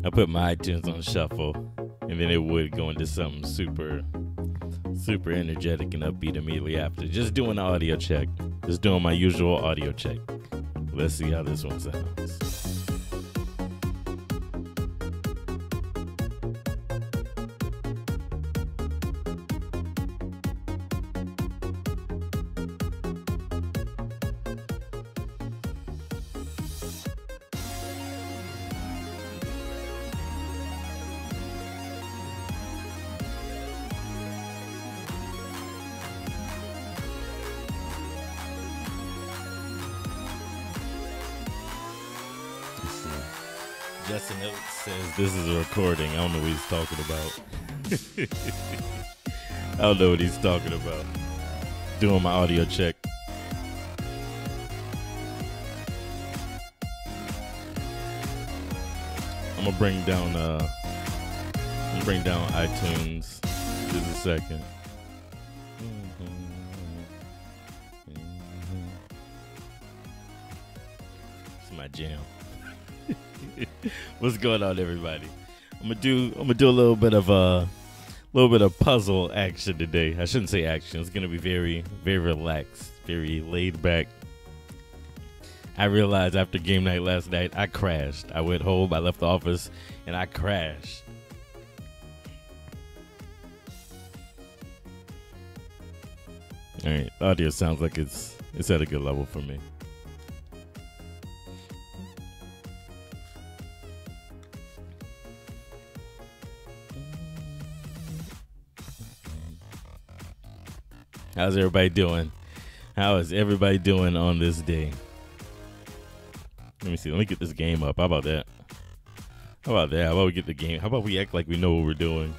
I put my iTunes on shuffle, and then it would go into something super energetic and upbeat immediately after. Just doing an audio check. Just doing my usual audio check. Let's see how this one sounds. Justin Oates says this is a recording. I don't know what he's talking about. I don't know what he's talking about. Doing my audio check. I'm gonna bring down iTunes. Just a second. It's my jam. What's going on, everybody? I'm gonna do a little bit of puzzle action today. I shouldn't say action. It's gonna be very, very relaxed, very laid back. I realized after game night last night, I crashed. I went home, I left the office, and I crashed. All right, audio sounds like it's at a good level for me. How's everybody doing? How is everybody doing on this day? Let me see. Let me get this game up. How about that? How about we get the game? How about we act like we know what we're doing?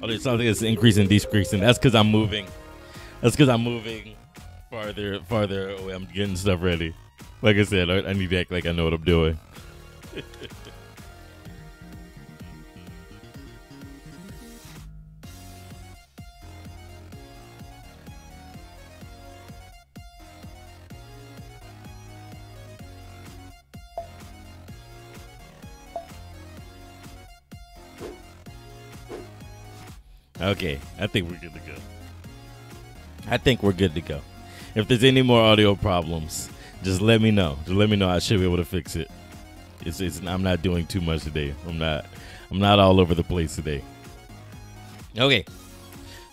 Oh, there's something that's increasing, decreasing. That's because I'm moving. Farther away. I'm getting stuff ready. Like I said, I need to act like I know what I'm doing. Okay, I think we're good to go. If there's any more audio problems, just let me know. I should be able to fix it. I'm not doing too much today. I'm not all over the place today. Okay.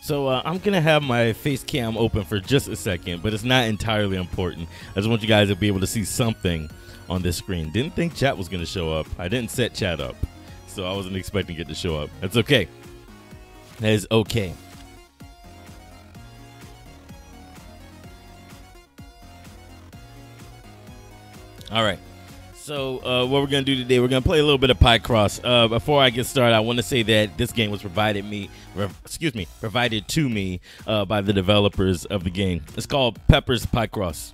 So I'm going to have my face cam open for just a second, but it's not entirely important. I just want you guys to be able to see something on this screen. Didn't think chat was going to show up. I didn't set chat up, so I wasn't expecting it to show up. That's okay. That is okay. All right. So what we're going to do today, we're going to play a little bit of Picross. Before I get started, I want to say that this game was provided to me by the developers of the game. It's called Pepper's Picross.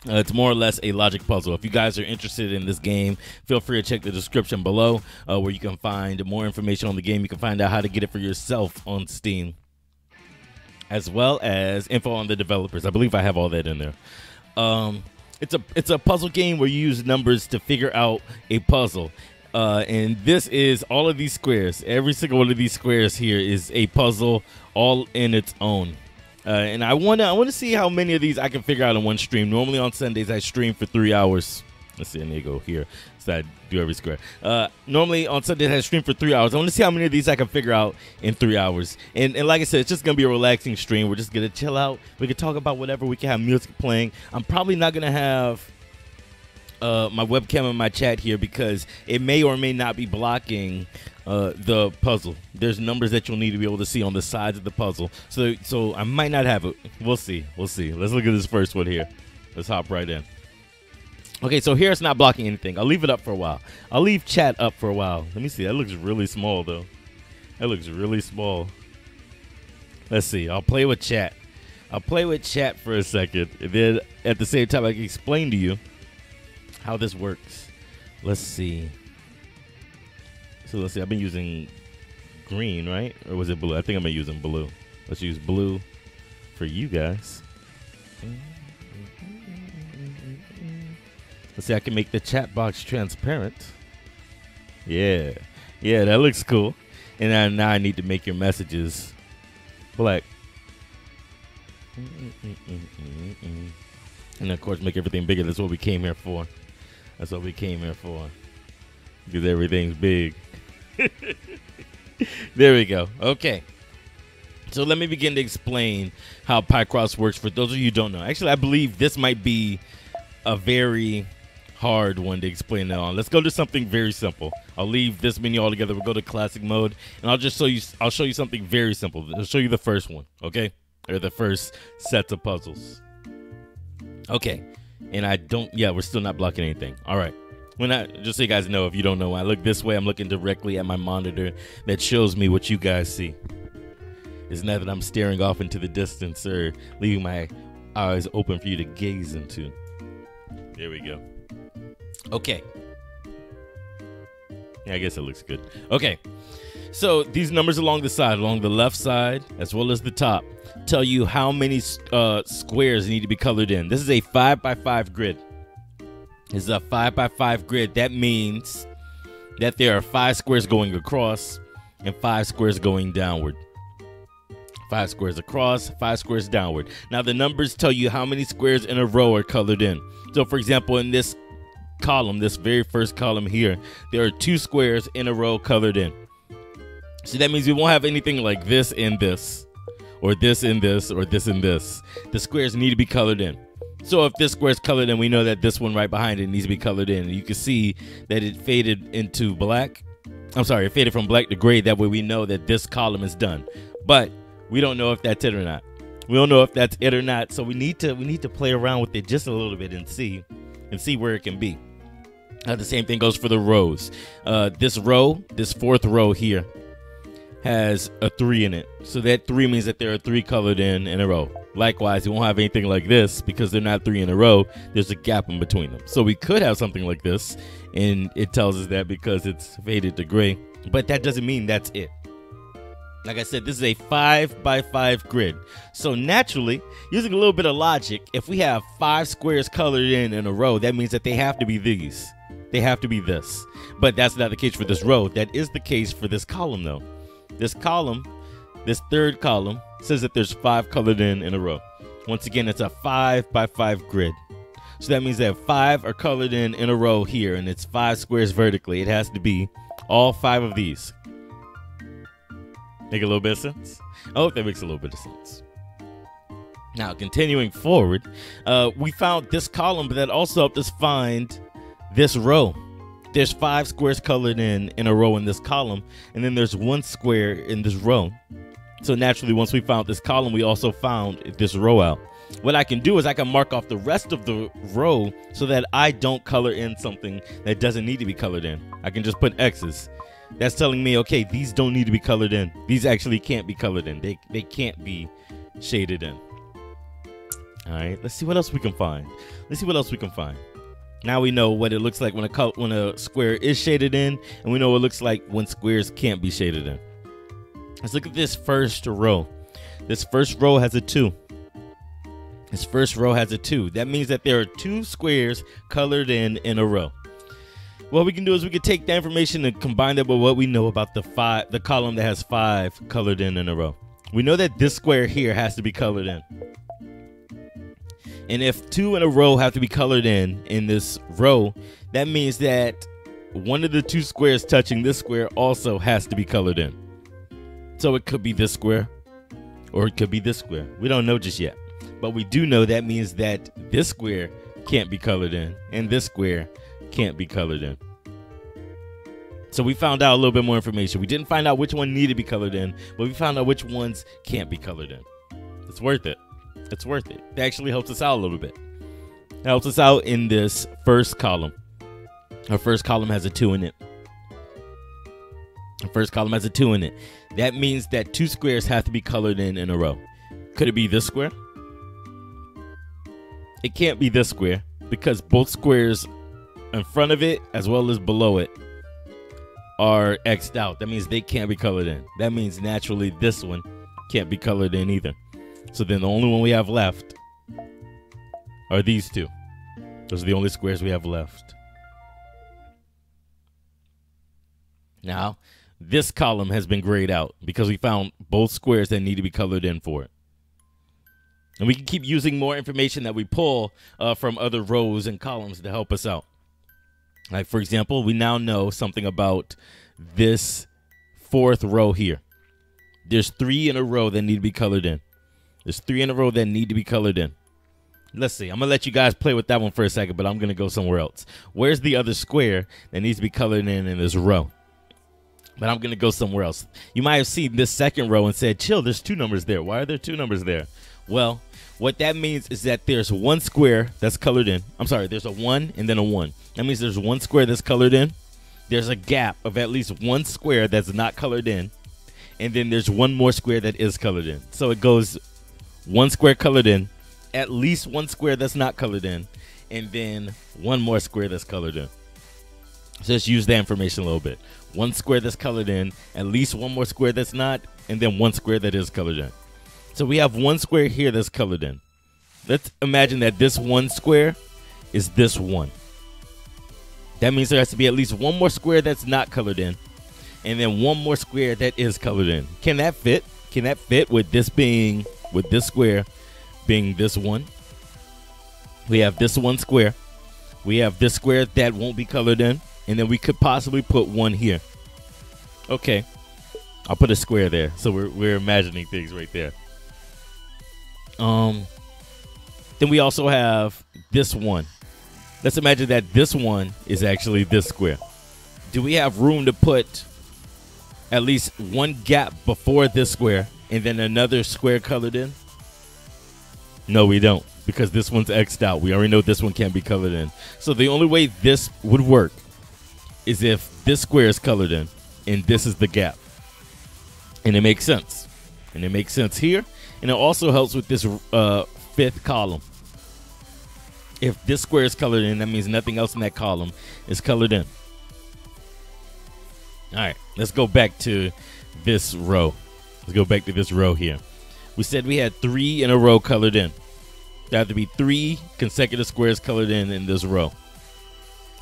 It's more or less a logic puzzle. If you guys are interested in this game, feel free to check the description below where you can find more information on the game. You can find out how to get it for yourself on Steam, as well as info on the developers. I believe I have all that in there. It's a puzzle game where you use numbers to figure out a puzzle. And this is all of these squares. Every single one of these squares here is a puzzle all in its own. And I want to see how many of these I can figure out in one stream. Normally on Sundays I stream for 3 hours. Let's see, and they go here. So I do every square. Normally on Sundays I stream for 3 hours. I want to see how many of these I can figure out in 3 hours. And like I said, it's just gonna be a relaxing stream. We're just gonna chill out. We can talk about whatever. We can have music playing. I'm probably not gonna have my webcam in my chat here because it may or may not be blocking the puzzle. There's numbers that you'll need to be able to see on the sides of the puzzle. So I might not have it. We'll see. Let's look at this first one here. Let's hop right in. Okay, so here it's not blocking anything. I'll leave it up for a while. I'll leave chat up for a while. Let me see. That looks really small, though. That looks really small. Let's see. I'll play with chat. I'll play with chat for a second. And then at the same time, I can explain to you how this works. Let's see. So let's see. I've been using green, right? Or was it blue? I think I've been using blue. Let's use blue for you guys. Let's see, I can make the chat box transparent. Yeah. Yeah, that looks cool. And now I need to make your messages black. And of course, make everything bigger. That's what we came here for. That's what we came here for. Because everything's big. There we go. Okay. So let me begin to explain how Picross works for those of you who don't know. Actually, I believe this might be a very hard one to explain that on. Let's go to something very simple. I'll leave this menu altogether. We'll go to classic mode, and I'll show you something very simple. I'll show you the first one, okay? Or the first sets of puzzles. Okay. And we're still not blocking anything. All right. Just so you guys know, if you don't know, when I look this way, I'm looking directly at my monitor that shows me what you guys see. It's not that I'm staring off into the distance or leaving my eyes open for you to gaze into. There we go. Okay. Yeah, I guess it looks good. Okay. So these numbers along the left side, as well as the top, tell you how many squares need to be colored in. This is a 5x5 grid. This is a 5x5 grid. That means that there are 5 squares going across and 5 squares going downward. 5 squares across, 5 squares downward. Now the numbers tell you how many squares in a row are colored in. So for example, in this column, this very first column here, there are 2 squares in a row colored in. So that means we won't have anything like this and this, or this and this, or this and this. The squares need to be colored in. So if this square is colored in, we know that this one right behind it needs to be colored in. And you can see that it faded into black. I'm sorry, it faded from black to gray. That way we know that this column is done. But we don't know if that's it or not. We don't know if that's it or not. So we need to play around with it just a little bit and see where it can be. The same thing goes for the rows. This fourth row here has a 3 in it. So that 3 means that there are 3 colored in a row. Likewise, you won't have anything like this because they're not 3 in a row. There's a gap in between them. So we could have something like this, and it tells us that because it's faded to gray. But that doesn't mean that's it. Like I said, this is a 5x5 grid. So naturally, using a little bit of logic, if we have 5 squares colored in a row, that means that they have to be these. They have to be this. But that's not the case for this row. That is the case for this column, though. This column, this third column, says that there's 5 colored in a row. Once again, it's a 5x5 grid. So that means that 5 are colored in a row here, and it's 5 squares vertically. It has to be all 5 of these. Make a little bit of sense? I hope that makes a little bit of sense. Now, continuing forward, we found this column, but that also helped us find this row. There's 5 squares colored in a row in this column, and then there's 1 square in this row. So naturally, once we found this column, we also found this row out. What I can do is I can mark off the rest of the row so that I don't color in something that doesn't need to be colored in. I can just put X's. That's telling me, okay, these don't need to be colored in. These actually can't be colored in. They can't be shaded in. All right, let's see what else we can find. Now we know what it looks like when a square is shaded in, and we know what it looks like when squares can't be shaded in. Let's look at this first row. This first row has a 2. That means that there are 2 squares colored in a row. What we can do is we can take that information and combine that with what we know about the column that has 5 colored in a row. We know that this square here has to be colored in. And if 2 in a row have to be colored in this row, that means that one of the 2 squares touching this square also has to be colored in. So it could be this square, or it could be this square. We don't know just yet. But we do know that means that this square can't be colored in, and this square can't be colored in. So we found out a little bit more information. We didn't find out which one needed to be colored in, but we found out which ones can't be colored in. It's worth it. It's worth it. It actually helps us out a little bit. It helps us out in this first column. Our first column has a 2 in it. The first column has a 2 in it. That means that 2 squares have to be colored in a row. Could it be this square? It can't be this square because both squares in front of it as well as below it are X'd out. That means they can't be colored in. That means naturally this one can't be colored in either. So then the only one we have left are these 2. Those are the only squares we have left. Now, this column has been grayed out because we found both squares that need to be colored in for it. And we can keep using more information that we pull from other rows and columns to help us out. Like, for example, we now know something about this fourth row here. There's 3 in a row that need to be colored in. There's 3 in a row that need to be colored in. Let's see. I'm going to let you guys play with that one for a second, but I'm going to go somewhere else. Where's the other square that needs to be colored in this row? But I'm going to go somewhere else. You might have seen this second row and said, chill, there's 2 numbers there. Why are there 2 numbers there? Well, what that means is that there's 1 square that's colored in. I'm sorry, there's a 1 and then a 1. That means there's 1 square that's colored in. There's a gap of at least 1 square that's not colored in. And then there's 1 more square that is colored in. So it goes 1 square colored in, at least 1 square that's not colored in, and then 1 more square that's colored in. So let's use that information a little bit. 1 square that's colored in, at least 1 more square that's not, and then 1 square that is colored in. So we have 1 square here that's colored in. Let's imagine that this 1 square is this 1. That means there has to be at least 1 more square that's not colored in, and then 1 more square that is colored in. Can that fit? Can that fit with this being, with this square being this 1? We have this 1 square. We have this square that won't be colored in, and then we could possibly put 1 here. Okay, I'll put a square there. So we're imagining things right there. Then we also have this 1. Let's imagine that this 1 is actually this square. Do we have room to put at least 1 gap before this square and then another square colored in? No, we don't, because this one's X'd out. We already know this one can't be colored in. So the only way this would work is if this square is colored in and this is the gap. And it makes sense. And it makes sense here. And it also helps with this 5th column. If this square is colored in, that means nothing else in that column is colored in. All right, let's go back to this row. Let's go back to this row here. We said we had 3 in a row colored in. There have to be 3 consecutive squares colored in this row.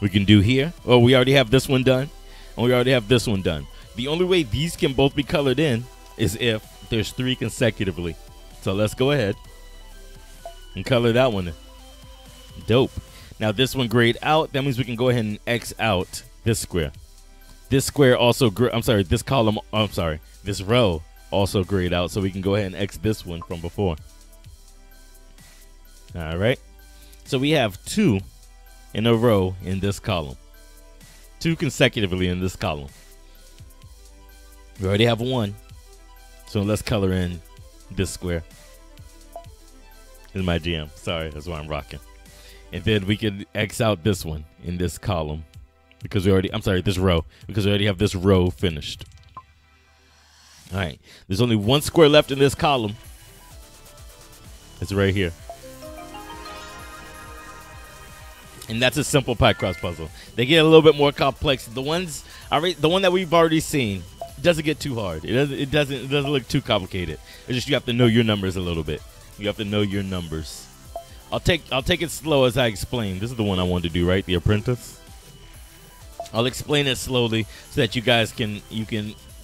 We can do here. Oh, we already have this one done, and we already have this one done. The only way these can both be colored in is if there's 3 consecutively. So let's go ahead and color that one in. Dope. Now this one grayed out. That means we can go ahead and X out this square. This square also, this column, this row also grayed out. So we can go ahead and X this one from before. All right. So we have 2 in a row in this column. 2 consecutively in this column. We already have 1. So let's color in this square. This is my GM. Sorry, that's why I'm rocking. And then we can X out this one in this column because we already, this row, because we already have this row finished. All right, there's only 1 square left in this column. It's right here. And that's a simple Picross puzzle. They get a little bit more complex. The one that we've already seen doesn't get too hard. It doesn't look too complicated. It's just you have to know your numbers a little bit. You have to know your numbers. I'll take it slow as I explain. This is the one I wanted to do, right? The Apprentice. I'll explain it slowly so that you guys can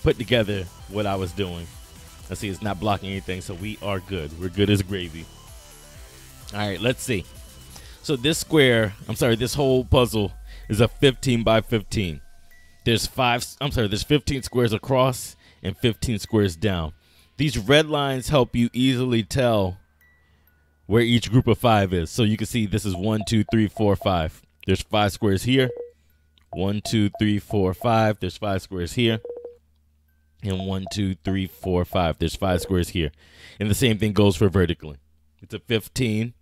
put together what I was doing. Let's see, it's not blocking anything, so we are good. We're good as gravy. All right, let's see. So this whole puzzle is a 15 by 15. There's 15 squares across and 15 squares down. These red lines help you easily tell where each group of 5 is. So you can see this is 1, 2, 3, 4, 5. There's 5 squares here. 1, 2, 3, 4, 5. There's 5 squares here. And 1, 2, 3, 4, 5. There's 5 squares here. And the same thing goes for vertically. It's a 15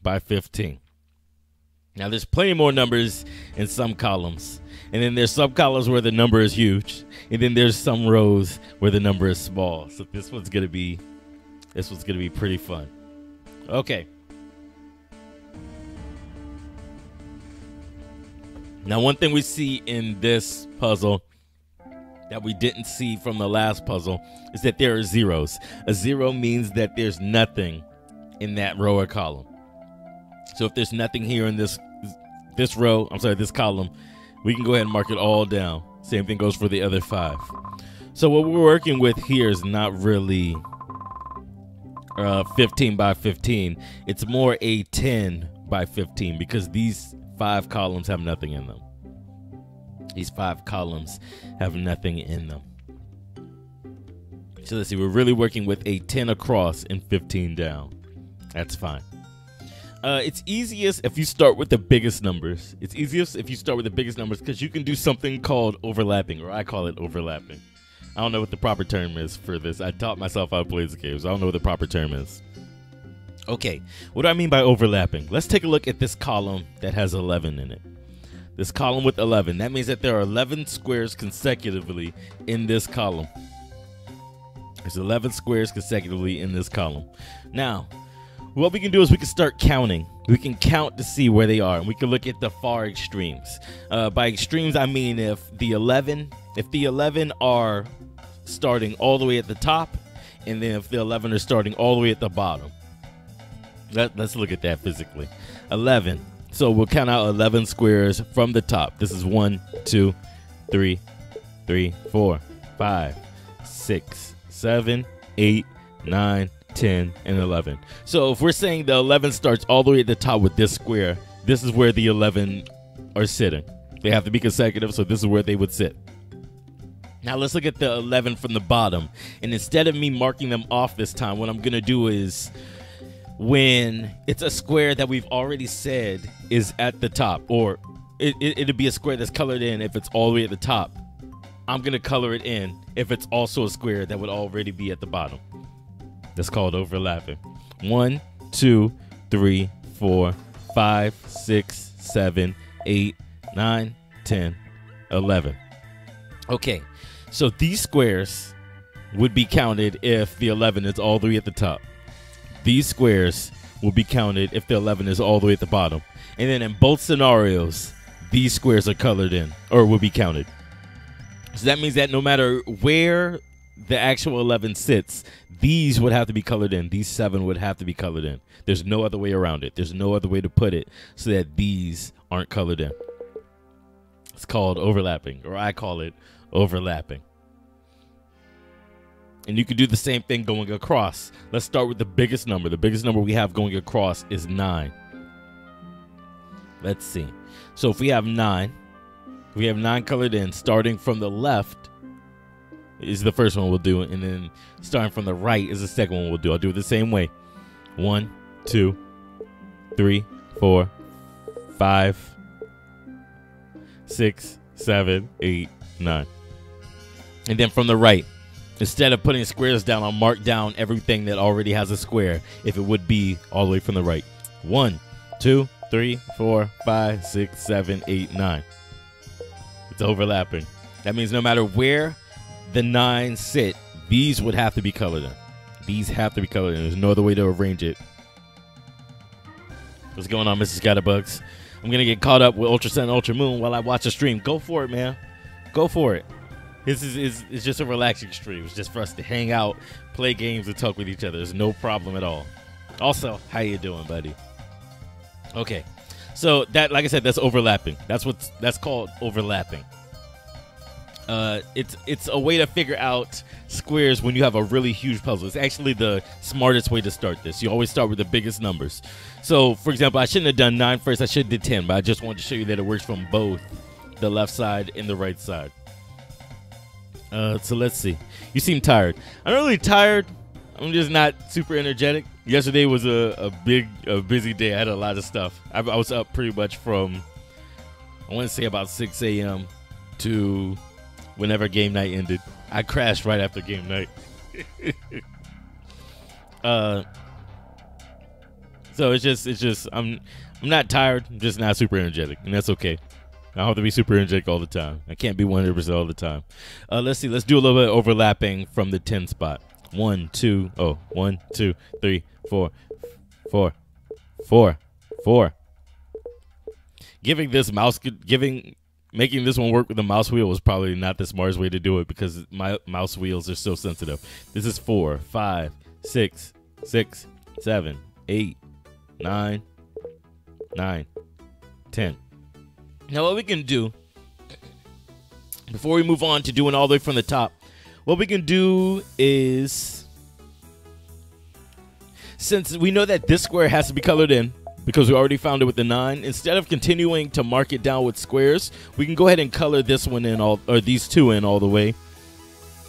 by 15. Now there's plenty more numbers in some columns. And then there's some columns where the number is huge. And then there's some rows where the number is small. So this one's gonna be pretty fun. Okay. Now one thing we see in this puzzle that we didn't see from the last puzzle is that there are zeros. A 0 means that there's nothing in that row or column. So if there's nothing here in this row, this column, we can go ahead and mark it all down. Same thing goes for the other 5. So what we're working with here is not really 15 by 15. It's more a 10 by 15 because these 5 columns have nothing in them. These 5 columns have nothing in them. So let's see, we're really working with a 10 across and 15 down. That's fine. It's easiest if you start with the biggest numbers. It's easiest if you start with the biggest numbers because you can do something called overlapping, or I call it overlapping. I don't know what the proper term is for this. I taught myself how to play this game, so I don't know what the proper term is. Okay, what do I mean by overlapping? Let's take a look at this column that has 11 in it. This column with 11. That means that there are 11 squares consecutively in this column. There's 11 squares consecutively in this column. Now, what we can do is we can start counting. We can count to see where they are, and we can look at the far extremes. By extremes, I mean if the 11 are starting all the way at the top, and then if the 11 are starting all the way at the bottom. Let's look at that physically. 11. So we'll count out 11 squares from the top. This is 1, 2, 3, 4, 5, 6, 7, 8, 9, 10, and 11. So if we're saying the 11 starts all the way at the top with this square, this is where the 11 are sitting. They have to be consecutive, so this is where they would sit. Now let's look at the 11 from the bottom. And instead of me marking them off this time, what I'm going to do is, when it's a square that we've already said is at the top, or it'd be a square that's colored in if it's all the way at the top, I'm going to color it in if it's also a square that would already be at the bottom. That's called overlapping. 1, 2, 3, 4, 5, 6, 7, 8, 9, 10, 11. Okay, so these squares would be counted if the 11 is all the way at the top. These squares will be counted if the 11 is all the way at the bottom. And then in both scenarios, these squares are colored in, or will be counted. So that means that no matter where the actual 11 sits, these would have to be colored in. These 7 would have to be colored in. There's no other way around it. There's no other way to put it so that these aren't colored in. It's called overlapping, or I call it overlapping. And you can do the same thing going across. Let's start with the biggest number. The biggest number we have going across is 9. Let's see. So if we have 9, we have 9 colored in. Starting from the left is the first one we'll do, and then starting from the right is the second one we'll do. I'll do it the same way. 1, 2, 3, 4, 5, 6, 7, 8, 9. And then from the right, instead of putting squares down, I'll mark down everything that already has a square if it would be all the way from the right. 1, 2, 3, 4, 5, 6, 7, 8, 9. It's overlapping. That means no matter where the 9 sit, these would have to be colored in. These have to be colored in. There's no other way to arrange it. What's going on, Mrs. Scatterbugs? I'm going to get caught up with Ultra Sun and Ultra Moon while I watch a stream. Go for it, man. Go for it. This is just a relaxing stream. It's just for us to hang out, play games, and talk with each other. There's no problem at all. Also, how you doing, buddy? Okay. So that, like I said, that's overlapping. That's called overlapping. It's a way to figure out squares when you have a really huge puzzle. It's actually the smartest way to start this. You always start with the biggest numbers. So, for example, I shouldn't have done 9 first. I should have did 10, but I just wanted to show you that it works from both the left side and the right side. So let's see. You seem tired. I'm not really tired. I'm just not super energetic. Yesterday was a busy day. I had a lot of stuff. I was up pretty much from, I want to say about 6 a.m. to whenever game night ended. I crashed right after game night. So it's just I'm not tired. I'm just not super energetic, and that's okay. I don't have to be super energetic all the time. I can't be 100% all the time. Let's see. Let's do a little bit of overlapping from the 10 spot. 1, 2, 3, 4, 4, 4, 4. Making this one work with the mouse wheel was probably not the smartest way to do it because my mouse wheels are so sensitive. This is 4, 5, 6, 7, 8, 9, 9, 10. Now what we can do, before we move on to doing all the way from the top, what we can do is, since we know that this square has to be colored in, because we already found it with the 9, instead of continuing to mark it down with squares, we can go ahead and color this one in, or these two in all the way,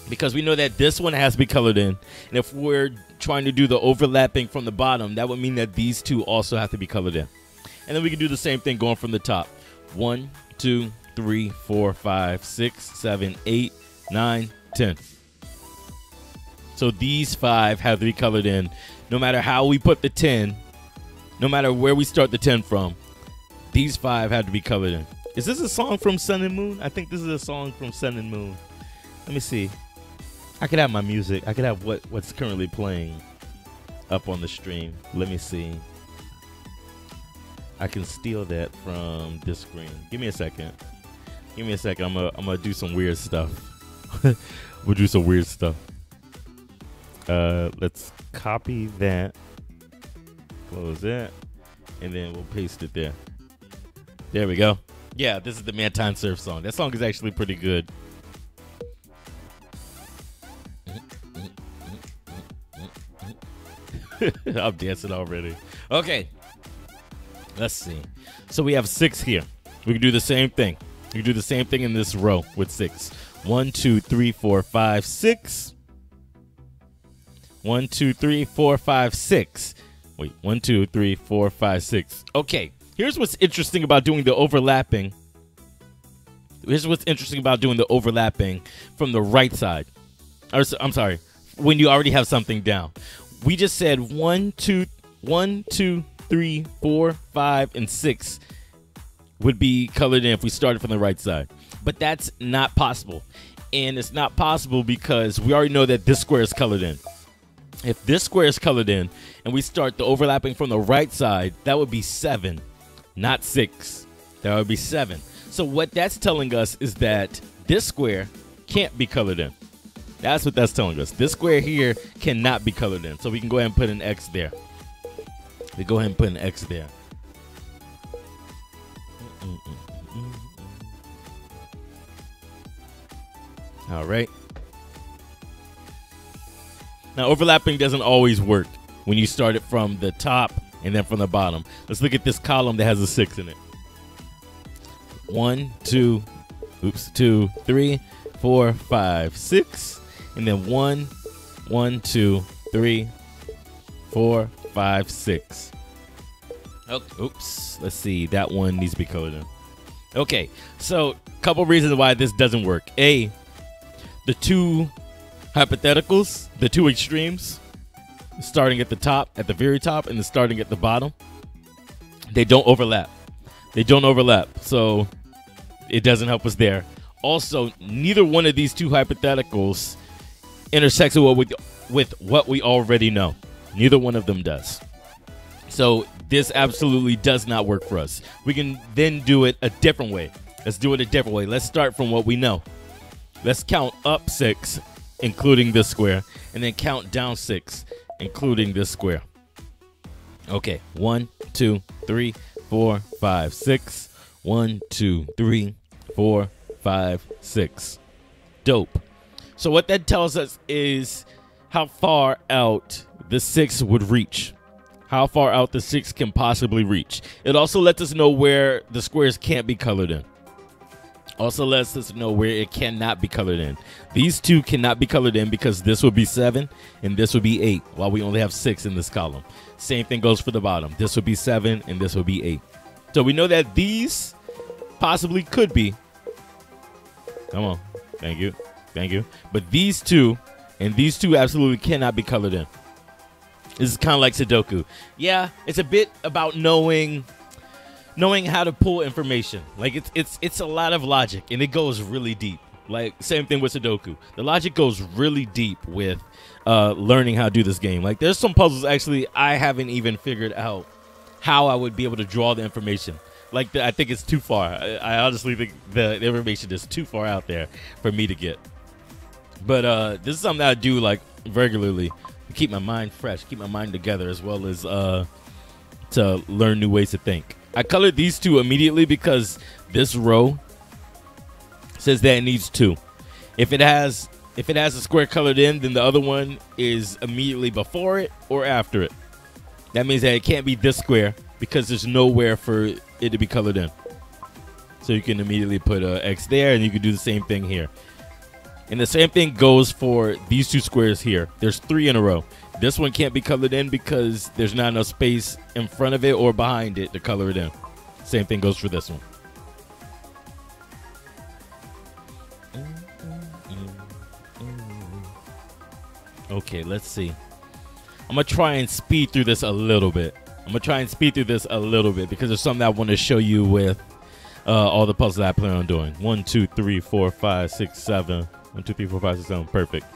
because we know that this one has to be colored in. And if we're trying to do the overlapping from the bottom, that would mean that these two also have to be colored in. And then we can do the same thing going from the top. 1, 2, 3, 4, 5, 6, 7, 8, 9, 10. So these 5 have to be colored in. No matter how we put the 10, no matter where we start the 10 from, these 5 have to be colored in. Is this a song from Sun and Moon? I think this is a song from Sun and Moon. Let me see. I could have my music. I could have what's currently playing up on the stream. Let me see. I can steal that from this screen. Give me a second. Give me a second. I'm gonna do some weird stuff. We'll do some weird stuff. Let's copy that. Close that. And then we'll paste it there. There we go. Yeah, this is the Mantine Surf song. That song is actually pretty good. I'm dancing already. Okay. Let's see. So we have 6 here. We can do the same thing. We can do the same thing in this row with 6. 1, 2, 3, 4, 5, 6. 1, 2, 3, 4, 5, 6. Wait, 1, 2, 3, 4, 5, 6. Okay. Here's what's interesting about doing the overlapping. Here's what's interesting about doing the overlapping from the right side. Or, I'm sorry, when you already have something down. We just said 1, 2, 3, 4, 5, and 6 would be colored in if we started from the right side. But that's not possible. And it's not possible because we already know that this square is colored in. If this square is colored in and we start the overlapping from the right side, that would be 7, not 6. That would be 7. So what that's telling us is that this square can't be colored in. That's what that's telling us. This square here cannot be colored in. So we can go ahead and put an X there. We go ahead and put an X there. All right. Now, overlapping doesn't always work when you start it from the top and then from the bottom. Let's look at this column that has a 6 in it. 1, 2, 3, 4, 5, 6. And then 1, 1, 2, 3, 4, 5, 6. Oh, oops. Let's see. That one needs to be colored in. Okay. So, a couple reasons why this doesn't work. A, the two hypotheticals, the two extremes, starting at the top, at the very top, and then starting at the bottom, they don't overlap. They don't overlap. So, it doesn't help us there. Also, neither one of these two hypotheticals intersects with what we already know. Neither one of them does. So this absolutely does not work for us. We can then do it a different way. Let's do it a different way. Let's start from what we know. Let's count up 6, including this square, and then count down 6, including this square. Okay, 1, 2, 3, 4, 5, 6. 1, 2, 3, 4, 5, 6. Dope. So what that tells us is how far out the 6 would reach. How far out the 6 can possibly reach. It also lets us know where the squares can't be colored in. Also lets us know where it cannot be colored in. These two cannot be colored in because this would be 7 and this would be 8, while we only have 6 in this column. Same thing goes for the bottom. This would be 7 and this would be 8. So we know that these possibly could be. Come on. Thank you. Thank you. But these two and these two absolutely cannot be colored in. This is kind of like Sudoku. Yeah, it's a bit about knowing how to pull information. Like it's a lot of logic, and it goes really deep. Like same thing with Sudoku. The logic goes really deep with learning how to do this game. Like there's some puzzles actually I haven't even figured out how I would be able to draw the information. Like I think it's too far. I honestly think the information is too far out there for me to get. But this is something that I do like regularly to keep my mind fresh, keep my mind together, as well as to learn new ways to think. I colored these two immediately because this row says that it needs 2. If it has a square colored in, then the other one is immediately before it or after it. That means that it can't be this square because there's nowhere for it to be colored in. So you can immediately put a X there, and you can do the same thing here. And the same thing goes for these 2 squares here. There's 3 in a row. This one can't be colored in because there's not enough space in front of it or behind it to color it in. Same thing goes for this one. Okay, let's see. I'm going to try and speed through this a little bit. Because there's something I want to show you with all the puzzles that I plan on doing. 1, 2, 3, 4, 5, 6, 7. 1, 2, 3, 4, 5, 6, 7. Perfect.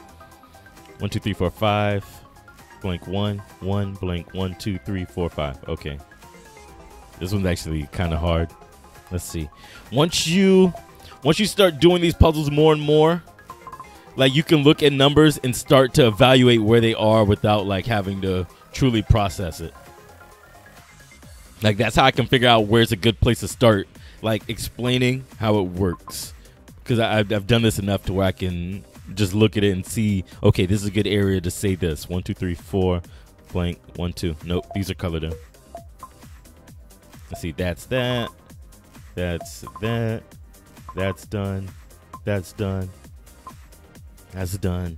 1, 2, 3, 4, 5. Blank 1, 1, blank 1, 2, 3, 4, 5. Okay. This one's actually kind of hard. Let's see. Once you start doing these puzzles more and more, like you can look at numbers and start to evaluate where they are without like having to truly process it. Like that's how I can figure out where's a good place to start, like explaining how it works. Because I've done this enough to where I can just look at it and see, okay, this is a good area to say this. 1, 2, 3, 4, blank, 1, 2. Nope, these are colored in. Let's see, that's that. That's that. That's done. That's done. That's done.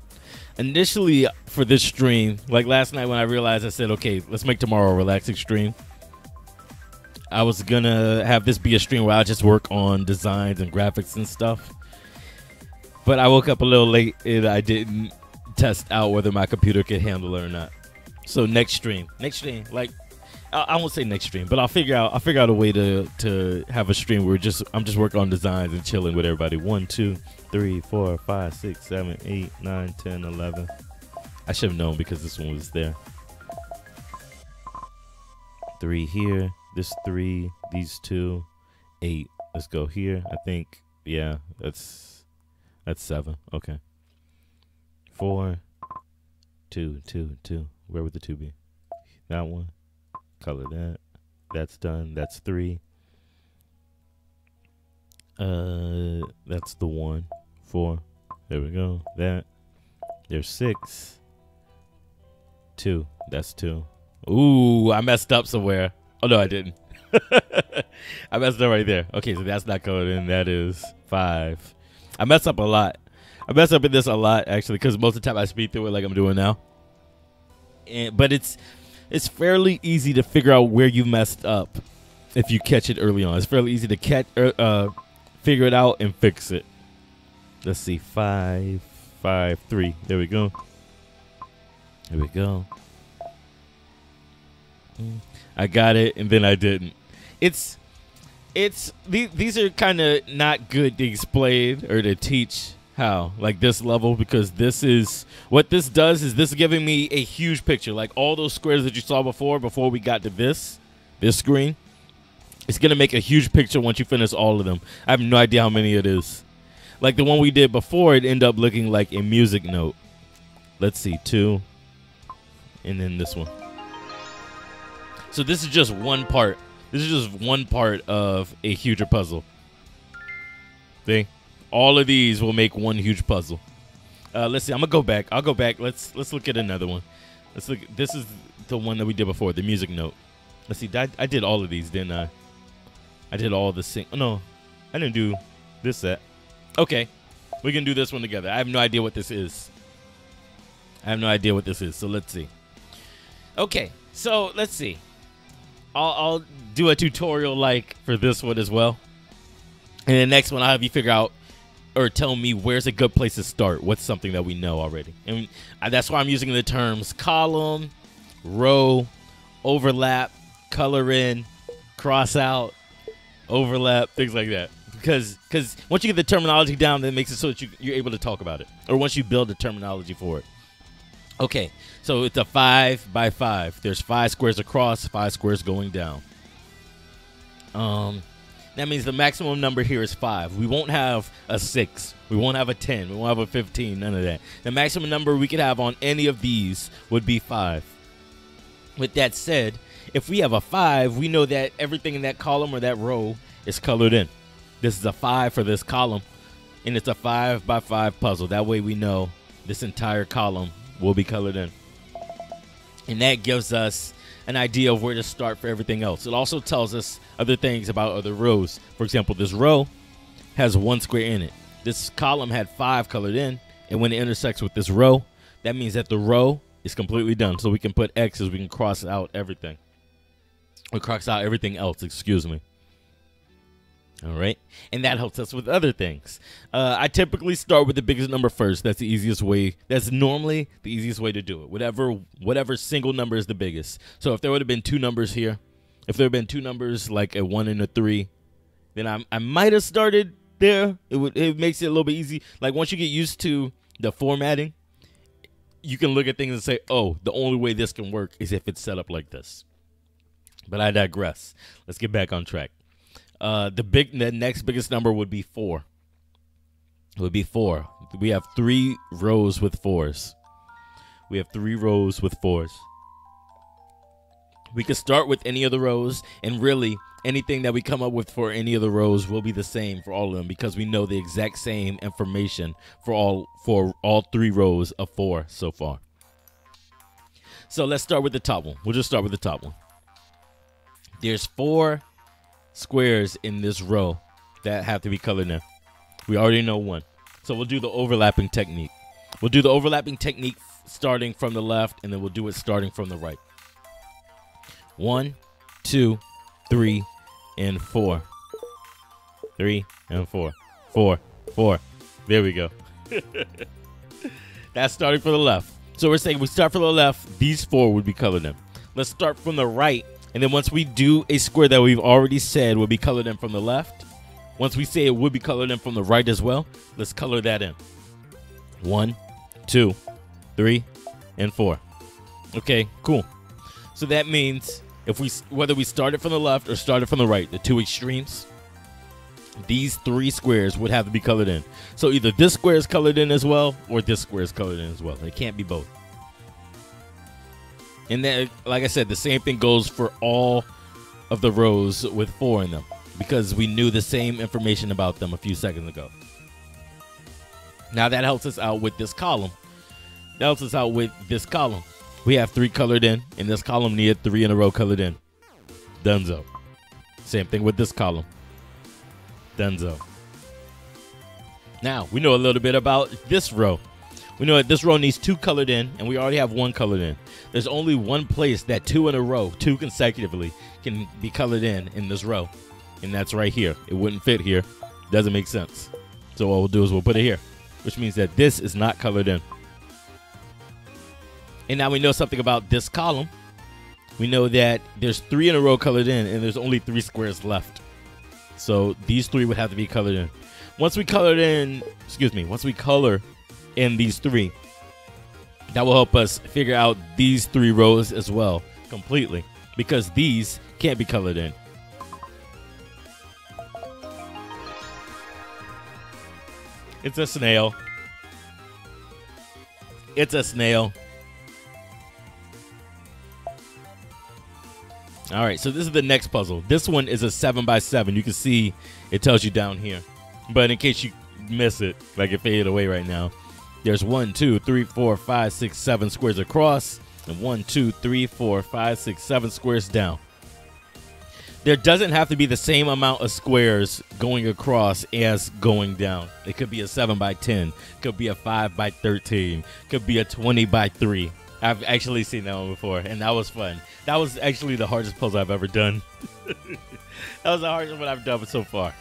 Initially, for this stream, like last night when I realized, I said, okay, let's make tomorrow a relaxing stream. I was going to have this be a stream where I just work on designs and graphics and stuff. But I woke up a little late and I didn't test out whether my computer could handle it or not. So next stream, like I won't say next stream, but I'll figure out a way to have a stream where I'm just working on designs and chilling with everybody. 1, 2, 3, 4, 5, 6, 7, 8, 9, 10, 11. I should have known because this one was there. 3 here. This 3. These 2. 8. Let's go here. I think. Yeah, that's 7. Okay. 4. 2, 2, 2. Where would the 2 be? That one. Color that. That's done. That's 3. That's the 1. 4. There we go. That. There's 6. 2. That's 2. Ooh, I messed up somewhere. Oh no, I didn't. I messed up right there. Okay, so that's not colored in. That is 5. I mess up a lot. I mess up in this a lot actually, because most of the time I speed through it like I'm doing now. But it's fairly easy to figure out where you messed up if you catch it early on. It's fairly easy to figure it out and fix it. Let's see, 5, 5, 3. There we go. There we go. I got it, and then I didn't. These are kind of not good to explain or to teach how, like this level, because this is what this does is this is giving me a huge picture, like all those squares that you saw before we got to this screen. It's gonna make a huge picture once you finish all of them. I have no idea how many it is. Like the one we did before, it ended up looking like a music note. Let's see, 2, and then this one. So this is just one part. This is just one part of a huger puzzle. See? All of these will make one huge puzzle. Let's see. I'm gonna go back. I'll go back. Let's look at another one. Let's look. This is the one that we did before, the music note. Let's see. I did all of these, didn't I? I did all the Oh, no, I didn't do this set. Okay, we can do this one together. I have no idea what this is. So let's see. Okay, so let's see. I'll do a tutorial like for this one as well. And the next one I'll have you figure out or tell me where's a good place to start. What's something that we know already. And that's why I'm using the terms column, row, overlap, color in, cross out, overlap, things like that. Because once you get the terminology down, that makes it so that you're able to talk about it. Or once you build the terminology for it. Okay, so it's a 5 by 5. There's 5 squares across, 5 squares going down. That means the maximum number here is 5. We won't have a 6. We won't have a 10. We won't have a 15. None of that. The maximum number we could have on any of these would be 5. With that said, If we have a 5, we know that everything in that column or that row is colored in. This is a 5 for this column, and it's a 5 by 5 puzzle. That way we know this entire column will be colored in. And that gives us an idea of where to start for everything else. It also tells us other things about other rows. For example, this row has 1 square in it. This column had 5 colored in, and when it intersects with this row, that means that the row is completely done. So we can put X's, we can cross out everything. Or cross out everything else, excuse me. All right, and that helps us with other things. I typically start with the biggest number first. That's the easiest way. That's normally the easiest way to do it. Whatever single number is the biggest. So if there would have been 2 numbers here, if there had been 2 numbers like a 1 and a 3, then I might have started there. It makes it a little bit easy. Like once you get used to the formatting, you can look at things and say, oh, the only way this can work is if it's set up like this. But I digress. Let's get back on track. The next biggest number would be 4. It would be 4. We have 3 rows with 4s. We have 3 rows with 4s. We could start with any of the rows, and really anything that we come up with for any of the rows will be the same for all of them because we know the exact same information for all 3 rows of 4 so far. So let's start with the top one. We'll just start with the top one. There's 4 squares in this row that have to be colored in. We already know 1. So we'll do the overlapping technique. We'll do the overlapping technique starting from the left, and then we'll do it starting from the right. 1, 2, 3, and 4. 3 and 4. 4, 4. There we go. That's starting from the left. So we're saying we start from the left, these 4 would be colored in. Let's start from the right. And then once we do a square that we've already said will be colored in from the left, once we say it would be colored in from the right as well, let's color that in. 1, 2, 3, and 4. Okay, cool. So that means whether we started from the left or started from the right, the 2 extremes, these 3 squares would have to be colored in. So either this square is colored in as well, or this square is colored in as well. It can't be both. And then, like I said, the same thing goes for all of the rows with 4 in them because we knew the same information about them a few seconds ago. Now that helps us out with this column. We have 3 colored in, and this column needed 3 in a row colored in. Dunzo. Same thing with this column. Dunzo. Now, we know a little bit about this row. We know that this row needs 2 colored in, and we already have 1 colored in. There's only one place that 2 in a row, 2 consecutively, can be colored in this row, and that's right here. It wouldn't fit here. Doesn't make sense. So what we'll do is we'll put it here, which means that this is not colored in. And now we know something about this column. We know that there's 3 in a row colored in, and there's only 3 squares left. So these 3 would have to be colored in. Once we color in these 3, that will help us figure out these 3 rows as well completely because these can't be colored in. It's a snail. It's a snail. All right, so this is the next puzzle. This one is a 7 by 7. You can see it tells you down here. But in case you miss it, like it faded away right now, there's 1, 2, 3, 4, 5, 6, 7 squares across, and 1, 2, 3, 4, 5, 6, 7 squares down. There doesn't have to be the same amount of squares going across as going down. It could be a 7 by 10, could be a 5 by 13, could be a 20 by 3. I've actually seen that one before, and that was fun. That was actually the hardest puzzle I've ever done. That was the hardest one I've done so far.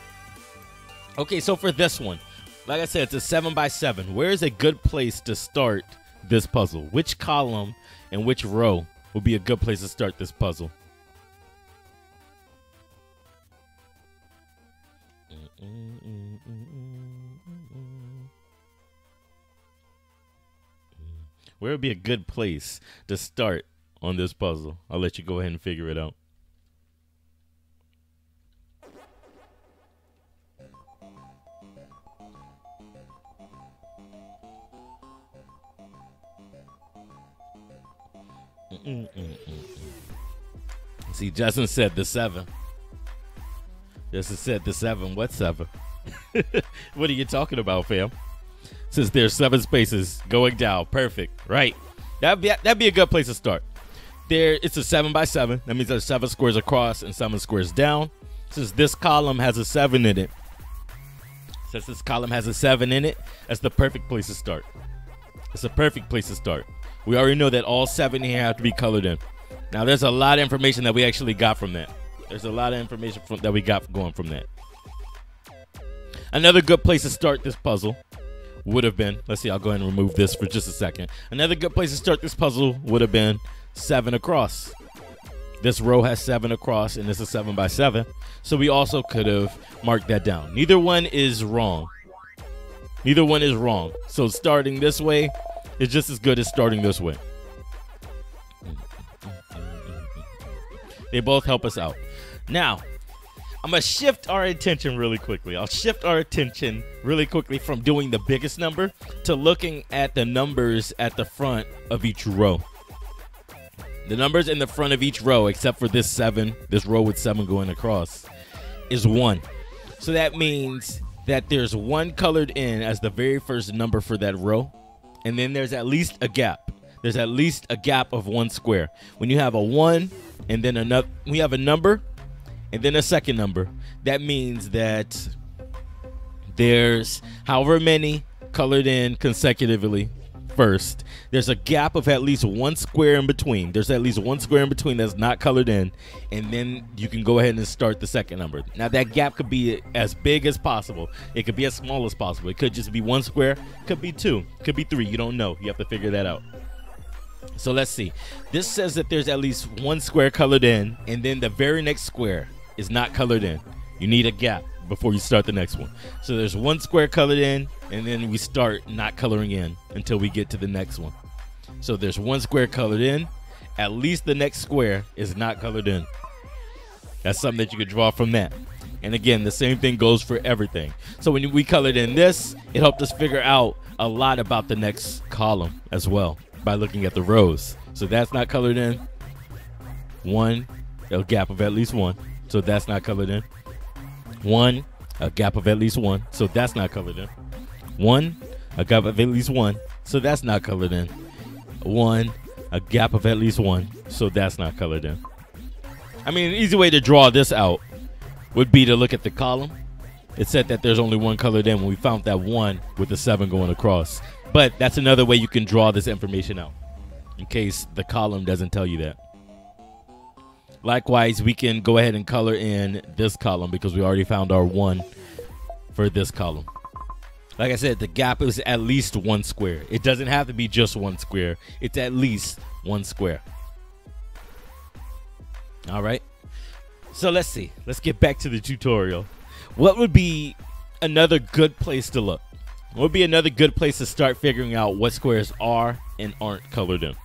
Okay, so for this one, like I said, it's a 7 by 7. Where is a good place to start this puzzle? Which column and which row would be a good place to start this puzzle? Where would be a good place to start on this puzzle? I'll let you go ahead and figure it out. See, Justin said the 7. Justin said the 7. What 7? What are you talking about, fam? Since there's 7 spaces going down. Perfect. Right. That'd be a good place to start. It's a 7 by 7. That means there's 7 squares across and 7 squares down. Since this column has a 7 in it. That's the perfect place to start. It's a perfect place to start. We already know that all 7 here have to be colored in. Now, there's a lot of information that we actually got from that. That we got going from that. Another good place to start this puzzle would have been, let's see, I'll go ahead and remove this for just a second. Another good place to start this puzzle would have been 7 across. This row has 7 across, and this is 7 by 7. So we also could have marked that down. Neither one is wrong. So starting this way is just as good as starting this way. They both help us out. Now, I'm going to shift our attention really quickly. I'll shift our attention really quickly from doing the biggest number to looking at the numbers at the front of each row. The numbers in the front of each row, except for this 7, this row with 7 going across, is 1. So that means that there's 1 colored in as the very first number for that row. And then there's at least a gap. There's at least a gap of 1 square. When you have a 1 and then another, we have a number and then a second number, that means that there's however many colored in consecutively first. There's a gap of at least 1 square in between. There's at least 1 square in between that's not colored in, and then you can go ahead and start the second number. Now, that gap could be as big as possible. It could be as small as possible. It could just be 1 square. Could be 2. Could be 3. You don't know. You have to figure that out. So let's see. This says that there's at least 1 square colored in, and then the very next square is not colored in. You need a gap before you start the next one. So there's 1 square colored in, and then we start not coloring in until we get to the next one. So there's 1 square colored in. At least the next square is not colored in. That's something that you could draw from that. And again, the same thing goes for everything. So when we colored in this, it helped us figure out a lot about the next column as well by looking at the rows. So that's not colored in. 1, a gap of at least 1. So that's not colored in. 1, a gap of at least 1. So that's not colored in. 1, a gap of at least 1. So that's not colored in. 1, a gap of at least 1. So that's not colored in. I mean, an easy way to draw this out would be to look at the column. It said that there's only 1 colored in when we found that 1 with the 7 going across. But that's another way you can draw this information out in case the column doesn't tell you that. Likewise, we can go ahead and color in this column because we already found our 1 for this column. Like I said, the gap is at least 1 square. It doesn't have to be just 1 square. It's at least 1 square. All right. So let's see. Let's get back to the tutorial. What would be another good place to look? What would be another good place to start figuring out what squares are and aren't colored in?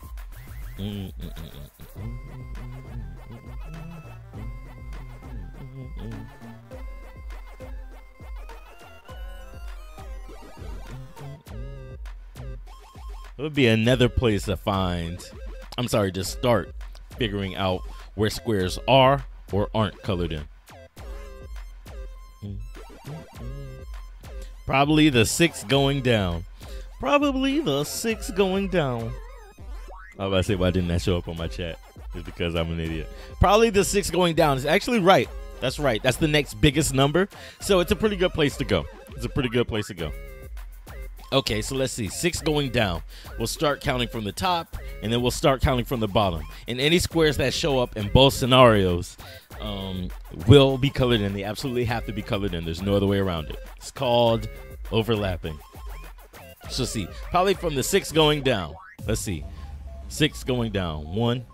It would be another place to to start figuring out where squares are or aren't colored in. Probably the 6 going down. Probably the 6 going down. I was about to say, why didn't that show up on my chat? It's because I'm an idiot. Probably the 6 going down is actually right. That's right. That's the next biggest number. So it's a pretty good place to go. It's a pretty good place to go. Okay, so let's see. 6 going down. We'll start counting from the top, and then we'll start counting from the bottom. And any squares that show up in both scenarios will be colored in. They absolutely have to be colored in. There's no other way around it. It's called overlapping. So see, probably from the 6 going down. Let's see. 6 going down. 1,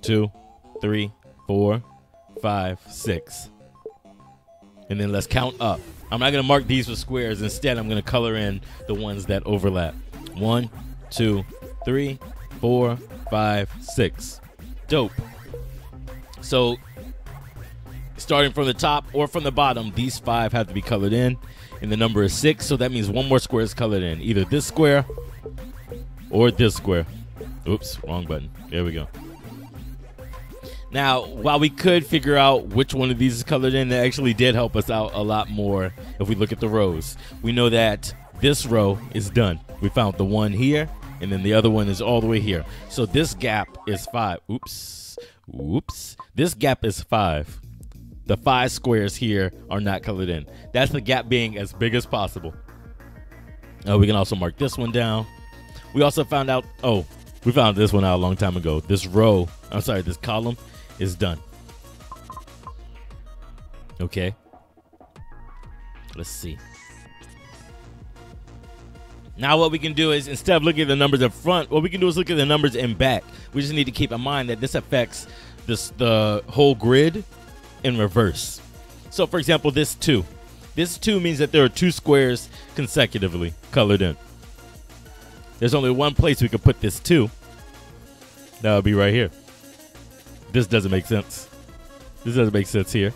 2, 3, 4, 5, 6. And then let's count up. I'm not going to mark these with squares. Instead, I'm going to color in the ones that overlap. 1, 2, 3, 4, 5, 6. Dope. So, starting from the top or from the bottom, these 5 have to be colored in. And the number is 6, so that means 1 more square is colored in. Either this square or this square. Oops, wrong button. There we go. Now, while we could figure out which one of these is colored in, it actually did help us out a lot more if we look at the rows. We know that this row is done. We found the one here, and then the other one is all the way here. So this gap is 5. Oops. This gap is 5. The 5 squares here are not colored in. That's the gap being as big as possible. We can also mark this one down. We also found out, we found this one out a long time ago. This column is done. Okay. Let's see. Now what we can do is, instead of looking at the numbers in front, what we can do is look at the numbers in back. We just need to keep in mind that this affects the whole grid in reverse. So for example, this 2. This 2 means that there are 2 squares consecutively colored in. There's only one place we could put this 2. That would be right here. This doesn't make sense. This doesn't make sense here.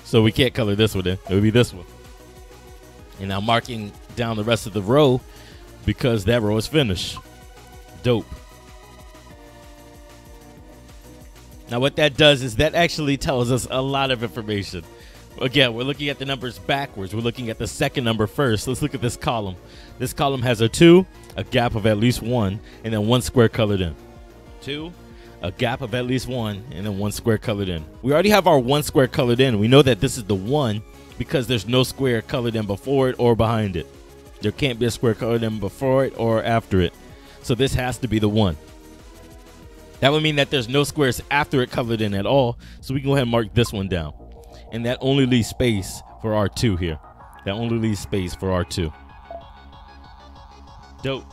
So we can't color this one in. It would be this one. And now marking down the rest of the row because that row is finished. Dope. Now what that does is that actually tells us a lot of information. Again, we're looking at the numbers backwards. We're looking at the second number first. Let's look at this column. This column has a 2, a gap of at least 1, and then 1 square colored in. 2, a gap of at least 1, and then 1 square colored in. We already have our 1 square colored in. We know that this is the 1 because there's no square colored in before it or behind it. There can't be a square colored in before it or after it. So this has to be the 1. That would mean that there's no squares after it colored in at all. So we can go ahead and mark this one down. And that only leaves space for our 2 here. That only leaves space for our 2. Dope.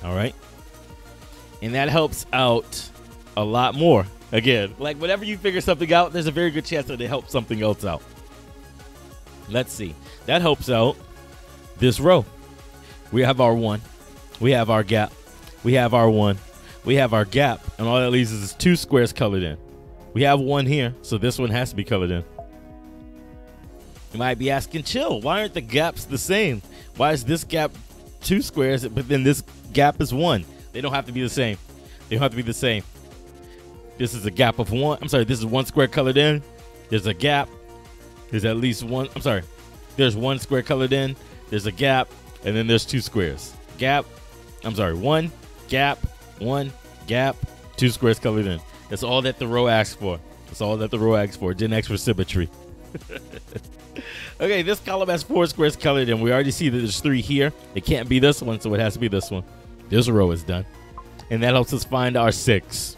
All right. And that helps out a lot more. Again, like whenever you figure something out, there's a very good chance that it helps something else out. Let's see. That helps out this row. We have our 1. We have our gap. We have our 1. We have our gap. And all that leaves is 2 squares colored in. We have 1 here, so this one has to be colored in. You might be asking, chill, why aren't the gaps the same? Why is this gap 2 squares, but then this gap is 1? They don't have to be the same. They don't have to be the same. This is a gap of 1. I'm sorry, this is 1 square colored in. There's a gap. There's at least 1. I'm sorry. There's 1 square colored in. There's a gap. And then there's 2 squares. Gap. I'm sorry. 1, gap, 1, gap, 2 squares colored in. That's all that the row asks for. That's all that the row asks for. It didn't ask for symmetry. Okay, this column has 4 squares colored in. We already see that there's 3 here. It can't be this one, so it has to be this one. This row is done. And that helps us find our 6.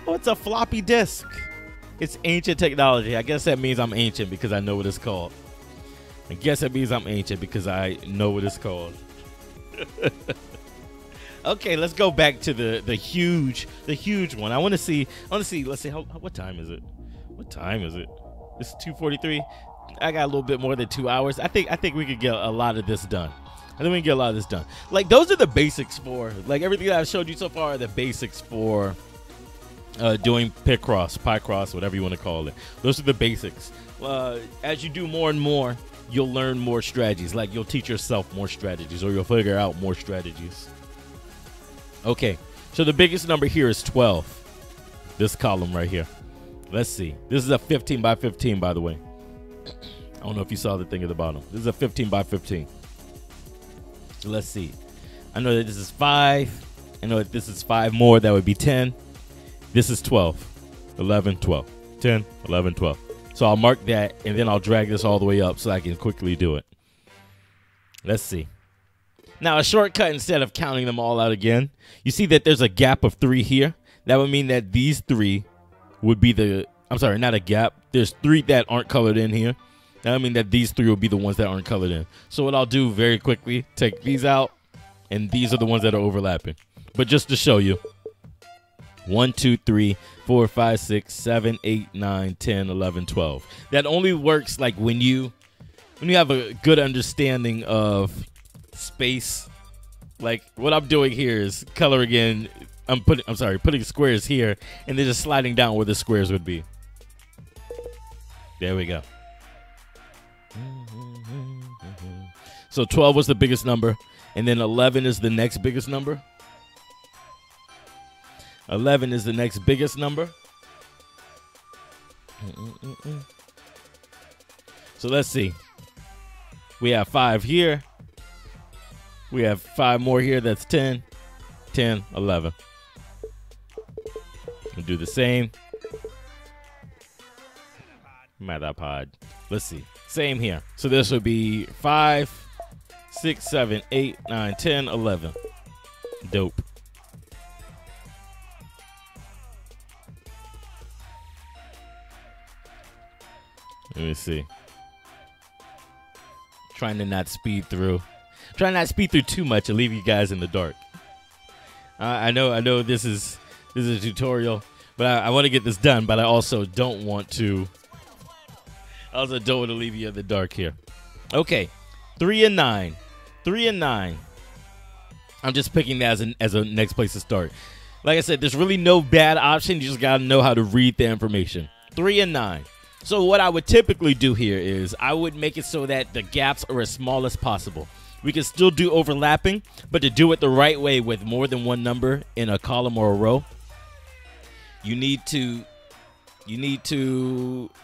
Oh, it's a floppy disk. It's ancient technology. I guess that means I'm ancient because I know what it's called. I guess that means I'm ancient because I know what it's called. Okay, let's go back to the huge one. I want to see. Let's see. What time is it? What time is it? It's 2:43. I got a little bit more than 2 hours. I think we could get a lot of this done. I think we can get a lot of this done. Like those are the basics for everything that I've showed you so far are the basics for doing Picross, whatever you want to call it. Those are the basics. As you do more and more, you'll learn more strategies. Like you'll teach yourself more strategies, or you'll figure out more strategies. Okay, so the biggest number here is 12. This column right here. Let's see. This is a 15 by 15, by the way. I don't know if you saw the thing at the bottom. This is a 15 by 15. So let's see. I know that this is 5. I know that this is 5 more. That would be 10. This is 12. 11, 12. 10, 11, 12. So I'll mark that, and then I'll drag this all the way up so I can quickly do it. Let's see. Now, a shortcut, instead of counting them all out again, you see that there's a gap of 3 here. That would mean that these 3 would be the, I'm sorry, not a gap. There's 3 that aren't colored in here. That would mean that these 3 would be the ones that aren't colored in. So what I'll do very quickly, take these out, and these are the ones that are overlapping. But just to show you, 1, 2, 3, 4, 5, 6, 7, 8, 9, 10, 11, 12. That only works like when you have a good understanding of space. Like what I'm doing here is coloring in. Putting squares here and then just sliding down where the squares would be. There we go. So 12 was the biggest number, and then 11 is the next biggest number. 11 is the next biggest number. So let's see. We have 5 here. We have 5 more here. That's 10, 10, 11. We'll do the same. Metapod. Let's see. Same here. So this would be 5, 6, 7, 8, 9, 10, 11. Dope. Let me see. Trying to not speed through. Trying not to speed through too much and leave you guys in the dark. I know this is a tutorial, but I want to get this done, but I also don't want to leave you in the dark here. Okay. 3 and 9. 3 and 9. I'm just picking that as a next place to start. Like I said, there's really no bad option. You just got to know how to read the information. 3 and 9. So what I would typically do here is I would make it so that the gaps are as small as possible. We can still do overlapping, but to do it the right way with more than one number in a column or a row, you need to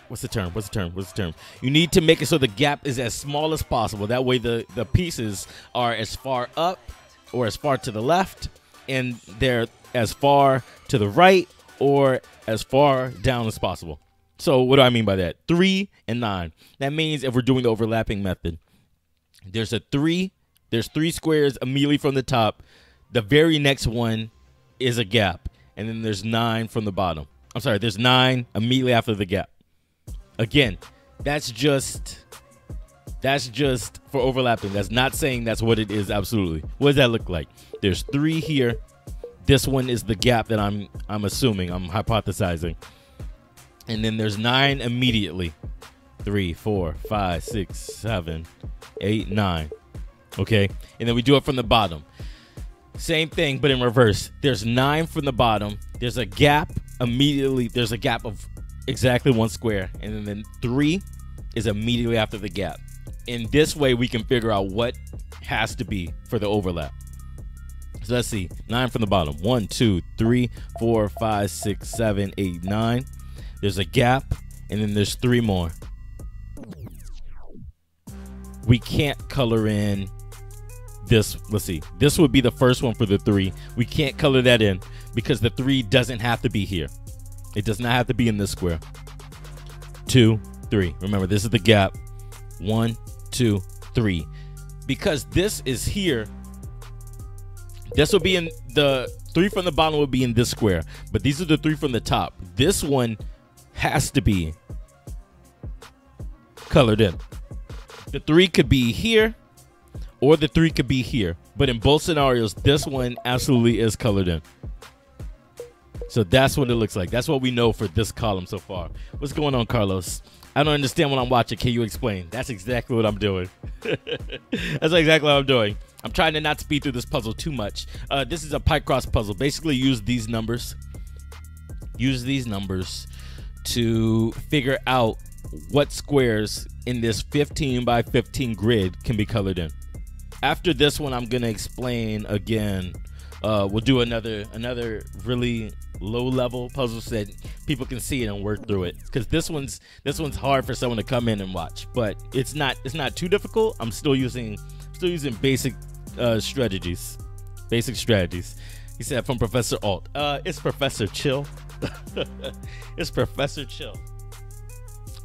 what's the term? You need to make it so the gap is as small as possible. That way the pieces are as far up or as far to the left, and they're as far to the right or as far down as possible. So what do I mean by that? 3 and 9. That means if we're doing the overlapping method, there's 3 squares immediately from the top. The very next one is a gap, and then there's 9 from the bottom. I'm sorry, there's 9 immediately after the gap. Again, that's just for overlapping. That's not saying that's what it is absolutely. What does that look like? There's 3 here. This one is the gap that I'm assuming, I'm hypothesizing. And then there's 9 immediately. 3, 4, 5, 6, 7, 8, 9. Okay? And then we do it from the bottom. Same thing, but in reverse. There's 9 from the bottom. There's a gap immediately. There's a gap of exactly 1 square. And then 3 is immediately after the gap. In this way, we can figure out what has to be for the overlap. So let's see. 9 from the bottom. 1, 2, 3, 4, 5, 6, 7, 8, 9. There's a gap, and then there's 3 more. We can't color in this. Let's see. This would be the first one for the 3. We can't color that in because the 3 doesn't have to be here. It does not have to be in this square. 2, 3. Remember, this is the gap. 1, 2, 3. Because this is here, this will be in the 3 from the bottom will be in this square, but these are the 3 from the top. This one has to be colored in. The 3 could be here or the 3 could be here, but in both scenarios, this one absolutely is colored in. So that's what it looks like. That's what we know for this column so far. What's going on, Carlos? I don't understand what I'm watching. Can you explain? That's exactly what I'm doing. That's exactly what I'm doing. I'm trying to not speed through this puzzle too much. This is a Picross puzzle. Basically, use these numbers. Use these numbers to figure out what squares in this 15 by 15 grid can be colored in. After this one, I'm going to explain again. We'll do another really low-level puzzle so that people can see it and work through it. Because this one's hard for someone to come in and watch, but it's not too difficult. I'm still using basic strategies. Basic strategies. He said from Professor Alt. It's Professor Chill. It's Professor Chill.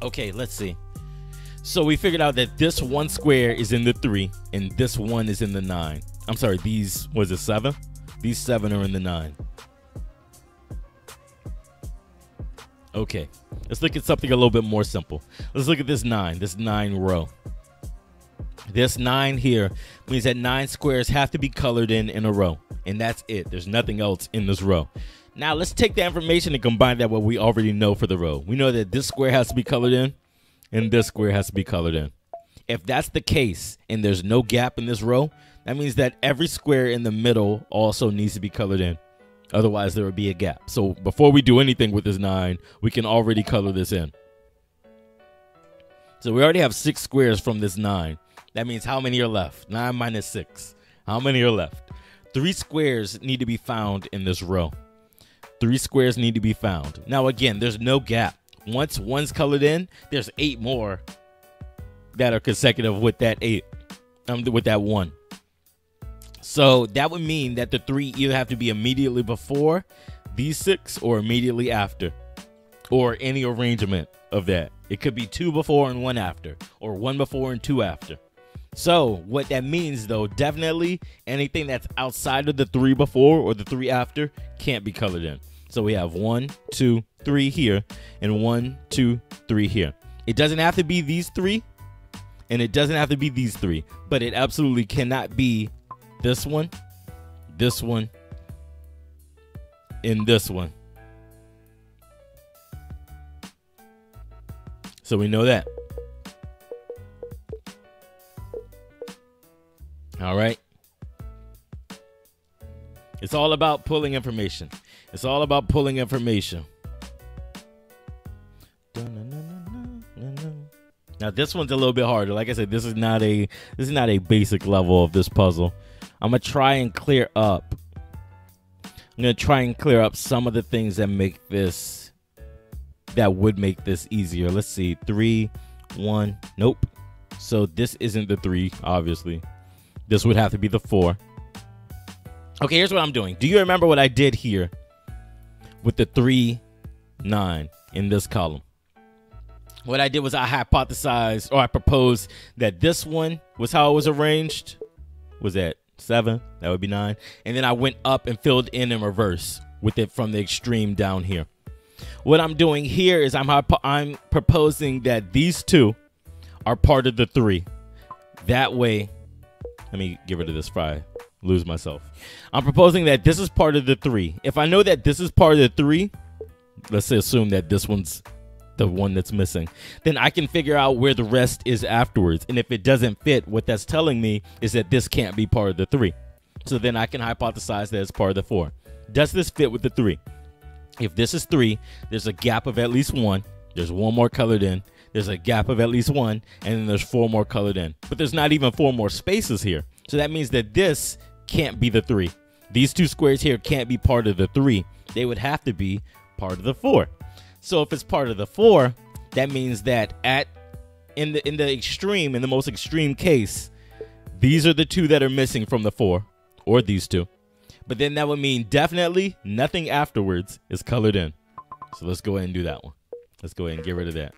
Okay, let's see. So we figured out that this one square is in the 3 and this one is in the 9. I'm sorry, these, was it 7? These 7 are in the 9. Okay, let's look at something a little bit more simple. Let's look at this 9 row. This 9 here means that 9 squares have to be colored in a row, and that's it. There's nothing else in this row. Now let's take that information and combine that with what we already know for the row. We know that this square has to be colored in and this square has to be colored in. If that's the case and there's no gap in this row, that means that every square in the middle also needs to be colored in. Otherwise, there would be a gap. So before we do anything with this 9, we can already color this in. So we already have 6 squares from this 9. That means how many are left? 9 minus 6. How many are left? 3 squares need to be found in this row. 3 squares need to be found. Now again, there's no gap. Once one's colored in, there's 8 more that are consecutive with that 8, with that 1. So that would mean that the 3 either have to be immediately before these 6 or immediately after, or any arrangement of that. It could be 2 before and 1 after, or 1 before and 2 after. So what that means, though, definitely anything that's outside of the 3 before or the 3 after can't be colored in. So we have 1, 2, 3 here, and 1, 2, 3 here. It doesn't have to be these 3, and it doesn't have to be these 3, but it absolutely cannot be this one, and this one. So we know that. All right. It's all about pulling information. It's all about pulling information. Now this one's a little bit harder. Like I said, this is not a basic level of this puzzle. I'm gonna try and clear up. I'm gonna try and clear up some of the things that make this, that would make this easier. Let's see, 3, 1, nope. So this isn't the 3, obviously. This would have to be the 4. Okay, here's what I'm doing. Do you remember what I did here with the 3, 9 in this column? What I did was I hypothesized, or I proposed that this one was how it was arranged. Was that 7? That would be 9. And then I went up and filled in reverse with it from the extreme down here. What I'm doing here is I'm proposing that these 2 are part of the 3. That way, let me get rid of this fry. Lose myself. I'm proposing that this is part of the 3. If I know that this is part of the 3, let's assume that this one's the one that's missing, then I can figure out where the rest is afterwards. And if it doesn't fit, what that's telling me is that this can't be part of the 3. So then I can hypothesize that it's part of the 4. Does this fit with the 3? If this is 3, there's a gap of at least 1. There's 1 more colored in. There's a gap of at least 1, and then there's 4 more colored in. But there's not even 4 more spaces here. So that means that this can't be the 3. These 2 squares here can't be part of the 3. They would have to be part of the 4. So if it's part of the 4, that means that in the most extreme case, these are the 2 that are missing from the 4, or these 2. But then that would mean definitely nothing afterwards is colored in. So let's go ahead and do that one. Let's go ahead and get rid of that.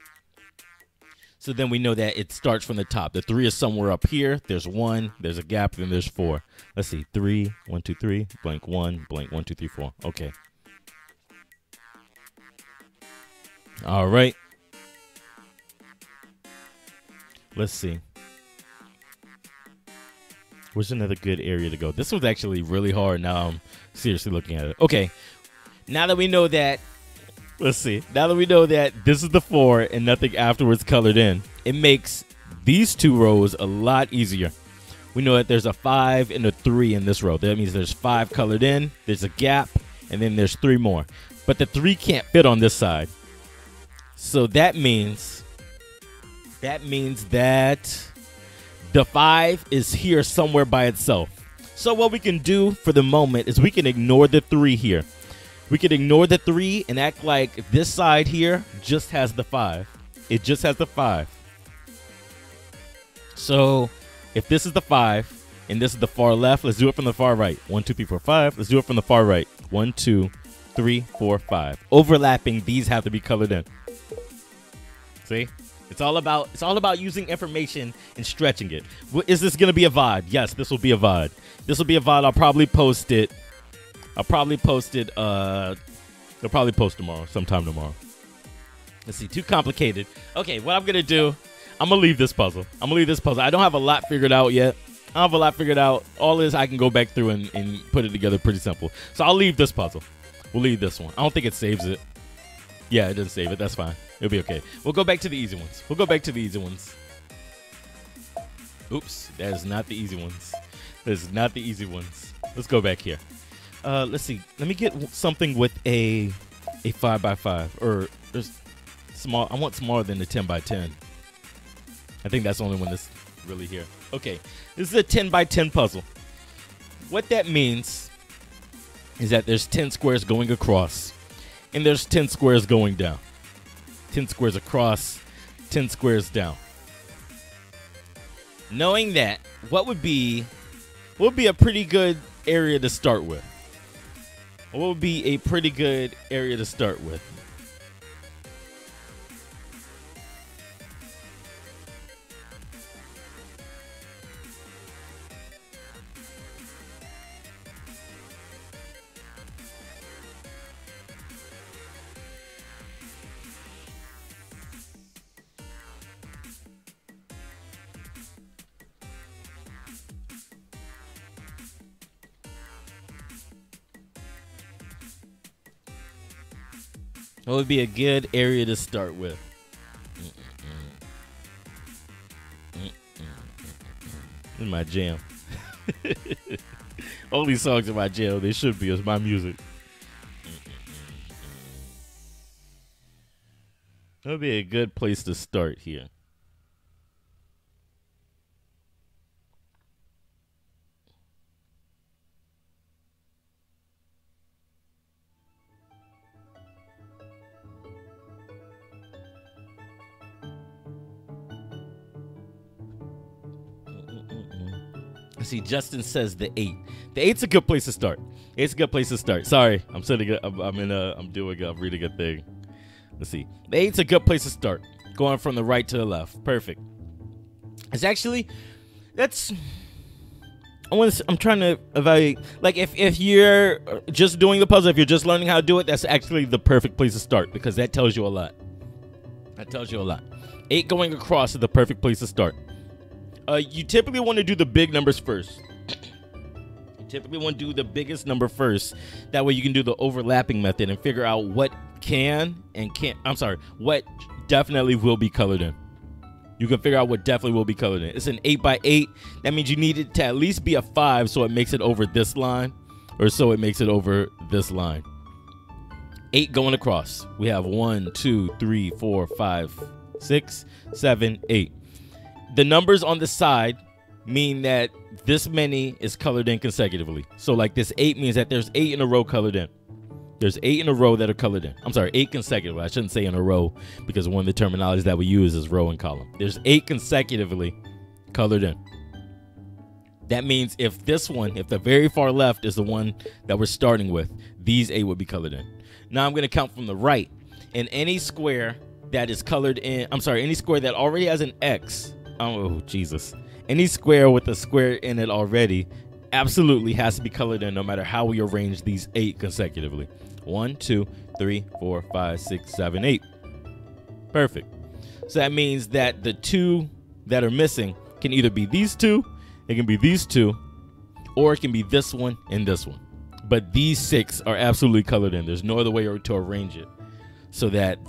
So then we know that it starts from the top. The 3 is somewhere up here. There's 1, there's a gap, then there's 4. Let's see, 3, 1, 2, 3, blank 1, blank 1, 2, 3, 4. Okay. All right. Let's see. Where's another good area to go? This was actually really hard. Now I'm seriously looking at it. Okay. Now that we know that, let's see. Now that we know that this is the 4 and nothing afterwards colored in, it makes these 2 rows a lot easier. We know that there's a 5 and a 3 in this row. That means there's 5 colored in, there's a gap, and then there's 3 more. But the 3 can't fit on this side. So that means that the 5 is here somewhere by itself. So what we can do for the moment is we can ignore the 3 here. We can ignore the 3 and act like this side here just has the 5. It just has the 5. So if this is the 5 and this is the far left, let's do it from the far right. 1, 2, 3, 4, 5. Let's do it from the far right. 1, 2, 3, 4, 5. Overlapping, these have to be colored in. See? It's all about using information and stretching it. Is this going to be a VOD? Yes, this will be a VOD. This will be a VOD. I'll probably post it. I'll probably post tomorrow, sometime tomorrow. Let's see, too complicated. Okay, what I'm going to do, I'm going to leave this puzzle. I don't have a lot figured out yet. All is I can go back through and put it together pretty simple. So I'll leave this puzzle. We'll leave this one. I don't think it saves it. Yeah, it doesn't save it. That's fine. It'll be okay. We'll go back to the easy ones. Oops, that is not the easy ones. Let's go back here. Let's see. Let me get something with a 5x5, or there's small. I want smaller than the 10x10. I think that's the only one that's really here. Okay, this is a 10x10 puzzle. What that means is that there's 10 squares going across, and there's 10 squares going down. 10 squares across, 10 squares down. Knowing that, what would be a pretty good area to start with? What would be a pretty good area to start with? What would be a good area to start with? This is my jam. All these songs in my jam, they should be. It's my music. That would be a good place to start here. See, Justin says the 8. The 8's a good place to start. 8's a good place to start. Sorry, I'm reading a thing. Let's see. The 8's a good place to start. Going from the right to the left. Perfect. It's actually, I'm trying to evaluate. Like, if you're just doing the puzzle, if you're just learning how to do it, that's actually the perfect place to start, because that tells you a lot. That tells you a lot. 8 going across is the perfect place to start. You typically want to do the big numbers first. You typically want to do the biggest number first. That way you can do the overlapping method and figure out what what definitely will be colored in. You can figure out what definitely will be colored in. It's an 8 by 8. That means you need it to at least be a 5 so it makes it over this line, or so it makes it over this line. 8 going across. We have 1, 2, 3, 4, 5, 6, 7, 8. The numbers on the side mean that this many is colored in consecutively. So like this 8 means that there's 8 in a row colored in. There's 8 in a row that are colored in. I'm sorry, 8 consecutively. I shouldn't say in a row, because one of the terminologies that we use is row and column. There's 8 consecutively colored in. That means if the very far left is the one that we're starting with, these 8 would be colored in. Now I'm going to count from the right. And any square that is colored in, any square that already has an X, oh, Jesus. Any square with a square in it already absolutely has to be colored in, no matter how we arrange these 8 consecutively. 1, 2, 3, 4, 5, 6, 7, 8. Perfect. So that means that the 2 that are missing can either be these 2, it can be these 2, or it can be this one and this one. But these 6 are absolutely colored in. There's no other way to arrange it so that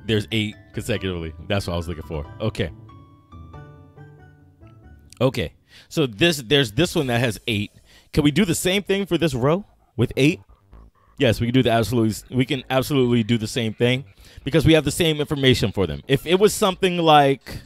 there's 8 consecutively. That's what I was looking for. Okay. So there's this one that has 8. Can we do the same thing for this row with 8? Yes, we can absolutely do the same thing, because we have the same information for them. If it was something like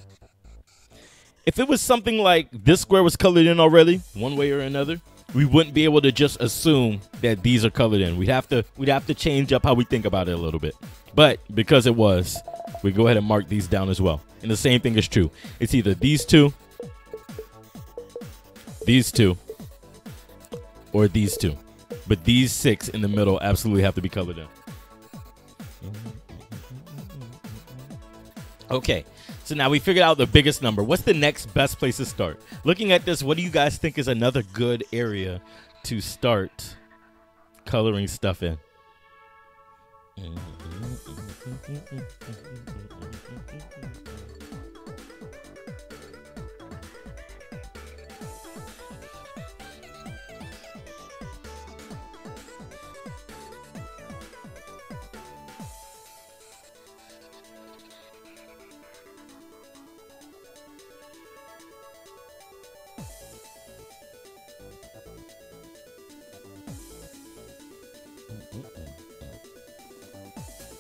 this square was colored in already, one way or another, we wouldn't be able to just assume that these are colored in. We'd have to change up how we think about it a little bit. But because it was, we go ahead and mark these down as well. And the same thing is true. It's either these 2, or these 2. But these 6 in the middle absolutely have to be colored in. Okay, so now we figured out the biggest number. What's the next best place to start? Looking at this, what do you guys think is another good area to start coloring stuff in?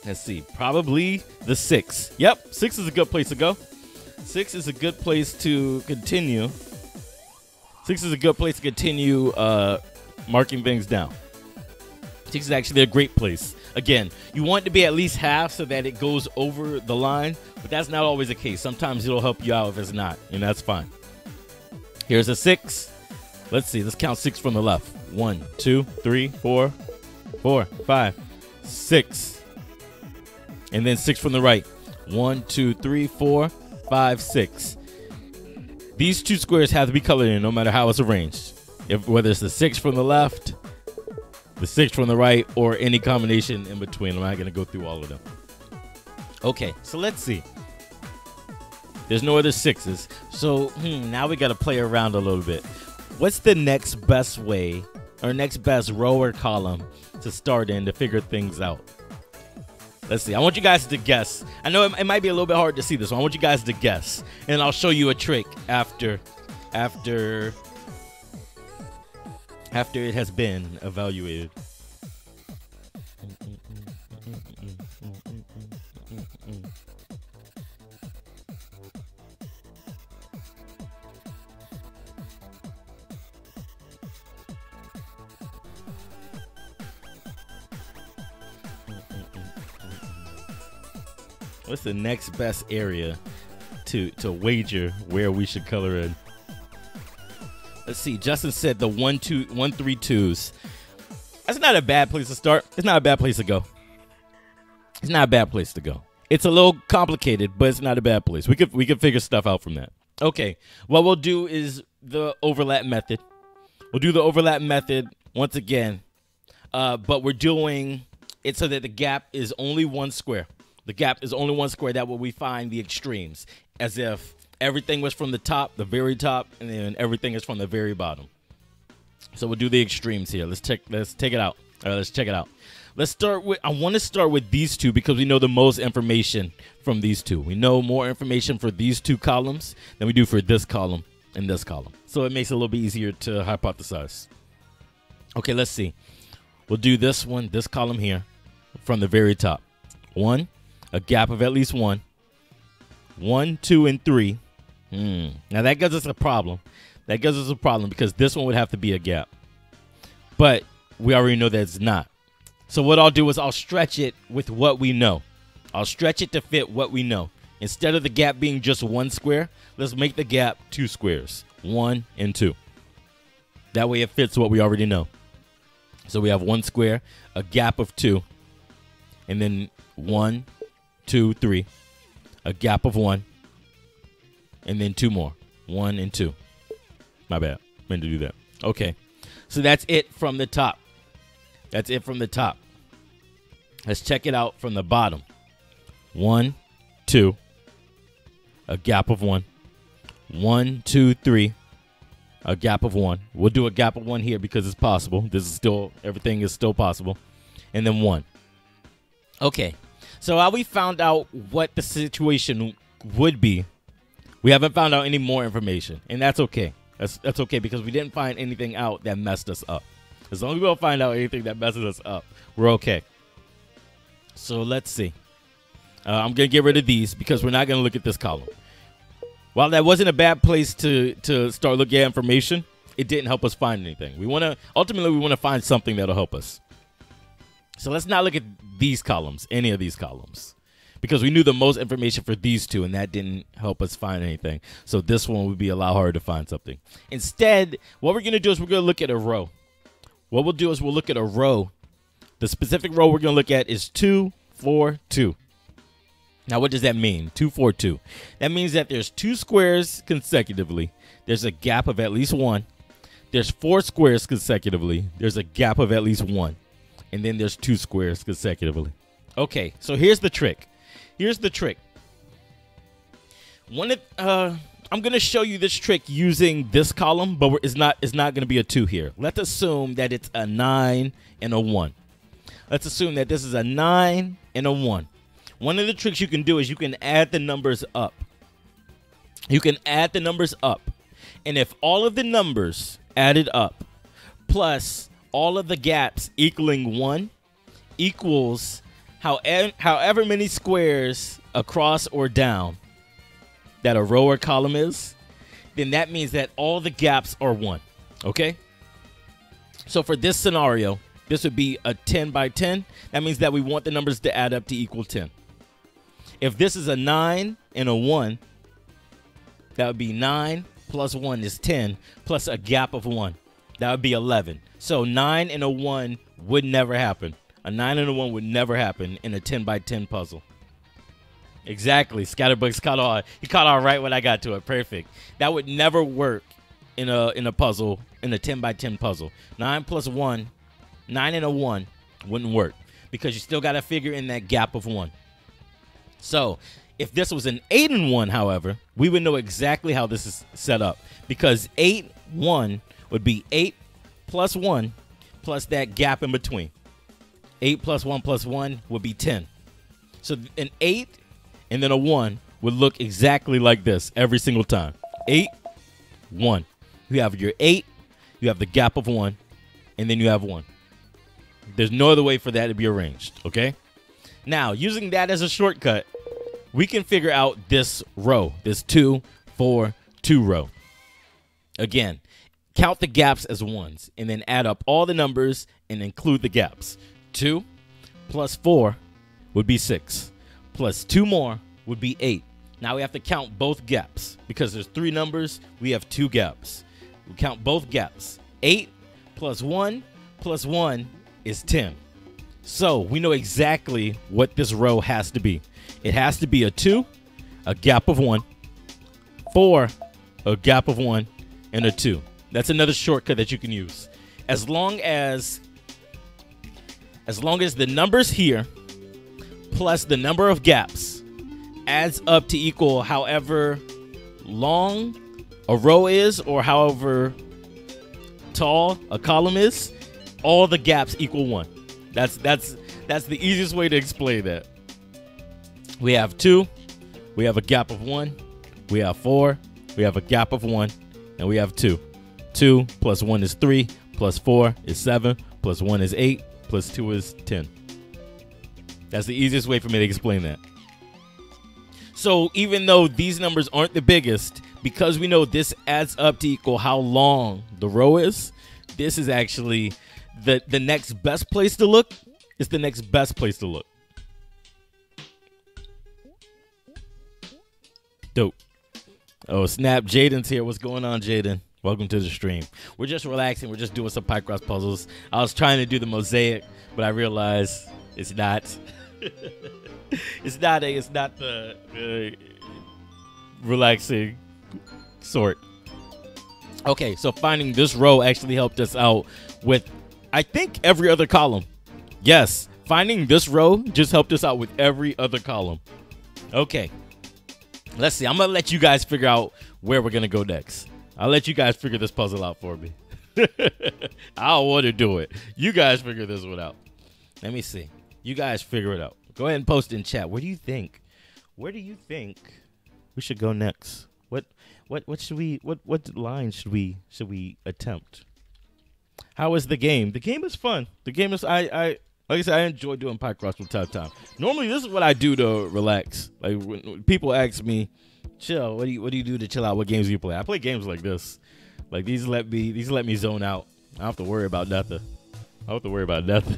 Let's see. Probably the 6. Yep, 6 is a good place to go. 6 is a good place to continue. 6 is a good place to continue marking things down. 6 is actually a great place. Again, you want it to be at least half so that it goes over the line, but that's not always the case. Sometimes it'll help you out if it's not, and that's fine. Here's a 6. Let's see. Let's count 6 from the left. 1, 2, 3, 4, 5, 6. And then 6 from the right. 1, 2, 3, 4, 5, 6. These 2 squares have to be colored in no matter how it's arranged. Whether it's the 6 from the left, the 6 from the right, or any combination in between. I'm not going to go through all of them. Okay, so let's see. There's no other 6s. So now we got to play around a little bit. What's the next best way or next best row or column to start in to figure things out? Let's see. I want you guys to guess. I know it might be a little bit hard to see this one. I want you guys to guess. And I'll show you a trick after it has been evaluated. What's the next best area to wager where we should color in? Let's see. Justin said the 1, 2, 1, 3, 2s. That's not a bad place to start. It's not a bad place to go. It's not a bad place to go. It's a little complicated, but it's not a bad place. We could figure stuff out from that. Okay. What we'll do is the overlap method. We'll do the overlap method once again, but we're doing it so that the gap is only 1 square. The gap is only 1 square. That way we find the extremes, as if everything was from the top, the very top, and then everything is from the very bottom. So we'll do the extremes here. Let's take it out. All right, let's check it out. Let's start with. I want to start with these 2 because we know the most information from these 2. We know more information for these 2 columns than we do for this column and this column. So it makes it a little bit easier to hypothesize. Okay, let's see. We'll do this one, this column here, from the very top. 1. A gap of at least 1. 1, 2, and 3. Now that gives us a problem. That gives us a problem because this one would have to be a gap. But we already know that it's not. So what I'll do is I'll stretch it with what we know. I'll stretch it to fit what we know. Instead of the gap being just 1 square, let's make the gap 2 squares. 1 and 2. That way it fits what we already know. So we have 1 square, a gap of 2, and then 1, 2, 3, a gap of 1, and then 2 more, 1 and 2. My bad, meant to do that. Okay, so that's it from the top. That's it from the top. Let's check it out from the bottom. 1, 2, a gap of 1, 1, 2, 3, a gap of 1. We'll do a gap of 1 here because it's possible. This is still, everything is still possible. And then 1. Okay, so how we found out what the situation would be, we haven't found out any more information, and that's okay. That's okay because we didn't find anything out that messed us up. As long as we don't find out anything that messes us up, we're okay. So let's see. I'm going to get rid of these because we're not going to look at this column. While that wasn't a bad place to start looking at information, it didn't help us find anything. Ultimately, we want to find something that'll help us. So let's not look at these columns, any of these columns, because we knew the most information for these 2, and that didn't help us find anything. So this one would be a lot harder to find something. Instead, what we're going to do is we're going to look at a row. What we'll do is we'll look at a row. The specific row we're going to look at is 2, 4, 2. Now, what does that mean? 2, 4, 2. That means that there's 2 squares consecutively. There's a gap of at least 1. There's 4 squares consecutively. There's a gap of at least 1. And then there's 2 squares consecutively. Okay, so here's the trick. Here's the trick. I'm going to show you this trick using this column, but it's not going to be a 2 here. Let's assume that it's a 9 and a 1. Let's assume that this is a 9 and a 1. One of the tricks you can do is you can add the numbers up. You can add the numbers up. And if all of the numbers added up plus all of the gaps equaling 1 equals however many squares across or down that a row or column is, then that means that all the gaps are 1. Okay? So for this scenario, this would be a 10 by 10. That means that we want the numbers to add up to equal 10. If this is a 9 and a 1, that would be 9 plus 1 is 10, plus a gap of 1. That would be 11. So 9 and a 1 would never happen. A 9 and a 1 would never happen in a 10 by 10 puzzle. Exactly. Scatterbugs caught on. He caught on right when I got to it. Perfect. That would never work in a puzzle, in a 10 by 10 puzzle. 9 plus 1, 9 and a 1 wouldn't work because you still got to figure in that gap of 1. So if this was an 8 and 1, however, we would know exactly how this is set up because 8, 1 would be 8 plus 1 plus that gap in between. 8 plus 1 would be 10. So an 8 and then a 1 would look exactly like this every single time. 8, 1. You have your 8, you have the gap of 1, and then you have 1. There's no other way for that to be arranged, okay? Now, using that as a shortcut, we can figure out this row, this 2, 4, 2 row. Again, count the gaps as 1s, and then add up all the numbers and include the gaps. 2 plus 4 would be 6. Plus 2 more would be 8. Now we have to count both gaps. Because there's 3 numbers, we have 2 gaps. We count both gaps. 8 plus 1 is 10. So we know exactly what this row has to be. It has to be a 2, a gap of 1, 4, a gap of 1, and a 2. That's another shortcut that you can use. As long as the numbers here plus the number of gaps adds up to equal however long a row is or however tall a column is, all the gaps equal 1. That's the easiest way to explain that. We have 2, we have a gap of 1, we have 4, we have a gap of 1, and we have 2. 2 plus 1 is 3, plus 4 is 7, plus 1 is 8, plus 2 is 10. That's the easiest way for me to explain that. So even though these numbers aren't the biggest, because we know this adds up to equal how long the row is, this is actually the next best place to look. It's the next best place to look. Dope. Oh, snap. Jaden's here. What's going on, Jaden? Welcome to the stream. We're just relaxing. We're just doing some Picross puzzles. I was trying to do the mosaic, but I realized it's not. It's not the relaxing sort. Okay, so finding this row actually helped us out with, I think, every other column. Yes, finding this row just helped us out with every other column. Okay, let's see. I'm going to let you guys figure out where we're going to go next. I'll let you guys figure this puzzle out for me. I don't want to do it. You guys figure this one out. Let me see. You guys figure it out. Go ahead and post in chat. What do you think? Where do you think we should go next? What should we what line should we attempt? How is the game? The game is fun. The game is I like I said, I enjoy doing Picross from time to time. Normally this is what I do to relax. Like when people ask me, chill, what do you do to chill out? What games do you play? I play games like this. Like these let me zone out. I don't have to worry about nothing. I don't have to worry about nothing.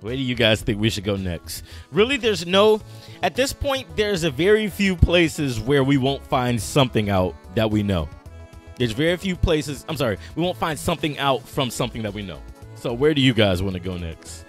Where do you guys think we should go next? Really, at this point, there's a very few places where we won't find something out that we know. There's very few places, we won't find something out from something that we know. So where do you guys want to go next?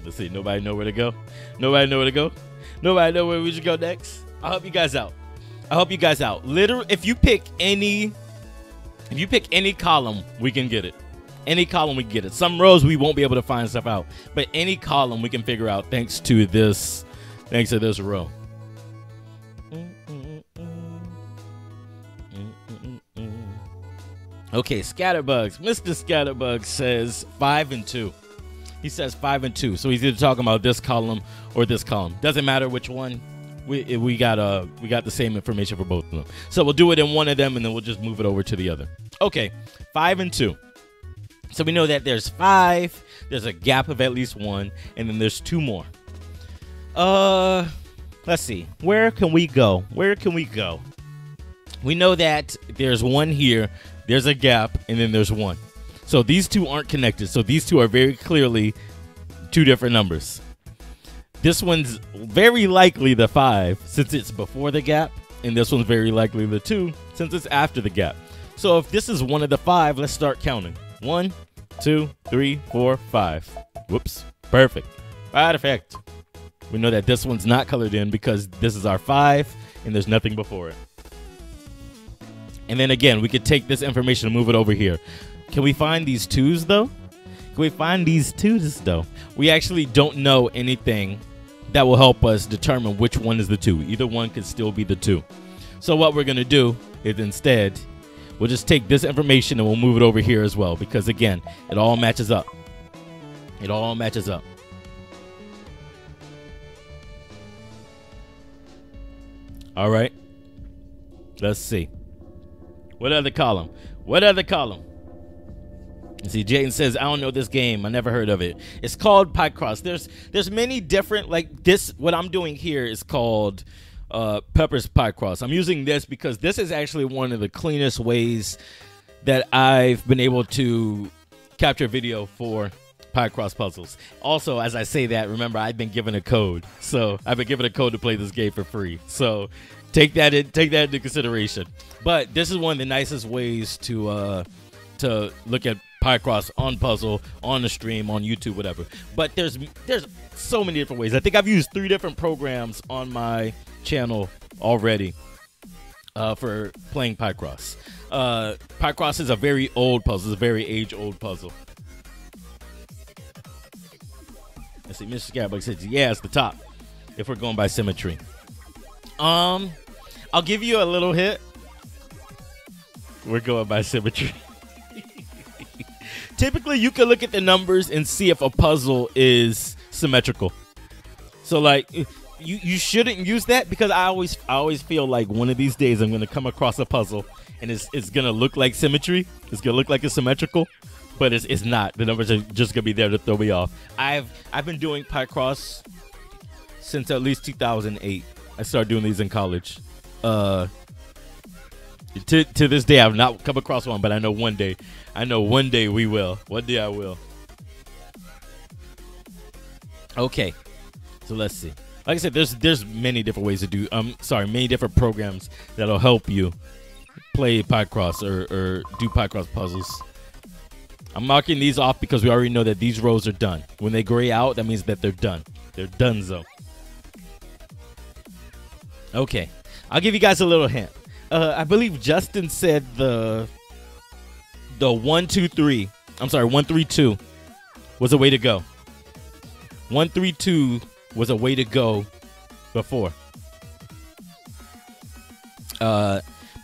Let's see. Nobody know where to go. Nobody know where to go. Nobody know where we should go next. I'll help you guys out. Literally, if you pick any column, we can get it. Any column we can get it. Some rows we won't be able to find stuff out, but any column we can figure out thanks to this row. Okay, Scatterbugs. Mr. Scatterbug says 5 and 2. He says 5 and 2. So he's either talking about this column or this column. Doesn't matter which one. We got the same information for both of them. So we'll do it in one of them and then we'll just move it over to the other. Okay, 5 and 2. So we know that there's 5, there's a gap of at least 1, and then there's 2 more. Let's see. Where can we go? Where can we go? We know that there's 1 here, there's a gap, and then there's 1. So these 2 aren't connected. So these 2 are very clearly 2 different numbers. This one's very likely the 5 since it's before the gap, and this one's very likely the 2 since it's after the gap. So if this is one of the 5, let's start counting. 1, 2, 3, 4, 5. Whoops. Perfect. Perfect. We know that this one's not colored in because this is our 5 and there's nothing before it. And then again, we could take this information and move it over here. Can we find these 2s though? Can we find these 2s though? We actually don't know anything that will help us determine which one is the 2. Either one could still be the 2. So what we're going to do is instead, we'll just take this information and we'll move it over here as well. Because again, it all matches up. It all matches up. All right. Let's see. What other column? What other column? You see, Jayden says, I don't know this game. I never heard of it. It's called Picross. There's many different, like this, what I'm doing here is called Pepper's Picross. I'm using this because this is actually one of the cleanest ways that I've been able to capture video for Picross puzzles. Also, as I say that, remember, I've been given a code. So I've been given a code to play this game for free. So take that into consideration. But this is one of the nicest ways to look at Picross on puzzle, on the stream, on YouTube, whatever. But there's so many different ways. I think I've used 3 different programs on my channel already for playing Picross. Picross is a very old puzzle. It's a very age-old puzzle. Let's see, Mr. Scarbug says, yeah, it's the top if we're going by symmetry. I'll give you a little hint. We're going by symmetry. Typically, you can look at the numbers and see if a puzzle is symmetrical. So, like, you shouldn't use that because I always feel like one of these days I'm going to come across a puzzle and it's going to look like symmetry. It's going to look like it's symmetrical, but it's not. The numbers are just going to be there to throw me off. I've been doing Picross since at least 2008. I started doing these in college. To this day, I've not come across one, but I know one day we will. One day I will. Okay, so let's see. Like I said, there's many different ways to do. Many different programs that'll help you play Picross or do Picross puzzles. I'm marking these off because we already know that these rows are done. When they gray out, that means that they're done. They're donezo. Okay, I'll give you guys a little hint. I believe Justin said the 1, 2, 3. I'm sorry, 1, 3, 2 was a way to go. 1, 3, 2 was a way to go before.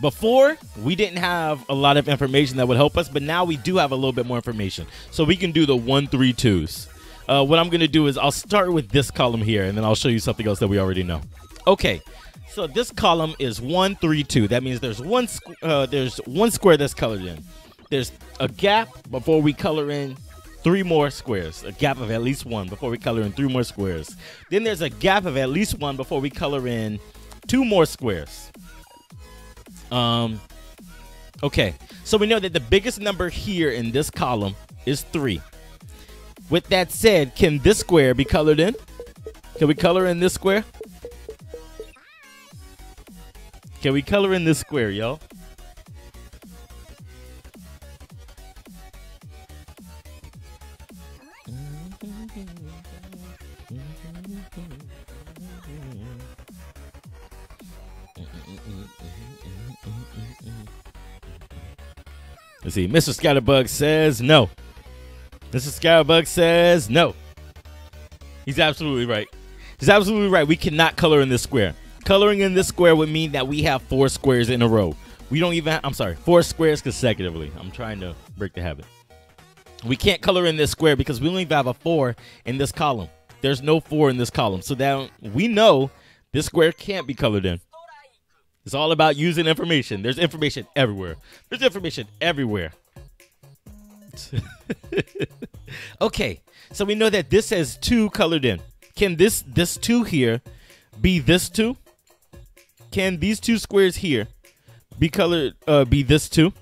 Before, we didn't have a lot of information that would help us, but now we do have a little bit more information. So we can do the 1, 3, 2s. What I'm going to do is I'll start with this column here, and then I'll show you something else that we already know. Okay, so this column is 1, 3, 2. That means there's one square that's colored in. There's a gap before we color in 3 more squares. A gap of at least 1 before we color in 3 more squares. Then there's a gap of at least 1 before we color in 2 more squares. Okay, so we know that the biggest number here in this column is 3. With that said, can this square be colored in? Can we color in this square? Can we color in this square, y'all? Let's see. Mr. Scatterbug says no. Mr. Scatterbug says no. He's absolutely right. He's absolutely right. We cannot color in this square. Coloring in this square would mean that we have 4 squares in a row. We don't even, I'm sorry, 4 squares consecutively. I'm trying to break the habit. We can't color in this square because we don't even have a 4 in this column. There's no 4 in this column. So that we know this square can't be colored in. It's all about using information. There's information everywhere. There's information everywhere. Okay, so we know that this has 2 colored in. Can this 2 here be this 2? Can these 2 squares here be colored, be this 2?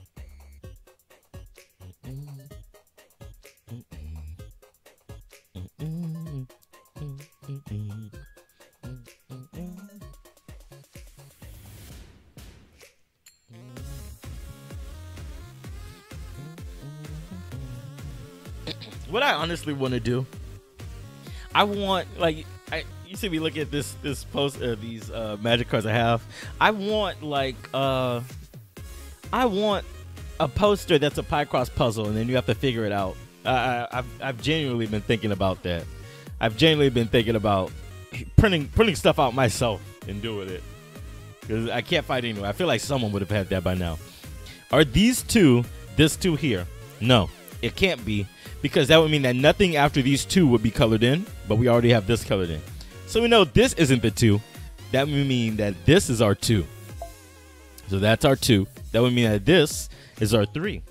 What I honestly want to do, I want, like, you see me look at this post, these magic cards I have. I want like I want a poster that's a Picross puzzle, and then you have to figure it out. I've genuinely been thinking about that. I've genuinely been thinking about printing stuff out myself and doing it, because I can't find anyone. I feel like someone would have had that by now. Are these 2 this 2 here? No, it can't be, because that would mean that nothing after these 2 would be colored in, but we already have this colored in. So we know this isn't the 2. That would mean that this is our 2. So that's our 2. That would mean that this is our 3.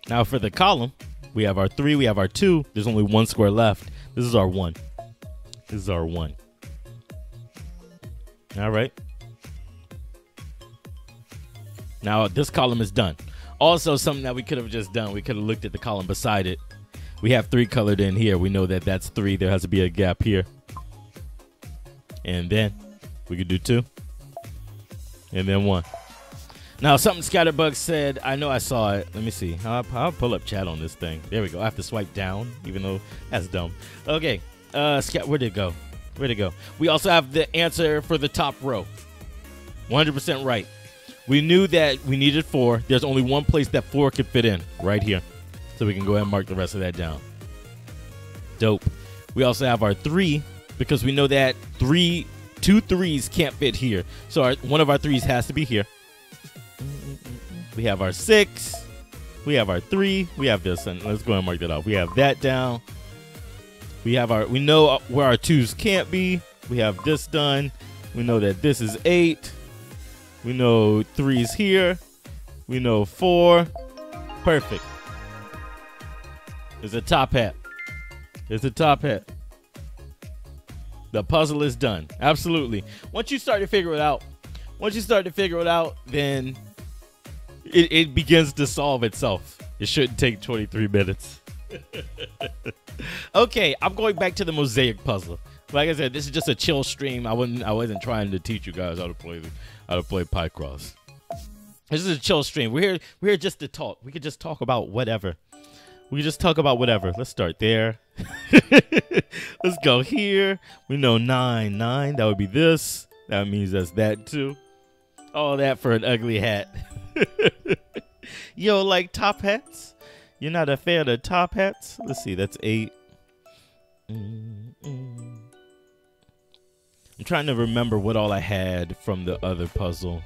Now for the column, we have our 3, we have our 2. There's only 1 square left. This is our 1. This is our 1. All right. Now this column is done. Also, something that we could have just done, we could have looked at the column beside it. We have 3 colored in here. We know that that's 3. There has to be a gap here. And then we could do 2. And then 1. Now, something Scatterbug said, I know I saw it. Let me see. I'll pull up chat on this thing. There we go. I have to swipe down, even though that's dumb. Okay. Where'd it go? Where'd it go? We also have the answer for the top row. 100% right. We knew that we needed 4. There's only one place that 4 could fit in, right here. So we can go ahead and mark the rest of that down. Dope. We also have our 3, because we know that 2 3s can't fit here. So one of our 3s has to be here. We have our 6. We have our 3. We have this, and let's go ahead and mark that off. We have that down. We know where our 2s can't be. We have this done. We know that this is 8. We know 3's here. We know 4. Perfect. There's a top hat. There's a top hat. The puzzle is done. Absolutely. Once you start to figure it out, then it begins to solve itself. It shouldn't take 23 minutes. Okay, I'm going back to the mosaic puzzle. Like I said, this is just a chill stream. I wasn't trying to teach you guys how to play Picross. This is a chill stream. We're here just to talk. We could just talk about whatever. We just talk about whatever. Let's start there. Let's go here. We know 9. That would be this. That means that's that too. All that for an ugly hat. Yo, like top hats? You're not a fan of top hats? Let's see. That's 8. I'm trying to remember what all I had from the other puzzle.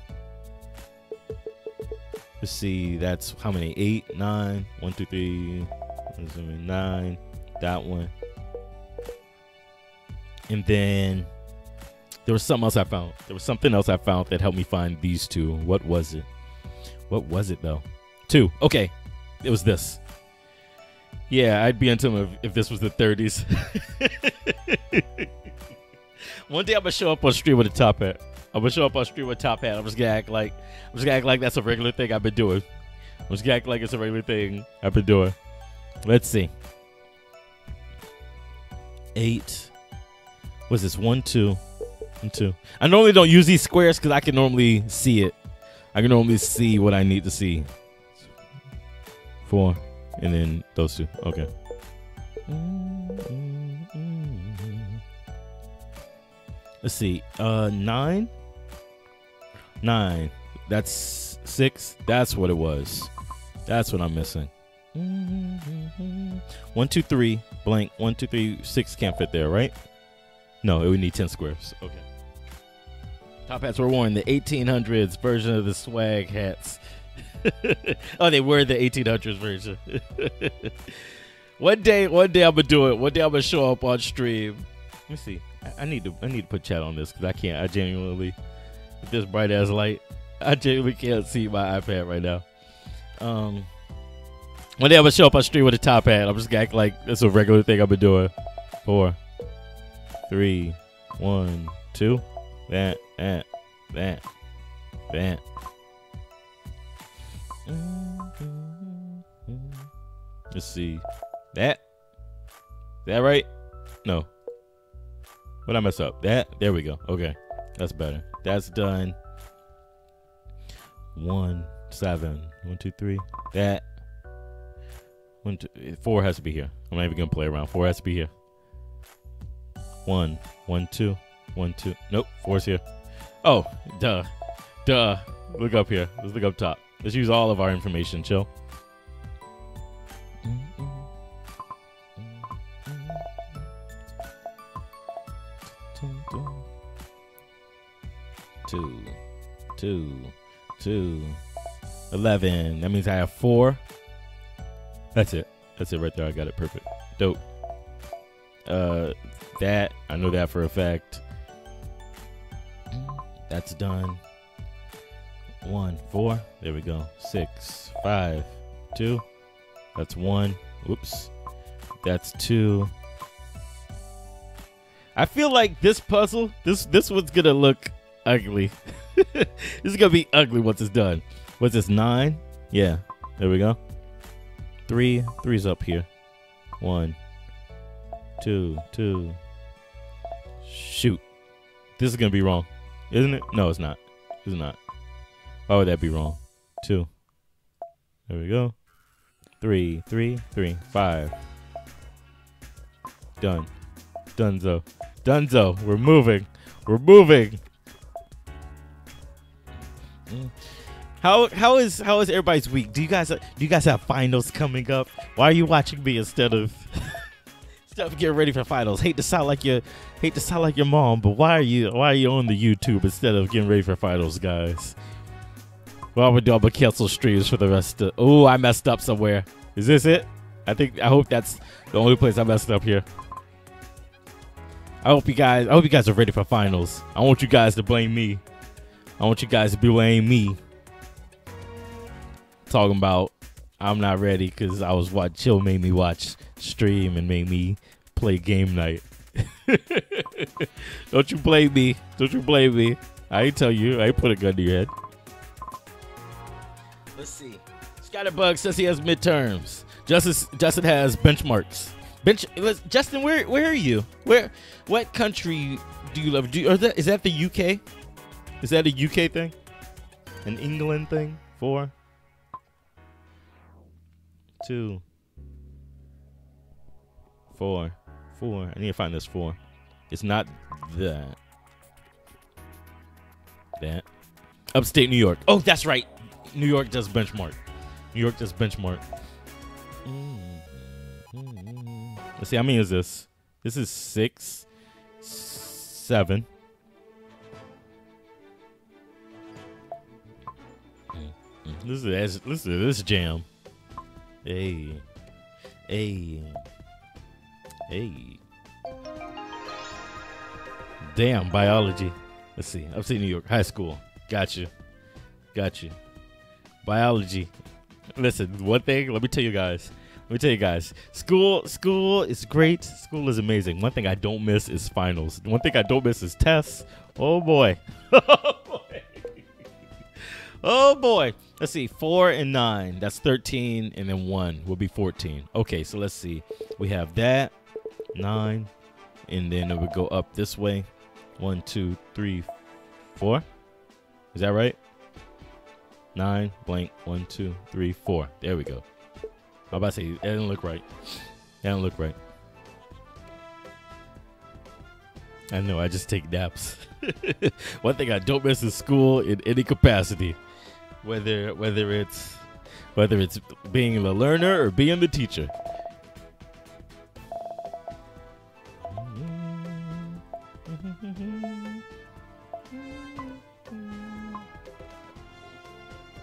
Let's see, that's how many? 8, 9, 1, 2, 3, 9, that one. And then there was something else I found. There was something else I found that helped me find these 2. What was it? What was it though? 2. Okay, it was this. Yeah, I'd be into them if this was the 30s. One day I'm gonna show up on stream with a top hat. I'm just gonna act like that's a regular thing I've been doing. I'm just gonna act like it's a regular thing I've been doing. Let's see. 8. What's this? 1, 2, 1, 2. I normally don't use these squares because I can normally see it. I can normally see what I need to see. 4, and then those 2. Okay. Let's see. 9. 9. That's 6. That's what it was. That's what I'm missing. 1, 2, 3, blank. 1, 2, 3, 6 can't fit there, right? No, it would need 10 squares. Okay. Top hats were worn in the 1800s version of the swag hats. Oh, they were the 1800s version. One day I'm gonna do it. One day I'm gonna show up on stream. Let me see. I need to put chat on this because I can't. I genuinely, with this bright ass light, I genuinely can't see my iPad right now. One day I'm gonna show up on stream with a top hat. I'm just gonna act like it's a regular thing I've been doing. 4, 3, 1, 2. That. Let's see. That. Is that right? No. What I mess up? That. There we go. Okay. That's better. That's done. 1, 7. 1, 2, 3. That. 1, 2, 4 has to be here. I'm not even gonna play around. 4 has to be here. 1, 1, 2, 1, 2. Nope. 4's here. Oh, duh. Look up here. Let's look up top. Let's use all of our information. Chill. 2, 11. That means I have 4. That's it. That's it right there. I got it perfect. Dope. That I know that for a fact. That's done. 1, 4. There we go. 6, 5, 2. That's 1. Whoops. That's 2. I feel like this puzzle, this one's gonna look ugly. This is gonna be ugly once it's done. What's this? 9? Yeah. There we go. 3's up here. 1, 2. Shoot. This is gonna be wrong, isn't it? No, it's not. It's not. Why would that be wrong? 2. There we go. 3. 5. Done. Dunzo. We're moving. How is everybody's week? Do you guys have finals coming up? Why are you watching me instead of getting ready for finals? Hate to sound like your mom, but why are you on the YouTube instead of getting ready for finals, guys? Well, I'm gonna cancel streams for the rest of. Oh, I messed up somewhere. Is this it? I hope that's the only place I messed up here. I hope you guys are ready for finals. I want you guys to blame me. Talking about I'm not ready because I was Chill made me watch stream and made me play game night. Don't you blame me. I ain't tell you. I ain't put a gun to your head. Let's see. Scatterbug says he has midterms. Justin has benchmarks. Justin, where are you? What country do you live? Is that the UK? Is that a UK thing? An England thing? 4, 2, 4. I need to find this 4. It's not that. Upstate New York. Oh, that's right. New York does benchmark. Let's see, how many is this? This is 6, 7. Listen to this jam. Hey. Damn, biology. Let's see. Upstate New York high school. Got you. Biology. Listen, one thing. Let me tell you guys. School is great. School is amazing. One thing I don't miss is finals. One thing I don't miss is tests. Oh boy. Oh boy. Let's see. 4 and 9. That's 13, and then 1 will be 14. Okay, so let's see. We have that 9, and then it would go up this way. 1, 2, 3, 4. Is that right? 9 blank 1, 2, 3, 4. There we go. I'm about to say that didn't look right. I know. I just take naps. One thing I don't miss is school in any capacity, whether it's being the learner or being the teacher.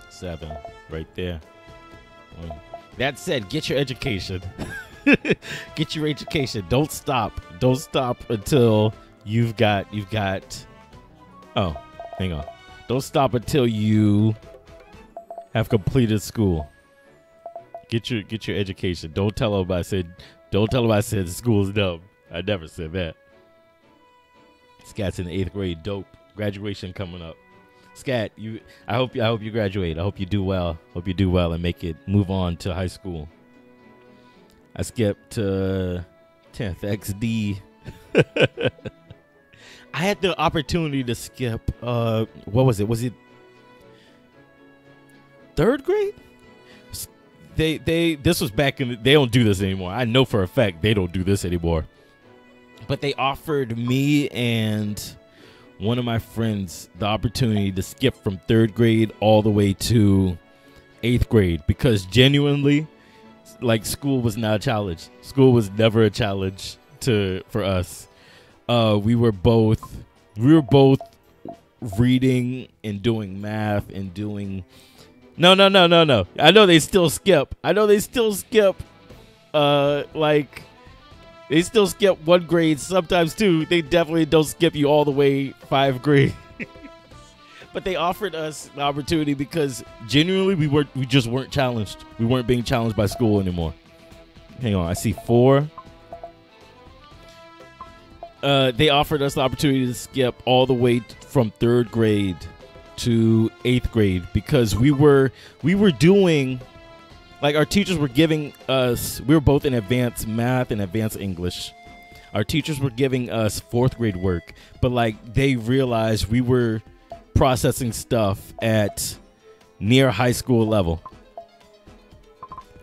Seven, right there. That said, get your education. Get your education. Don't stop. Don't stop until you've got. Oh, hang on. Don't stop until you have completed school. Get your education. Don't tell them I said. Don't tell them I said school's dumb. I never said that. Scat's in the 8th grade. Dope. Graduation coming up. Scat, I hope you graduate. I hope you do well. Hope you do well and move on to high school. I skipped to 10th XD. I had the opportunity to skip. What was it? Was it 3rd grade? This was back in. They don't do this anymore. I know for a fact they don't do this anymore. But they offered me and one of my friends the opportunity to skip from 3rd grade all the way to 8th grade because genuinely, like, school was not a challenge. School was never a challenge for us. We were both reading and doing math and doing. No. I know they still skip. Like. They still skip 1 grade, sometimes 2. They definitely don't skip you all the way 5th grade. But they offered us the opportunity because genuinely we just weren't challenged. We weren't being challenged by school anymore. Hang on, I see 4. They offered us the opportunity to skip all the way from 3rd grade to 8th grade because we were doing. Like, our teachers were giving us, we were both in advanced math and advanced English. Our teachers were giving us 4th grade work, but like they realized we were processing stuff at near high school level.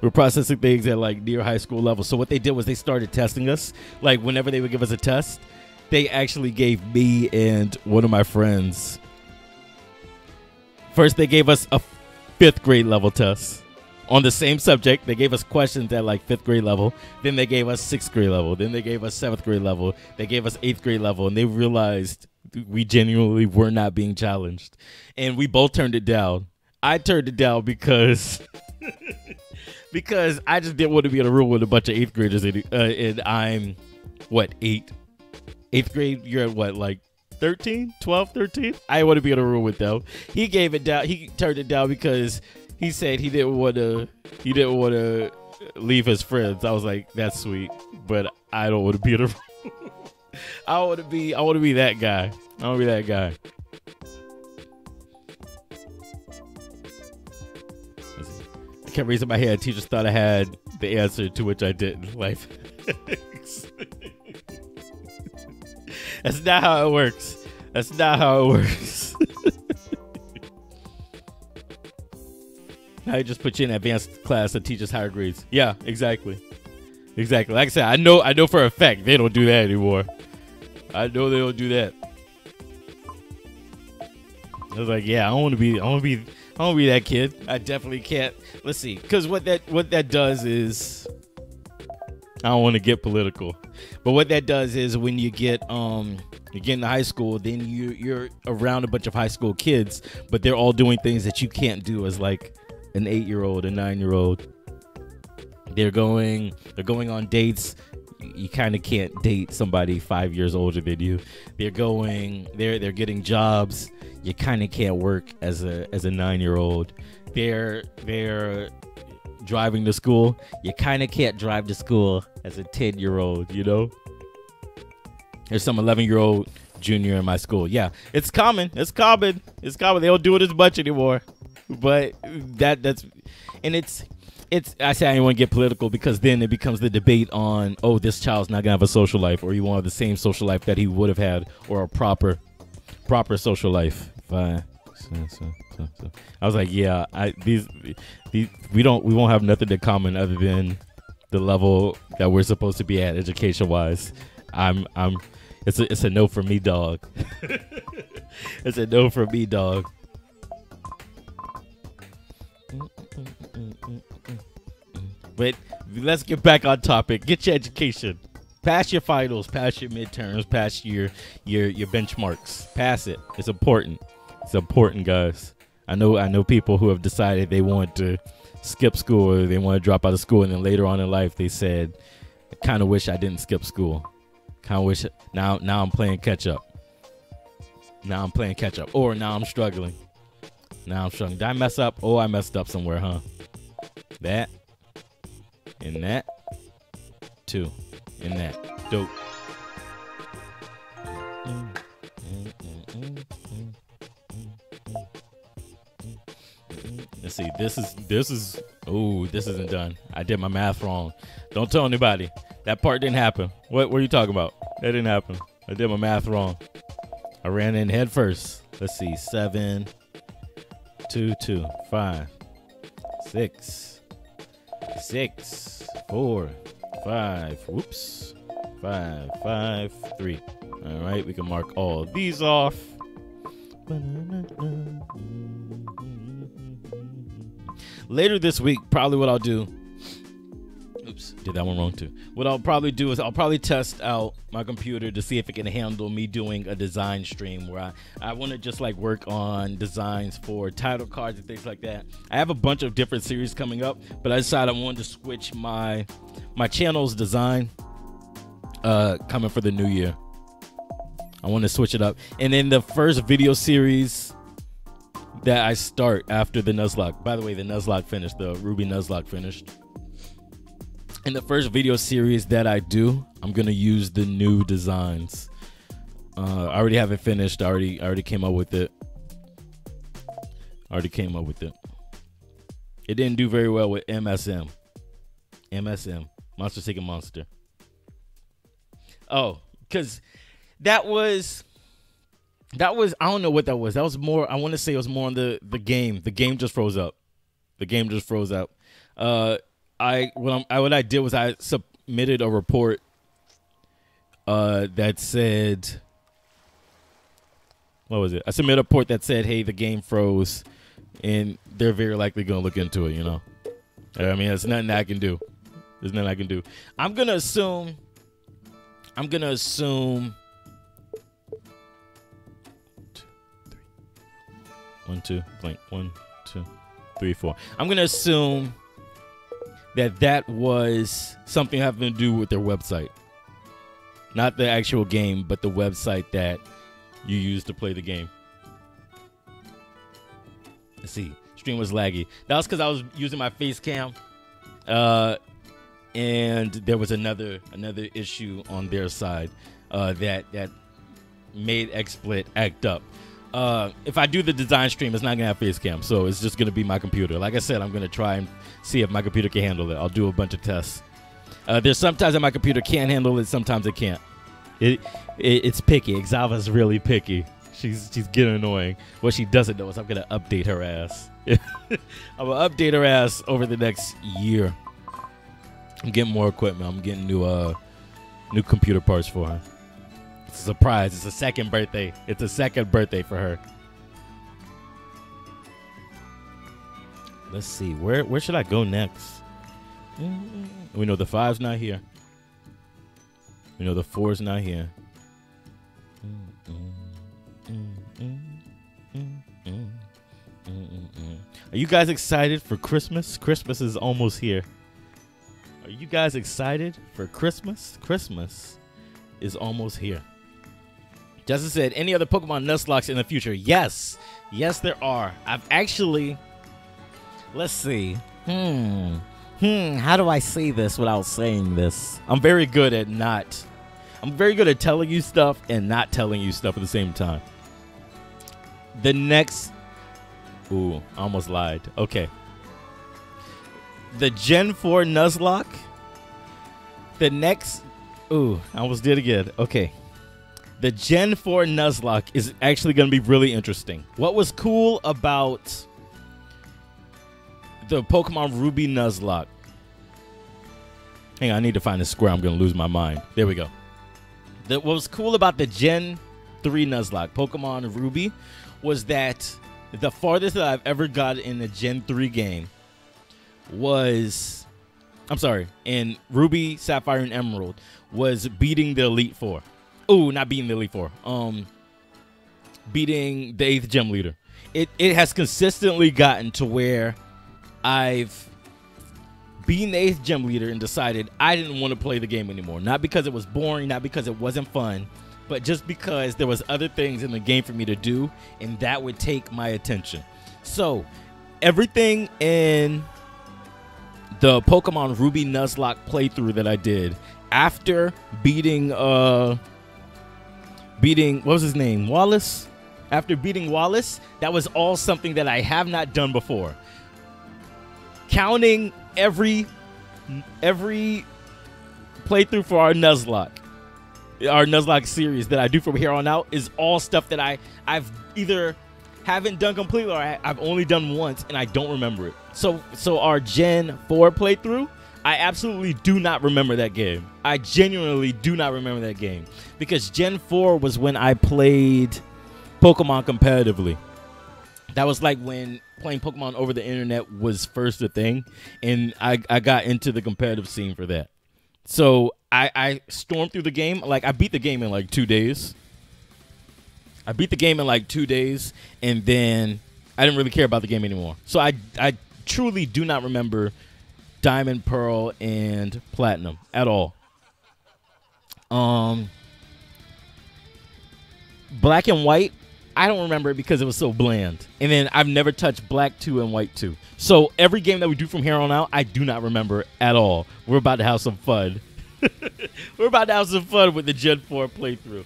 We're processing things at like near high school level. So what they did was they started testing us. Like, whenever they would give us a test, they actually gave me and one of my friends. First, they gave us a 5th grade level test. On the same subject, they gave us questions at like 5th grade level. Then they gave us 6th grade level. Then they gave us 7th grade level. They gave us 8th grade level. And they realized we genuinely were not being challenged. And we both turned it down. I turned it down because because I just didn't want to be in a room with a bunch of 8th graders. And I'm, what, 8? 8th grade, you're at what, like 13, 12, 13? I didn't want to be in a room with them. He gave it down. He turned it down because he said he didn't want to leave his friends. I was like, that's sweet, but I don't want to be in a room. I want to be that guy. I want to be that guy. I kept raising my hand. Teachers thought I had the answer, to which I didn't. Life. That's not how it works. That's not how it works. Now you just put you in advanced class that teaches higher grades. Yeah, exactly. Exactly. Like I said, I know for a fact they don't do that anymore. I know they don't do that. I was like, yeah, I don't want to be that kid. I definitely can't. Let's see, because what that does is, I don't want to get political, but what that does is when you get into high school, then you're around a bunch of high school kids, but they're all doing things that you can't do as like an 8-year-old, a 9-year-old. They're going on dates. You kind of can't date somebody 5 years older than you. They're getting jobs. You kind of can't work as a 9-year-old. They're driving to school. You kind of can't drive to school as a 10-year-old, you know? There's some 11-year-old junior in my school. Yeah, it's common. It's common. They don't do it as much anymore. But it's I say I didn't want to get political because then it becomes the debate on, oh, this child's not gonna have a social life, or you want the same social life that he would have had, or a proper social life. Fine. I was like, yeah, we won't have nothing in common other than the level that we're supposed to be at education wise. It's a no for me, dog. It's a no for me, dog. But let's get back on topic. Get your education. Pass your finals, pass your midterms, pass your benchmarks. Pass it. It's important. It's important, guys. I know people who have decided they want to skip school or they want to drop out of school, and then later on in life they said, I kind of wish I didn't skip school. Kind of wish now I'm playing catch up. Now I'm playing catch up, or now I'm struggling. Now I'm struggling. Did I mess up? Oh, I messed up somewhere, huh? That and that too, and that. Dope. Let's see. This is. Oh, this isn't done. I did my math wrong. Don't tell anybody. That part didn't happen. What were you talking about? That didn't happen. I did my math wrong. I ran in head first. Let's see. 7, 2, 2, 5, 6, 6, 4, 5. Whoops. 5, 5, 3. All right. We can mark all these off. Later this week, probably what I'll do. Oops, did that one wrong too. What I'll probably do is I'll probably test out my computer to see if it can handle me doing a design stream where I want to just like work on designs for title cards and things like that. I have a bunch of different series coming up, but I decided I wanted to switch my channel's design coming for the new year. I want to switch it up. And then the first video series that I start after the Nuzlocke. By the way, the Nuzlocke finished. The Ruby Nuzlocke finished. In the first video series that I do, I'm gonna use the new designs. I already have it finished. I already came up with it. It didn't do very well with MSM. Monster Seeking Monster. Oh, because that was I don't know what that was. That was more, I want to say it was more on the game. The game just froze up. What I did was I submitted a report that said, what was it? I submitted a report that said, hey, the game froze, and they're very likely going to look into it, you know. I mean, there's nothing I can do. I'm going to assume 1, 2, blank. 1, 2, 3, 4. I'm gonna assume that was something having to do with their website, not the actual game, but the website that you use to play the game. Let's see. Stream was laggy. That was because I was using my face cam, and there was another issue on their side that made XSplit act up. If I do the design stream, it's not gonna have face cam, so it's just gonna be my computer. Like I said, I'm gonna try and see if my computer can handle it. I'll do a bunch of tests. There's sometimes that my computer can handle it, sometimes it can't. It's picky. Exava's really picky. She's getting annoying. What she doesn't know is I'm gonna update her ass. I'm gonna update her ass over the next year. I'm getting more equipment. I'm getting new computer parts for her. It's a surprise. It's a second birthday. For her. Let's see. Where should I go next? We know the 5's not here. We know the 4's not here. Are you guys excited for Christmas? Christmas is almost here. Are you guys excited for Christmas? Christmas is almost here. Justin said, any other Pokemon Nuzlocks in the future? Yes. Yes, there are. I've actually... Let's see. How do I say this without saying this? I'm very good at telling you stuff and not telling you stuff at the same time. The next... Ooh, I almost lied. Okay. The Gen 4 Nuzlocke. The next... Ooh, I almost did it again. Okay. The Gen 4 Nuzlocke is actually going to be really interesting. What was cool about the Pokemon Ruby Nuzlocke? Hang on, I need to find the square. I'm going to lose my mind. There we go. What was cool about the Gen 3 Nuzlocke, Pokemon Ruby, was that the farthest that I've ever got in a Gen 3 game was I'm sorry, in Ruby, Sapphire, and Emerald was beating the Elite Four. Ooh, not beating the Elite Four. Beating the 8th gym leader. It has consistently gotten to where I've beaten the 8th gym leader and decided I didn't want to play the game anymore. Not because it was boring, not because it wasn't fun, but just because there was other things in the game for me to do, and that would take my attention. So everything in the Pokemon Ruby Nuzlocke playthrough that I did after beating what was his name, Wallace. After beating Wallace, that was all something that I have not done before. Counting every playthrough for our Nuzlocke series that I do from here on out is all stuff that I've either haven't done completely or I've only done once and I don't remember it. So our Gen 4 playthrough, I absolutely do not remember that game. I genuinely do not remember that game because Gen 4 was when I played Pokemon competitively. That was like when playing Pokemon over the internet was first a thing, and I got into the competitive scene for that. So I stormed through the game. Like, I beat the game in like 2 days. And then I didn't really care about the game anymore. So I truly do not remember Diamond, Pearl, and Platinum at all. Black and White, I don't remember it because it was so bland. And then I've never touched Black 2 and White 2. So every game that we do from here on out, I do not remember at all. We're about to have some fun. We're about to have some fun with the Gen 4 playthrough.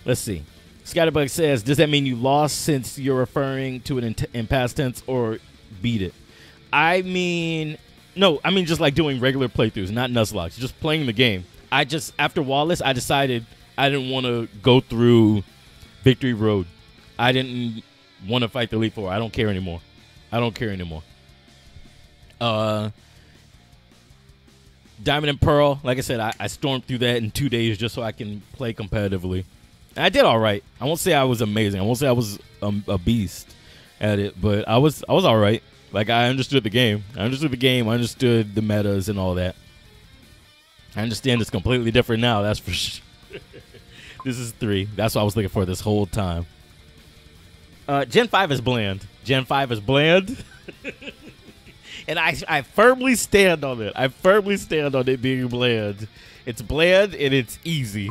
Let's see. Scatterbug says, does that mean you lost since you're referring to it in past tense or beat it? I mean, no, I mean just like doing regular playthroughs, not Nuzlocke. Just playing the game. After Wallace, I decided I didn't want to go through Victory Road. I didn't want to fight the Elite Four. I don't care anymore. Diamond and Pearl, like I said, I stormed through that in 2 days just so I can play competitively. And I did all right. I won't say I was amazing. I won't say I was a beast at it, but I was all right. Like, I understood the game. I understood the metas and all that. I understand it's completely different now, that's for sure. This is 3. That's what I was looking for this whole time. Gen 5 is bland. And I firmly stand on it. Being bland. It's bland and it's easy.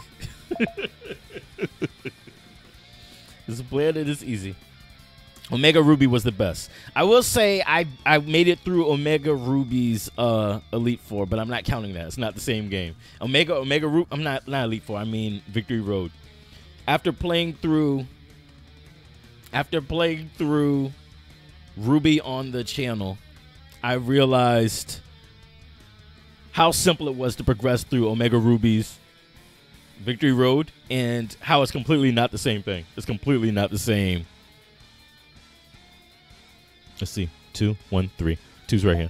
It's bland and it's easy. Omega Ruby was the best. I will say I made it through Omega Ruby's Elite Four, but I'm not counting that. It's not the same game. Omega Ruby. I'm not Elite Four. I mean Victory Road. After playing through Ruby on the channel, I realized how simple it was to progress through Omega Ruby's Victory Road and how it's completely not the same thing. It's completely not the same. Let's see. 2, 1, 3. 2's right here.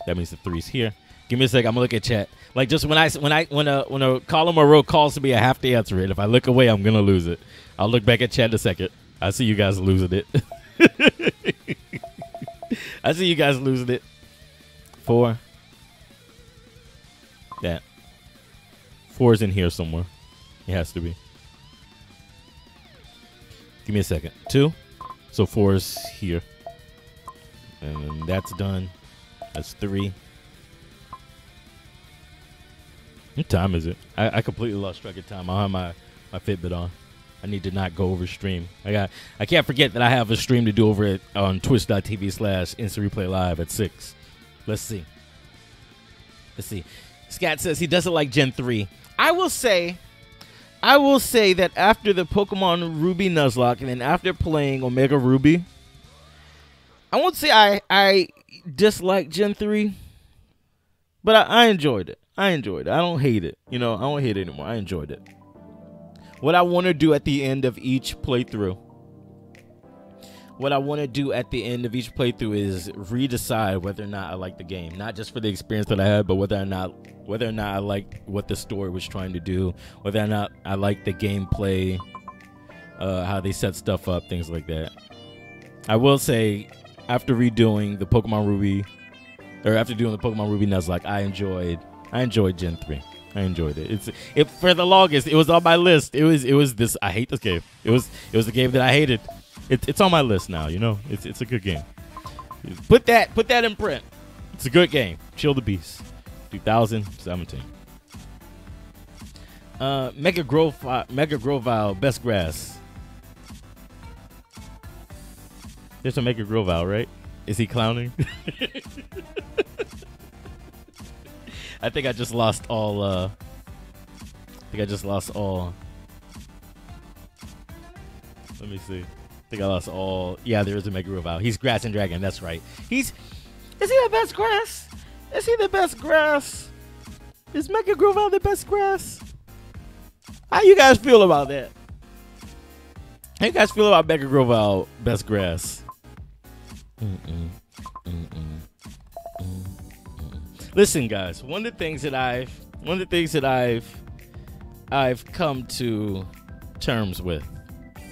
That means the 3's here. Give me a sec. I'm gonna look at chat. Like, just when a column or row calls to me, I have to answer it. If I look away, I'm gonna lose it. I'll look back at chat in a second. I see you guys losing it. I see you guys losing it. 4. That. 4's in here somewhere. It has to be. Give me a second. 2. So 4's here. And that's done. That's 3. What time is it? I completely lost track of time. I have my Fitbit on. I need to not go over stream. I can't forget that I have a stream to do over on twitch.tv/instant replay live at 6. Let's see. Scat says he doesn't like Gen 3. I will say that after the Pokemon Ruby Nuzlocke and then after playing Omega Ruby, I won't say I dislike Gen 3, but I enjoyed it. I don't hate it. I don't hate it anymore. I enjoyed it. What I want to do at the end of each playthrough is redecide whether or not I like the game. Not just for the experience that I had, but whether or not I like what the story was trying to do, whether or not I like the gameplay, how they set stuff up, things like that. I will say, after redoing the Pokemon Ruby or after doing the Pokemon Ruby Nuzlocke, I enjoyed Gen 3. I enjoyed it. It for the longest. It was on my list. It was this. I hate this game. It was the game that I hated. It's on my list now. You know, it's a good game. Put that in print. It's a good game. Chill the Beast, 2017. Mega Grovyle, best grass. There's a Mega Grovyle, right? Is he clowning? I think I just lost all. Let me see. I think I lost all. Yeah, there is a Mega Grovyle. He's Grass and Dragon. That's right. Is he the best grass? Is he the best grass? Is Mega Grovyle the best grass? How you guys feel about that? How you guys feel about Mega Grovyle best grass? Listen, guys. One of the things that I've come to terms with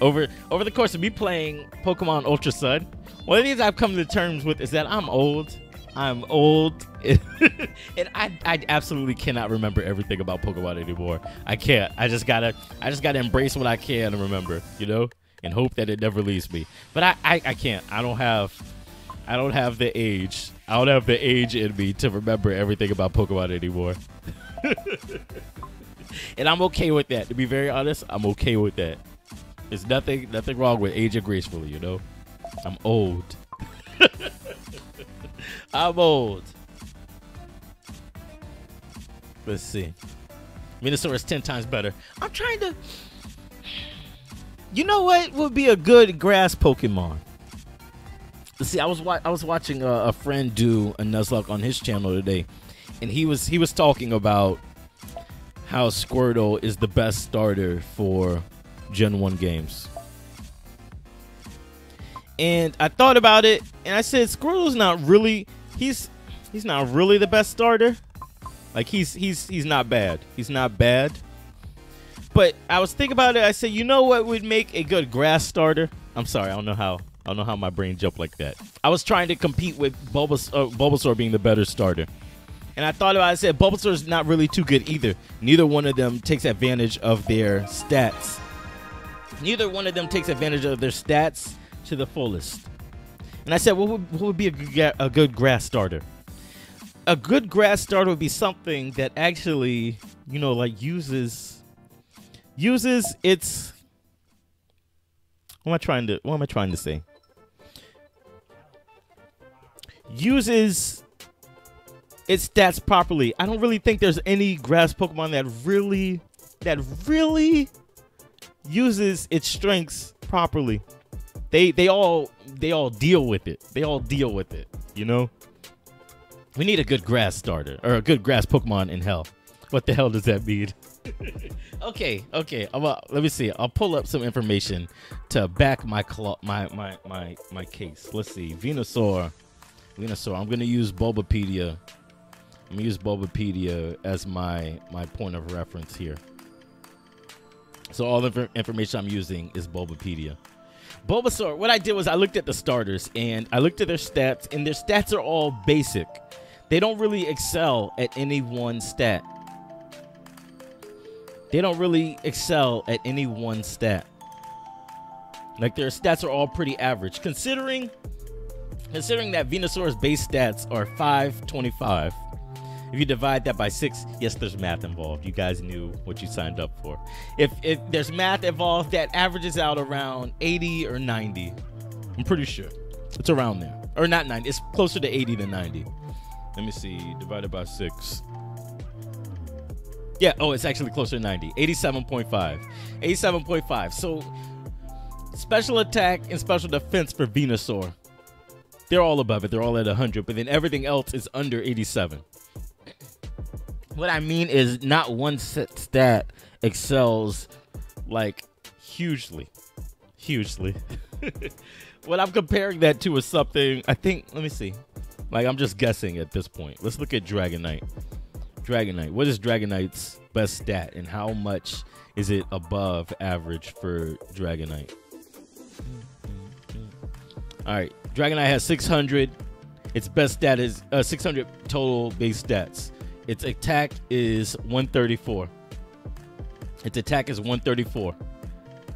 over the course of me playing Pokemon Ultra Sun, one of the things I've come to terms with is that I'm old. I'm old, and I absolutely cannot remember everything about Pokemon anymore. I can't. I just gotta embrace what I can and remember, you know, and hope that it never leaves me. But I can't. I don't have the age. I don't have the age in me to remember everything about Pokemon anymore. And I'm okay with that. To be very honest, I'm okay with that. There's nothing wrong with aging gracefully, you know. I'm old. I'm old. Let's see. Venusaur is 10 times better. I'm trying to. You know what would be a good grass Pokemon? Let's see. I was watching a friend do a Nuzlocke on his channel today, and he was talking about how Squirtle is the best starter for Gen 1 games. And I thought about it, and I said Squirtle's not really. He's not really the best starter. Like he's not bad. He's not bad. But I was thinking about it. I said, you know what would make a good grass starter? I'm sorry, I don't know how my brain jumped like that. I was trying to compete with Bulbasaur being the better starter. And I thought about it. I said Bulbasaur's not really too good either. Neither one of them takes advantage of their stats. Neither one of them takes advantage of their stats to the fullest. And I said, what would be a good grass starter? A good grass starter would be something that actually, you know, like uses its. What am I trying to say? Uses its stats properly. I don't really think there's any grass Pokemon that really uses its strengths properly. They all deal with it. They all deal with it, you know? We need a good grass starter or a good grass Pokemon in hell. What the hell does that mean? Okay. Let me see. I'll pull up some information to back my case. Let's see. Venusaur. I'm gonna use Bulbapedia. I'm gonna use Bulbapedia as my point of reference here. So all the information I'm using is Bulbapedia. Bulbasaur, what I did was I looked at the starters and I looked at their stats, and their stats are all basic. They don't really excel at any one stat. They don't really excel at any one stat. Like their stats are all pretty average. Considering that Venusaur's base stats are 525. If you divide that by 6, yes, there's math involved. You guys knew what you signed up for. If there's math involved, that averages out around 80 or 90. I'm pretty sure. It's around there. Or not 90. It's closer to 80 than 90. Let me see. Divided by 6. Yeah, oh, it's actually closer to 90. 87.5. 87.5. So, special attack and special defense for Venusaur. They're all above it. They're all at 100. But then everything else is under 87. What I mean is not one stat excels like hugely. What I'm comparing that to is something, I think, let me see. Like I'm just guessing at this point. Let's look at Dragonite. What is Dragonite's best stat and how much is it above average for Dragonite? All right, Dragonite has 600. Its best stat is 600 total base stats. Its attack is 134. Its attack is 134.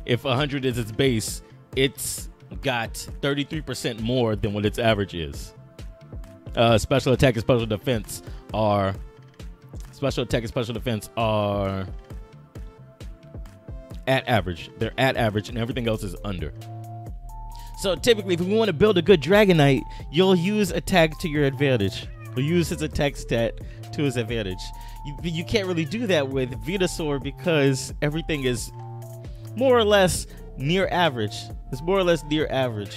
If 100 is its base, it's got 33% more than what its average is. Special attack and special defense are at average. They're at average, and everything else is under. So typically, if we want to build a good Dragonite, you'll use attack to your advantage. You'll use his attack stat to his advantage. You can't really do that with Venusaur because everything is more or less near average. It's more or less near average.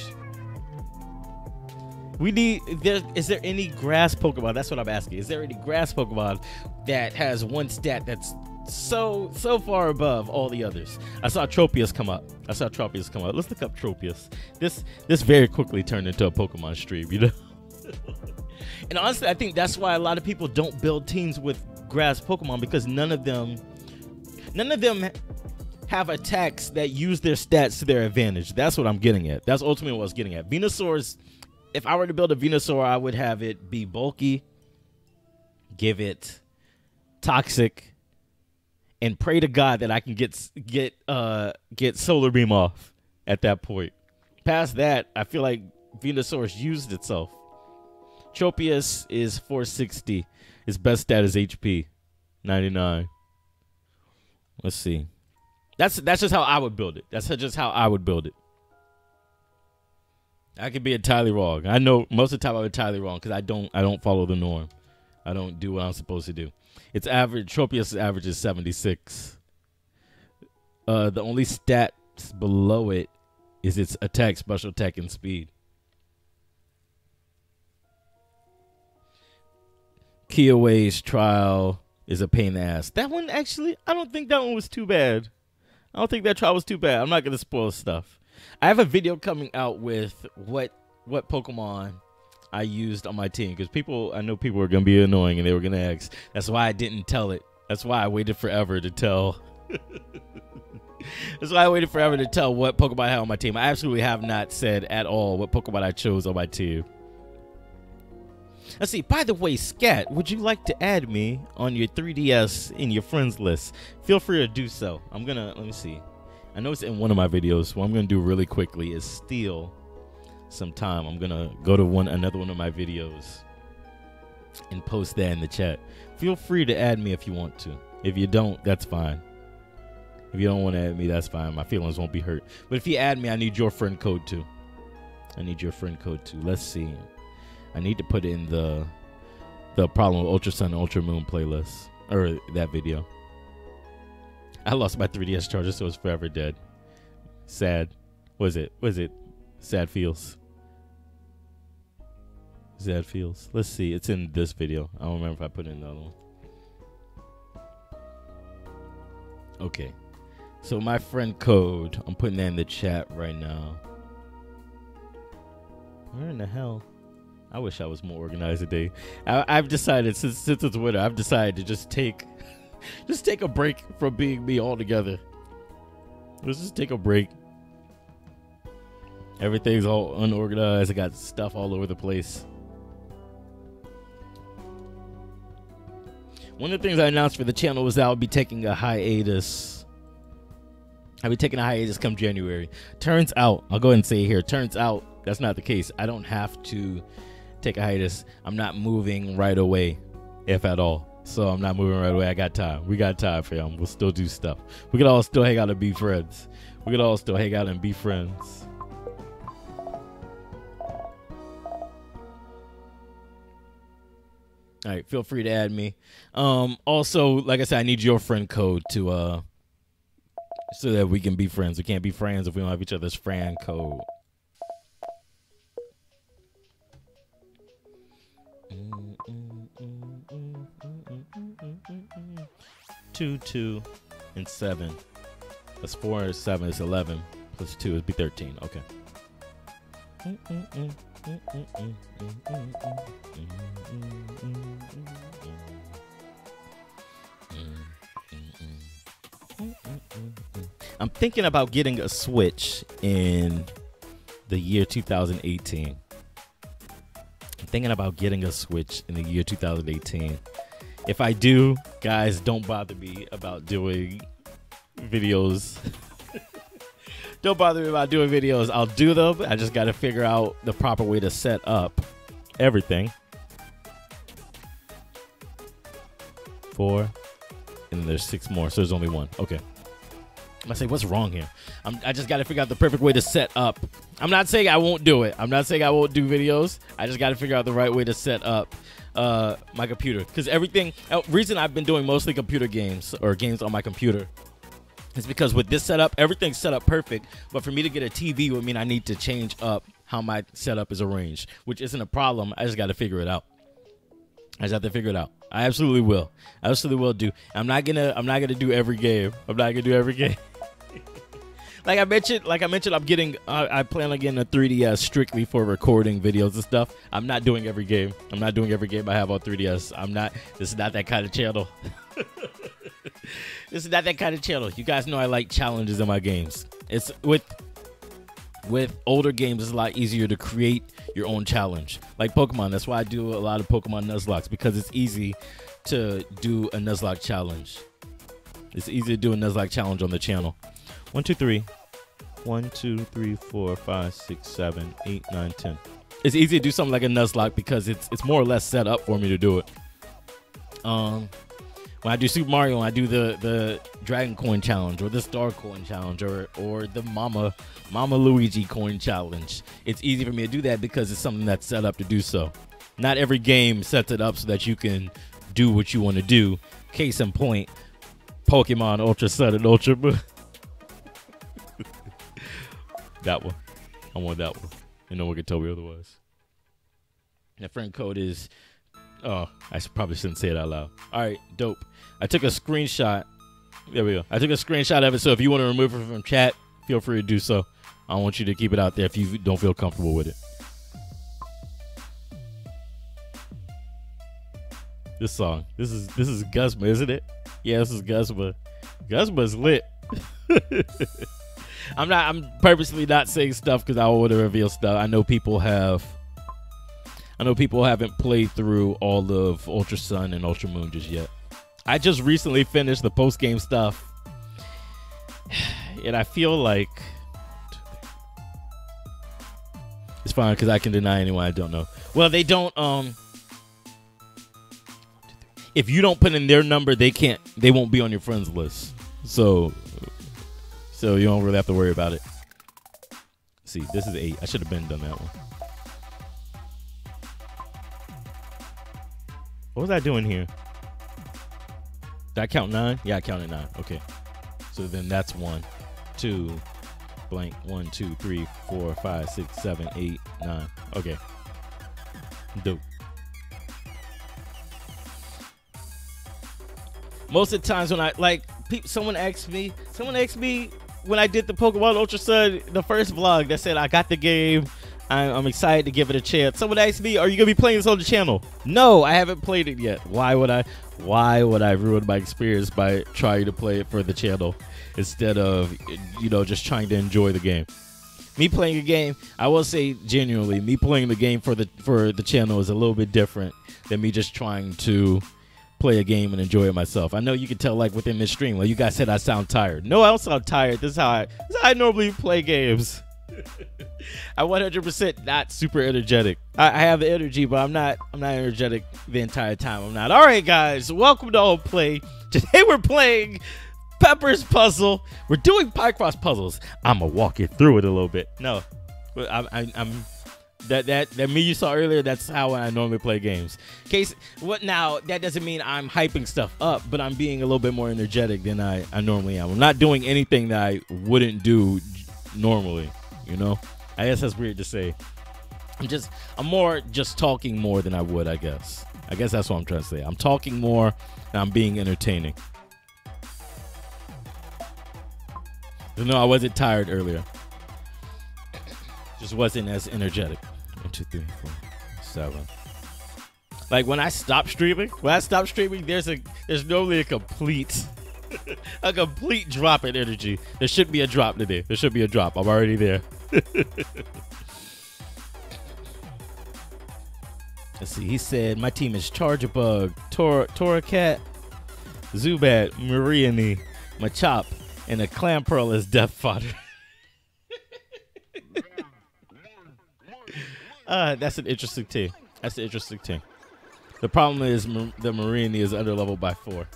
Is there any grass Pokemon? That's what I'm asking. Is there any grass Pokemon that has one stat that's so far above all the others? I saw Tropius come up. Let's look up Tropius. This very quickly turned into a Pokemon stream, you know? And honestly, I think that's why a lot of people don't build teams with grass Pokemon, because none of them have attacks that use their stats to their advantage. That's what I'm getting at. That's ultimately what I was getting at. Venusaur's, if I were to build a Venusaur, I would have it be bulky, give it toxic, and pray to God that I can get Solar Beam off at that point. Past that, I feel like Venusaur's used itself. Tropius is 460. His best stat is HP, 99. Let's see. That's just how I would build it. That's just how I would build it. I could be entirely wrong. I know most of the time I'm entirely wrong because I don't follow the norm. I don't do what I'm supposed to do. Its average, Tropius' average is 76. The only stats below it is its attack, special attack, and speed. Kiaway's trial is a pain in the ass. That one, actually, I don't think that one was too bad. I don't think that trial was too bad. I'm not going to spoil stuff. I have a video coming out with what Pokemon I used on my team, because I know people were going to be annoying and they were going to ask. That's why I didn't tell it. That's why I waited forever to tell. That's why I waited forever to tell what Pokemon I had on my team. I absolutely have not said at all what Pokemon I chose on my team. Let's see. By the way, Scat, would you like to add me on your 3DS in your friends list? Feel free to do so. Let me see. I know it's in one of my videos. What I'm gonna do really quickly is steal some time. I'm gonna go to another one of my videos and post that in the chat. Feel free to add me if you want to. If you don't, that's fine. If you don't want to add me, that's fine. My feelings won't be hurt. But if you add me, I need your friend code too. Let's see. I need to put in the problem with Ultra Sun and Ultra Moon playlist, or that video. I lost my 3DS charger, so it's forever dead. Sad. Was it? Sad feels. Let's see. It's in this video. I don't remember if I put in the other one. Okay. So my friend code, I'm putting that in the chat right now. Where in the hell? I wish I was more organized today. I've decided, since it's winter, I've decided to just take a break from being me altogether. Let's just take a break. Everything's all unorganized. I got stuff all over the place. One of the things I announced for the channel was that I'll be taking a hiatus. I'll be taking a hiatus come January. Turns out, I'll go ahead and say it here, turns out that's not the case. I don't have to take a hiatus. I'm not moving right away, if at all. So I'm not moving right away. I got time. We got time, fam. We'll still do stuff. We can all still hang out and be friends. All right, feel free to add me. Also, like I said, I need your friend code to so that we can be friends. We can't be friends if we don't have each other's friend code. 2, 2, and 7. That's 4 and 7 is 11. Plus 2 would be 13. Okay. I'm thinking about getting a Switch in the year 2018. thinking about getting a Switch in the year 2018. If I do, guys, don't bother me about doing videos. Don't bother me about doing videos. I'll do them. I just got to figure out the proper way to set up everything. 4, and there's 6 more, so there's only 1. Okay. I say, what's wrong here? I just got to figure out the perfect way to set up. I'm not saying I won't do it. I'm not saying I won't do videos. I just got to figure out the right way to set up my computer. Because everything, reason I've been doing mostly computer games or games on my computer is because with this setup, everything's set up perfect. But for me to get a TV would mean I need to change up how my setup is arranged, which isn't a problem. I just got to figure it out. I just have to figure it out. I absolutely will. I absolutely will do. I'm not gonna do every game. I'm not gonna do every game. Like I mentioned, I plan on getting a 3DS strictly for recording videos and stuff. I'm not doing every game. I'm not doing every game I have on 3DS. This is not that kind of channel. This is not that kind of channel. You guys know I like challenges in my games. It's with older games, it's a lot easier to create your own challenge. Like Pokemon, that's why I do a lot of Pokemon Nuzlocks, because it's easy to do a Nuzlocke challenge. It's easy to do a Nuzlocke challenge on the channel. 1, 2, 3. 1, 2, 3, 4, 5, 6, 7, 8, 9, 10. It's easy to do something like a Nuzlocke because it's more or less set up for me to do it. When I do Super Mario, when I do the Dragon Coin Challenge or the Star Coin Challenge or the Mama Luigi Coin Challenge, it's easy for me to do that because it's something that's set up to do so. Not every game sets it up so that you can do what you want to do. Case in point, Pokemon Ultra Sun and Ultra Moon. That one. I want that one. And no one can tell me otherwise. That friend code is... Oh, probably shouldn't say it out loud. All right, dope. I took a screenshot. There we go. I took a screenshot of it, so if you want to remove it from chat, feel free to do so. I want you to keep it out there if you don't feel comfortable with it. This song. This is Guzma, isn't it? Yeah, this is Guzma. Guzma's lit. I'm purposely not saying stuff because I want to reveal stuff. I know people haven't played through all of Ultra Sun and Ultra Moon just yet. I just recently finished the post-game stuff, and I feel like it's fine because I can deny anyone I don't know. Well, they don't. If you don't put in their number, they won't be on your friends list. So you don't really have to worry about it. See, this is 8. I should have been done that one. What was I doing here? Did I count 9? Yeah, I counted 9. Okay. So then that's 1, 2, blank. 1, 2, 3, 4, 5, 6, 7, 8, 9. Okay. Dope. Most of the times when someone asked me when I did the Pokemon Ultra Sun, the first vlog, that said I got the game. I'm excited to give it a chance. Someone asked me, are you going to be playing this on the channel? No, I haven't played it yet. Why would I ruin my experience by trying to play it for the channel instead of, just trying to enjoy the game? Me playing a game, I will say genuinely, me playing the game for the channel is a little bit different than me just trying to play a game and enjoy it myself. I know you can tell within this stream, you guys said I sound tired. No, I don't sound tired. This is how I normally play games. I'm 100% not super energetic. I have the energy, but I'm not energetic the entire time. I'm not. All right, guys, welcome to All Play. Today we're playing Pepper's Puzzle. We're doing Picross puzzles. I'm gonna walk you through it a little bit. No, I'm that me you saw earlier. That's how I normally play games. Now that doesn't mean I'm hyping stuff up, but I'm being a little bit more energetic than I normally am. I'm not doing anything that I wouldn't do normally. I guess that's weird to say. I'm more just talking more than I would, I guess. I guess that's what I'm trying to say. I'm talking more and I'm being entertaining. No, I wasn't tired earlier. Just wasn't as energetic. 1, 2, 3, 4, 7. When I stop streaming, there's normally a complete drop in energy. There should be a drop today. There should be a drop. I'm already there. Let's see. He said my team is Chargebug, Torracat, Zubat, Mariani, Machop, and a Clamperl as death fodder. That's an interesting team. That's an interesting team. The problem is the Mariani is underleveled by 4.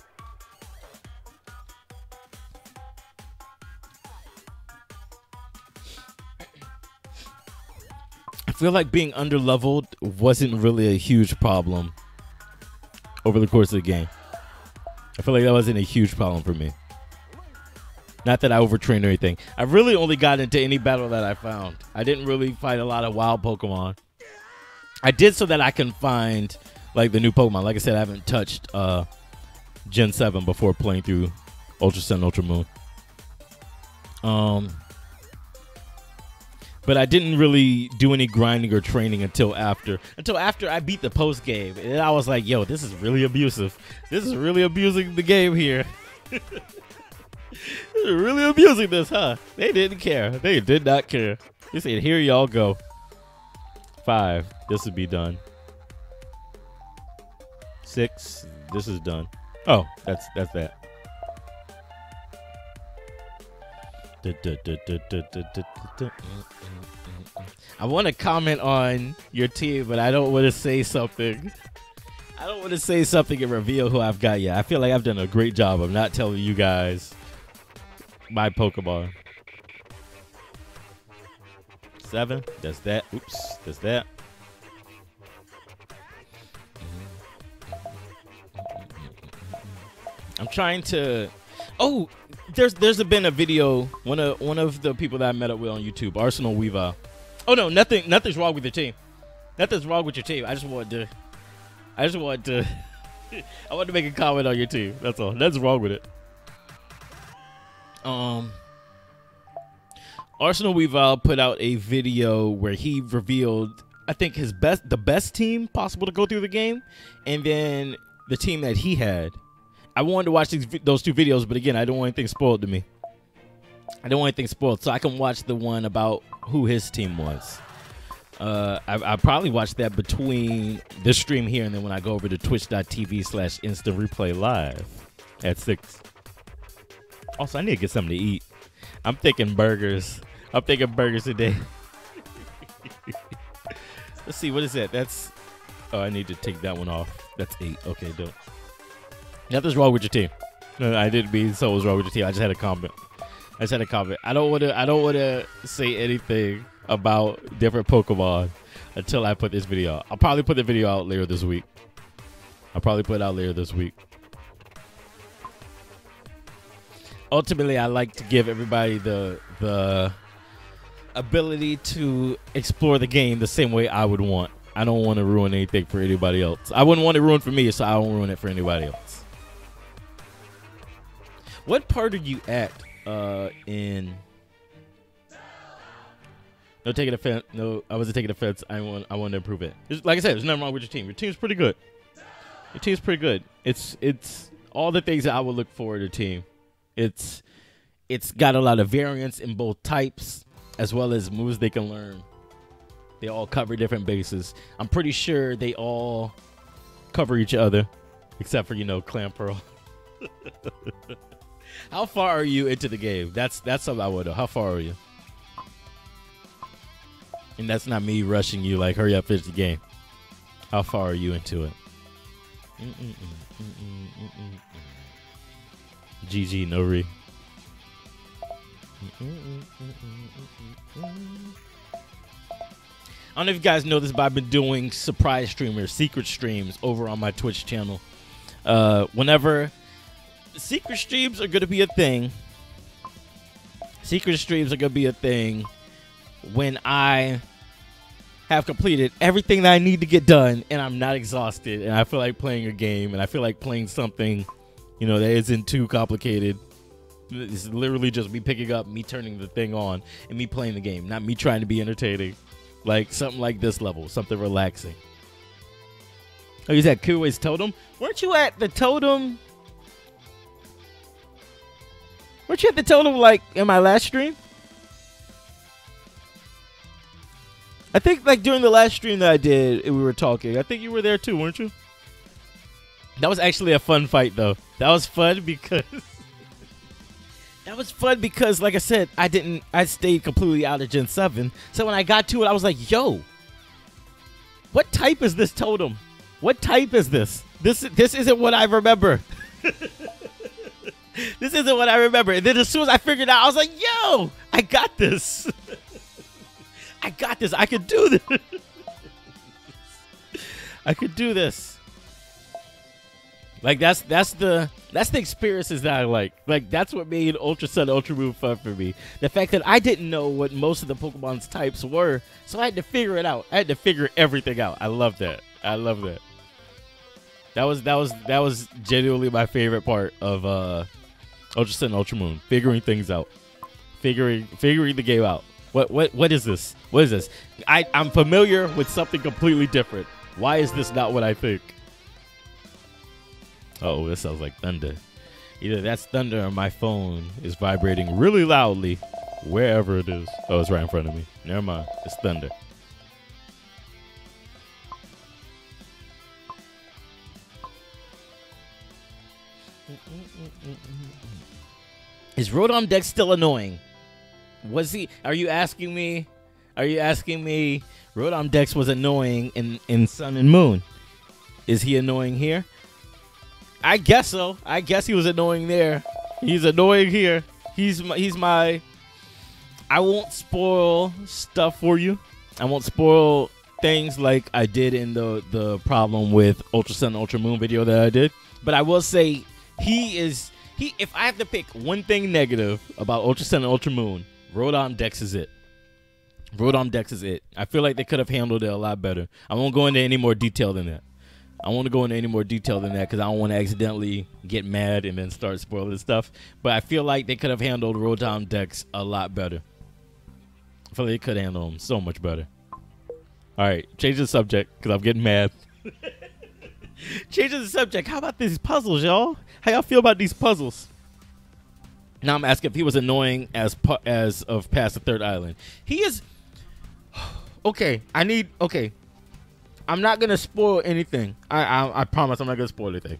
I feel like being underleveled wasn't really a huge problem over the course of the game. I feel like that wasn't a huge problem for me. Not that I overtrained or anything. I really only got into any battle that I found. I didn't really fight a lot of wild Pokemon. I did so that I can find like the new Pokemon. Like I said, I haven't touched Gen 7 before playing through Ultra Sun, Ultra Moon. But I didn't really do any grinding or training until after I beat the post game. And I was like, yo, this is really abusive. This is really abusing the game here. They're really abusing this, huh? They didn't care. They did not care. They said, here y'all go. 5. This would be done. 6. This is done. Oh, that's that. I want to comment on your team, but I don't want to say something. I don't want to say something and reveal who I've got yet. I feel like I've done a great job of not telling you guys my Pokemon. 7. That's that. Oops. That's that. I'm trying to. Oh, there's been a video. One of the people that I met up with on YouTube, Arsenal Weavile. Oh no, nothing's wrong with your team. Nothing's wrong with your team. I just want to. I want to make a comment on your team. That's all. Nothing's wrong with it. Arsenal Weavile put out a video where he revealed, I think, the best team possible to go through the game, and then the team that he had. I wanted to watch those 2 videos, but again, I don't want anything spoiled to me. I don't want anything spoiled, so I can watch the one about who his team was. I probably watch that between this stream here and then when I go over to twitch.tv/instant replay live at 6. Also, I need to get something to eat. I'm thinking burgers. I'm thinking burgers today. Let's see, what is that? Oh, I need to take that one off. That's 8. Okay, dope. Nothing's wrong with your team. No, I didn't mean so was wrong with your team. I just had a comment. I don't want to say anything about different Pokemon until I put this video out. I'll probably put the video out later this week. Ultimately, I like to give everybody the ability to explore the game the same way I would want. I don't want to ruin anything for anybody else. I wouldn't want it ruined for me, so I won't ruin it for anybody else. What part are you at in... No taking offense. No, I wasn't taking offense. I want to improve it. Like I said, there's nothing wrong with your team. Your team's pretty good. It's all the things that I would look for in a team. It's got a lot of variance in both types as well as moves they can learn. They all cover different bases. I'm pretty sure they all cover each other, except for, Clamperl. How far are you into the game? That's something I want to know. How far are you? And that's not me rushing you, like, hurry up, finish the game. How far are you into it? GG, no re. I don't know if you guys know this, but I've been doing surprise streamers, secret streams over on my Twitch channel. Whenever secret streams are going to be a thing, when I have completed everything that I need to get done and I'm not exhausted and I feel like playing a game and I feel like playing something, that isn't too complicated. It's literally just me picking up, me turning the thing on, and me playing the game, not me trying to be entertaining. Like something like this level, something relaxing. Oh, you said Kuwai's Totem? Weren't you at the Totem? Like in my last stream? I think like during the last stream that I did, we were talking. I think you were there too, weren't you? That was actually a fun fight, though. That was fun because like I said, I stayed completely out of Gen 7. So when I got to it, I was like, yo, what type is this totem? What type is this? This isn't what I remember. This isn't what I remember. And then as soon as I figured it out, I was like, yo, I got this. I got this. I could do this. I could do this. Like that's the experiences that I like. Like that's what made Ultra Sun, Ultra Moon fun for me. The fact that I didn't know what most of the Pokemon's types were, so I had to figure it out. I had to figure everything out. I love that. I love that. That was genuinely my favorite part of Ultra Sun, Ultra Moon. Figuring things out. Figuring the game out. What is this? What is this? I'm familiar with something completely different. Why is this not what I think? Oh, this sounds like thunder. Either that's thunder or my phone is vibrating really loudly wherever it is. Oh, it's right in front of me. Never mind. It's thunder. Is Rotom Dex still annoying? Was he? Are you asking me? Rotom Dex was annoying in Sun and Moon. Is he annoying here? I guess so. I guess he was annoying there. He's annoying here. He's my. I won't spoil stuff for you. I won't spoil things like I did in the problem with Ultra Sun, Ultra Moon video that I did. But I will say if I have to pick one thing negative about Ultra Sun and Ultra Moon, Rotom Dex is it. Rotom Dex is it. I feel like they could have handled it a lot better. I won't go into any more detail than that. Because I don't want to accidentally get mad and then start spoiling stuff. But I feel like they could have handled Rotom Dex a lot better. I feel like they could handle them so much better. All right, change the subject because I'm getting mad. Changing the subject. How about these puzzles, y'all? How y'all feel about these puzzles? Now I'm asking if he was annoying as of past the third island. He is. Okay, I'm not gonna spoil anything. I promise I'm not gonna spoil anything.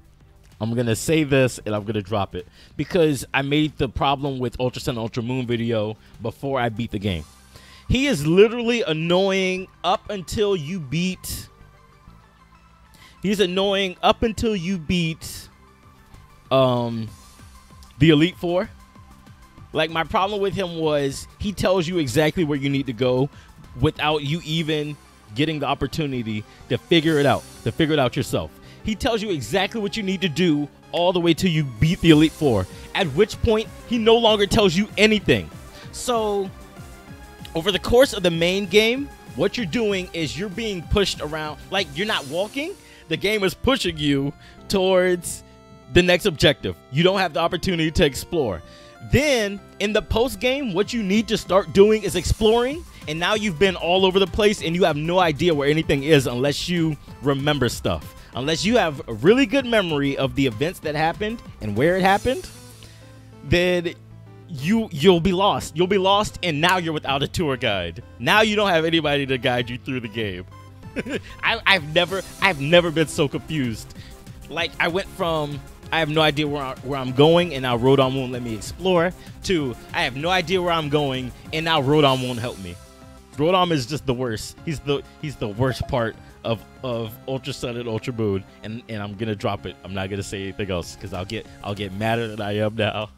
I'm gonna say this and I'm gonna drop it because I made the problem with Ultra Sun Ultra Moon video before I beat the game. He is literally annoying up until you beat. He's annoying up until you beat the Elite Four. Like my problem with him was he tells you exactly where you need to go without you even getting the opportunity to figure it out yourself. He tells you exactly what you need to do all the way till you beat the Elite Four, at which point he no longer tells you anything. So over the course of the main game, what you're doing is you're being pushed around. Like you're not walking, the game is pushing you towards the next objective. You don't have the opportunity to explore. Then in the post game, what you need to start doing is exploring. And now you've been all over the place and you have no idea where anything is unless you remember stuff. Unless you have a really good memory of the events that happened and where it happened, then you'll be lost. You'll be lost and now you're without a tour guide. Now you don't have anybody to guide you through the game. I've never been so confused. Like I went from I have no idea where I'm going, and now Rotom won't let me explore, to I have no idea where I'm going, and now Rotom won't help me. Rotom is just the worst. He's the worst part of Ultra Sun and Ultra Moon, and I'm gonna drop it. I'm not gonna say anything else because I'll get madder than I am now.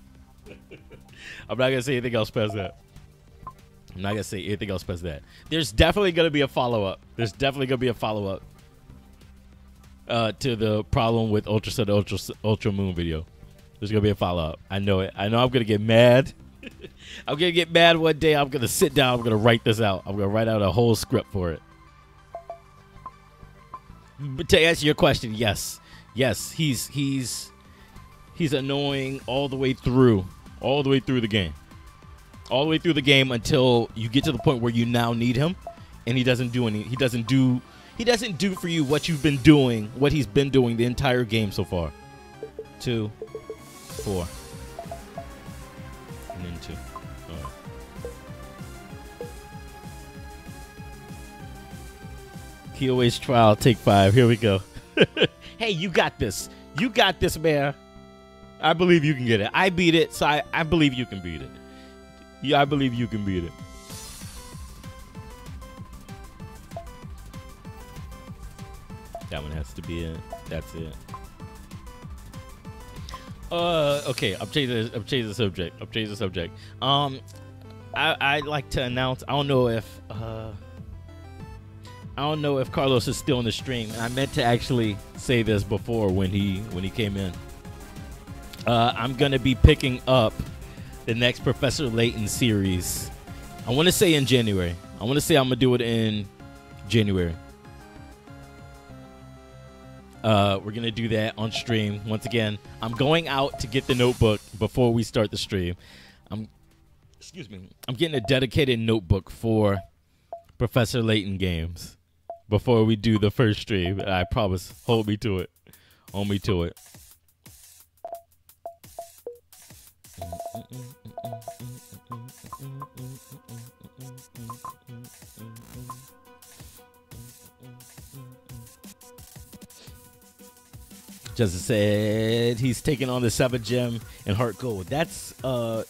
I'm not gonna say anything else past that. There's definitely gonna be a follow up. To the problem with Ultra Sun, Ultra Moon video. There's gonna be a follow up. I know it. I know I'm gonna get mad. I'm gonna get mad one day. I'm gonna sit down. I'm gonna write this out. I'm gonna write out a whole script for it. But to answer your question, yes, he's annoying all the way through the game, until you get to the point where you now need him, and he doesn't do for you what you've been doing, what he's been doing the entire game so far. 2, 4, and then 2. All right. KOH trial, take 5. Here we go. Hey, you got this. You got this, man. I believe you can get it. I beat it, so I believe you can beat it. Yeah, I believe you can beat it. That one has to be it. That's it. Okay, I'm changing the subject. I'd like to announce. I don't know if Carlos is still in the stream. And I meant to actually say this before when he came in. I'm gonna be picking up the next Professor Layton series. I want to say in January. I want to say I'm gonna do it in January. We're gonna do that on stream. Once again, I'm going out to get the notebook before we start the stream. I'm getting a dedicated notebook for Professor Layton games before we do the first stream. I promise. Hold me to it. Hold me to it. Justin said he's taking on the 7 gem and heart gold. That's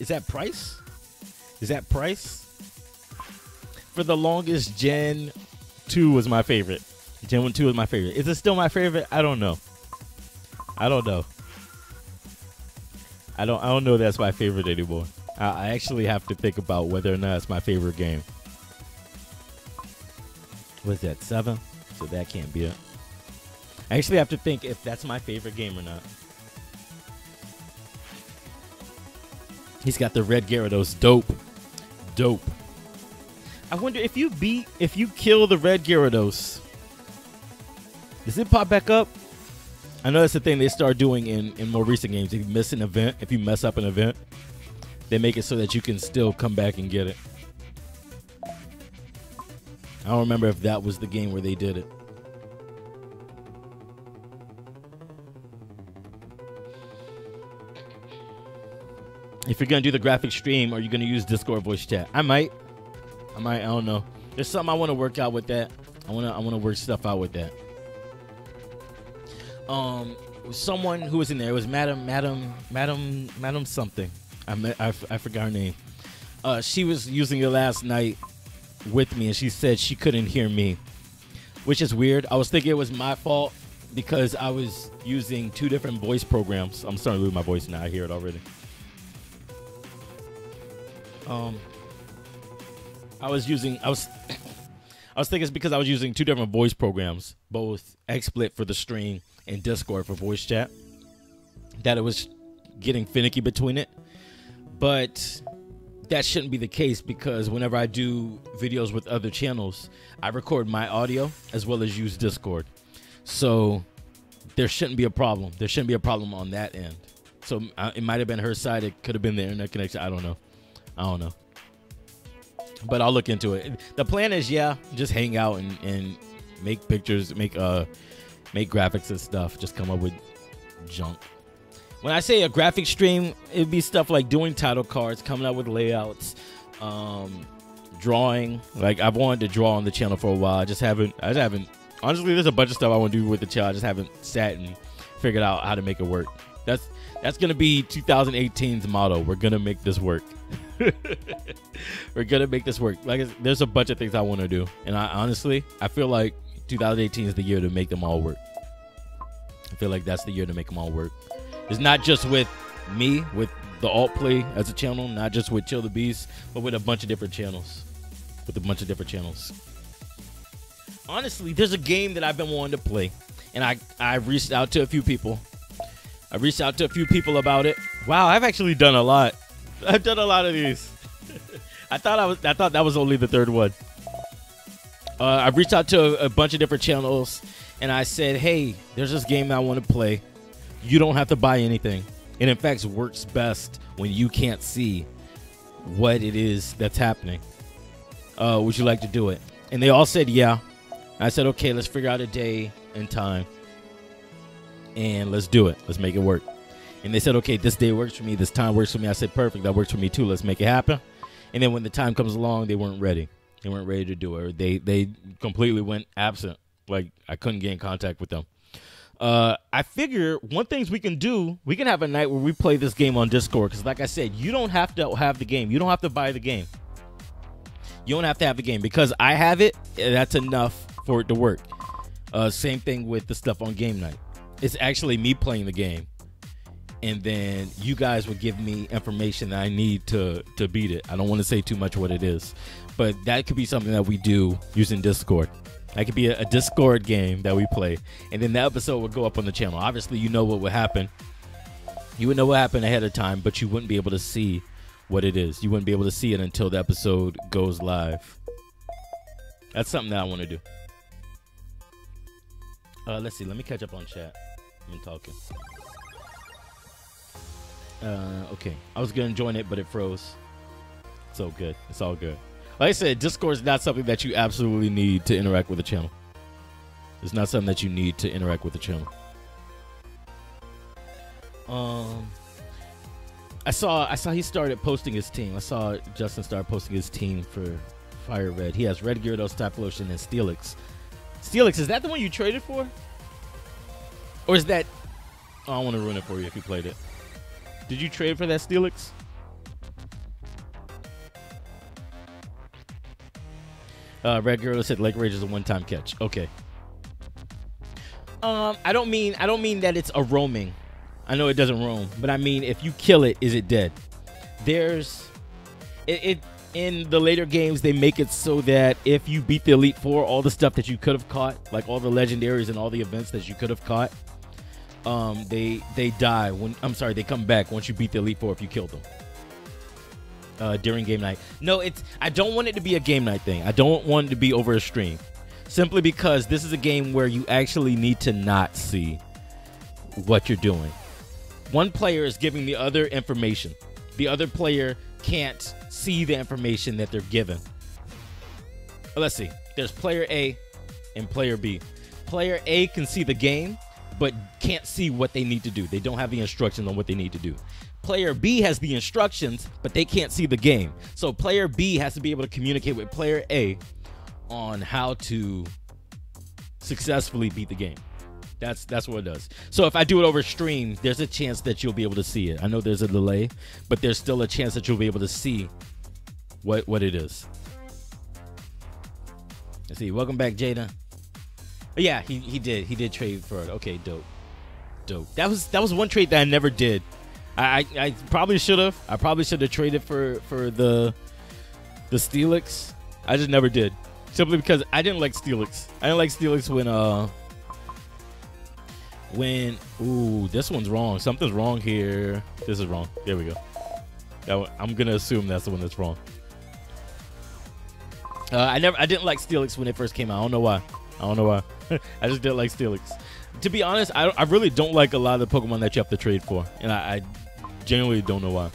is that Price? Is that Price? For the longest, Gen 2 was my favorite. Gen 2 was my favorite. Is it still my favorite? I don't know. I don't know that's my favorite anymore. I actually have to think about whether or not it's my favorite game. What's that, 7? So that can't be it. I actually have to think if that's my favorite game or not. He's got the red Gyarados. Dope. Dope. I wonder if you kill the red Gyarados, does it pop back up? I know that's the thing they start doing in more recent games. If you miss an event, if you mess up an event, they make it so that you can still come back and get it. I don't remember if that was the game where they did it. If you're going to do the graphic stream, are you going to use Discord voice chat? I might. I don't know. There's something I want to work out with that. I want to work stuff out with that. Someone who was in there, it was Madam something. I forgot her name. She was using it last night with me, and she said she couldn't hear me, which is weird. I was thinking it was my fault because I was using 2 different voice programs. I'm starting to lose my voice now. I hear it already. I was thinking it's because I was using 2 different voice programs, both XSplit for the stream and Discord for voice chat, that it was getting finicky between it. But that shouldn't be the case, because whenever I do videos with other channels, I record my audio as well as use Discord. So there shouldn't be a problem. There shouldn't be a problem on that end. So it might have been her side. It could have been the internet connection. I don't know. But I'll look into it. The plan is, just hang out and make pictures, make graphics and stuff. Just come up with junk. When I say a graphic stream, it'd be stuff like doing title cards, coming up with layouts, drawing. Like, I've wanted to draw on the channel for a while. I just haven't. Honestly, there's a bunch of stuff I want to do with the channel. I just haven't sat and figured out how to make it work. That's gonna be 2018's motto. We're gonna make this work. We're gonna make this work. Like, there's a bunch of things I want to do, and I feel like 2018 is the year to make them all work. I feel like that's the year to make them all work. It's not just with me, with the alt play as a channel, not just with Chill the Beast, but with a bunch of different channels. Honestly, there's a game that I've been wanting to play, and I reached out to a few people. About it. Wow, I've actually done a lot. I've done a lot of these. I thought that was only the 3rd one. I reached out to a bunch of different channels, and I said, hey, there's this game that I want to play. You don't have to buy anything. It, in fact, works best when you can't see what it is that's happening. Would you like to do it? And they all said, yeah. I said, okay, let's figure out a day and time, and let's do it. Let's make it work. And they said, okay, this day works for me. This time works for me. I said, perfect. That works for me, too. Let's make it happen. And then when the time comes along, they weren't ready. They weren't ready to do it. Or they completely went absent. Like, I couldn't get in contact with them. I figure one things we can do, we can have a night where we play this game on Discord. Because like I said, you don't have to have the game. You don't have to buy the game. You don't have to have the game. Because I have it, that's enough for it to work. Same thing with the stuff on game night. It's actually me playing the game. And then you guys would give me information that I need to beat it. I don't want to say too much what it is. But that could be something that we do using Discord. That could be a Discord game that we play. And then the episode would go up on the channel. Obviously, you know what would happen. You would know what happened ahead of time, but you wouldn't be able to see what it is. You wouldn't be able to see it until the episode goes live. That's something that I want to do. Let's see. Let me catch up on chat. I've been talking. Okay. I was going to join it, but it froze. It's all good. It's all good. Like I said, Discord is not something that you absolutely need to interact with the channel. It's not something that you need to interact with the channel. I saw he started posting his team. I saw Justin start posting his team for Fire Red. He has Red Gyarados, Typhlosion, and Steelix. Steelix, is that the one you traded for? Or is that... Oh, I want to ruin it for you if you played it. Did you trade for that Steelix? Red Gyarados said Lake Rage is a one-time catch. Okay. I don't mean that it's a roaming. I know it doesn't roam, but I mean if you kill it, is it dead? There's it in the later games they make it so that if you beat the Elite Four, all the stuff that you could have caught, like all the legendaries and all the events that you could have caught, they die when they come back once you beat the Elite Four if you killed them. During game night. No, I don't want it to be a game night thing. I don't want it to be over a stream. Simply because this is a game where you actually need to not see what you're doing. One player is giving the other information. The other player can't see the information that they're given. Let's see. There's player A and player B. Player A can see the game, but can't see what they need to do. They don't have the instructions on what they need to do. Player B has the instructions, but they can't see the game. So player B has to be able to communicate with player A on how to successfully beat the game. That's what it does. So if I do it over stream, there's a chance that you'll be able to see it. I know there's a delay, but there's still a chance that you'll be able to see what it is. Let's see. Welcome back, Jada. Yeah, he did trade for it. Okay, dope. That was one trade that I never did. I probably should have. I probably should have traded for the Steelix. I just never did. Simply because I didn't like Steelix. I didn't like Steelix when ooh, this one's wrong. Something's wrong here. This is wrong. There we go. I'm gonna assume that's the one that's wrong. I didn't like Steelix when it first came out. I don't know why. I just didn't like Steelix. To be honest, I really don't like a lot of the Pokemon that you have to trade for, and I genuinely don't know why.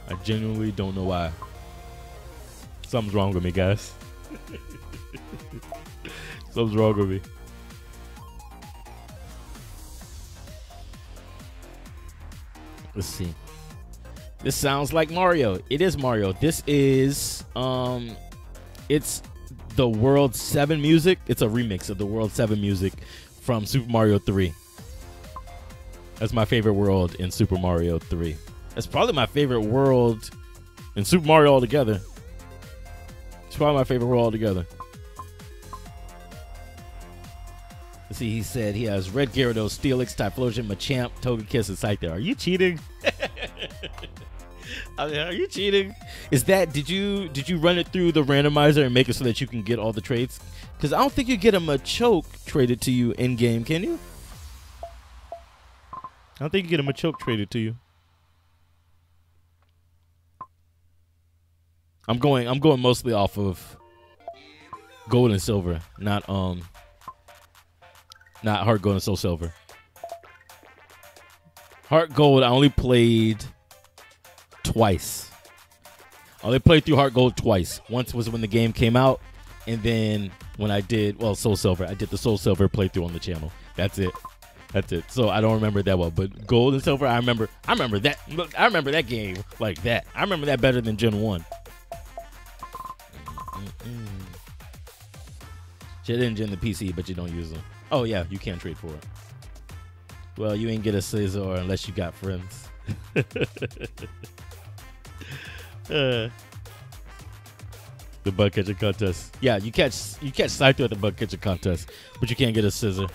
I genuinely don't know why. Something's wrong with me, guys. Something's wrong with me. Let's see. This sounds like Mario. It is Mario. This is it's the World 7 music. It's a remix of the World 7 music from Super Mario 3. That's my favorite world in Super Mario 3. That's probably my favorite world in Super Mario altogether. It's probably my favorite world altogether. Let's see, he said he has Red Gyarados, Steelix, Typhlosion, Machamp, Togekiss, and Scyther. Are you cheating? Are you cheating? Is that did you run it through the randomizer and make it so that you can get all the traits? Because I don't think you get a Machoke traded to you in game, can you? I don't think you get a Machoke traded to you. I'm going mostly off of gold and silver, not Heart Gold and Soul Silver. Heart Gold, I only played twice. I only played through Heart Gold twice. Once was when the game came out, and then when I did, Soul Silver, I did the Soul Silver playthrough on the channel. That's it. So I don't remember it that well. But Gold and Silver, I remember that. I remember that game like that. I remember that better than Gen 1. Shedinja in the PC, but you don't use them. Oh yeah, you can trade for it. Well, you ain't get a Scizor unless you got friends. The bug catching contest. Yeah, you catch Scyther at the bug catching contest, but you can't get a Scizor.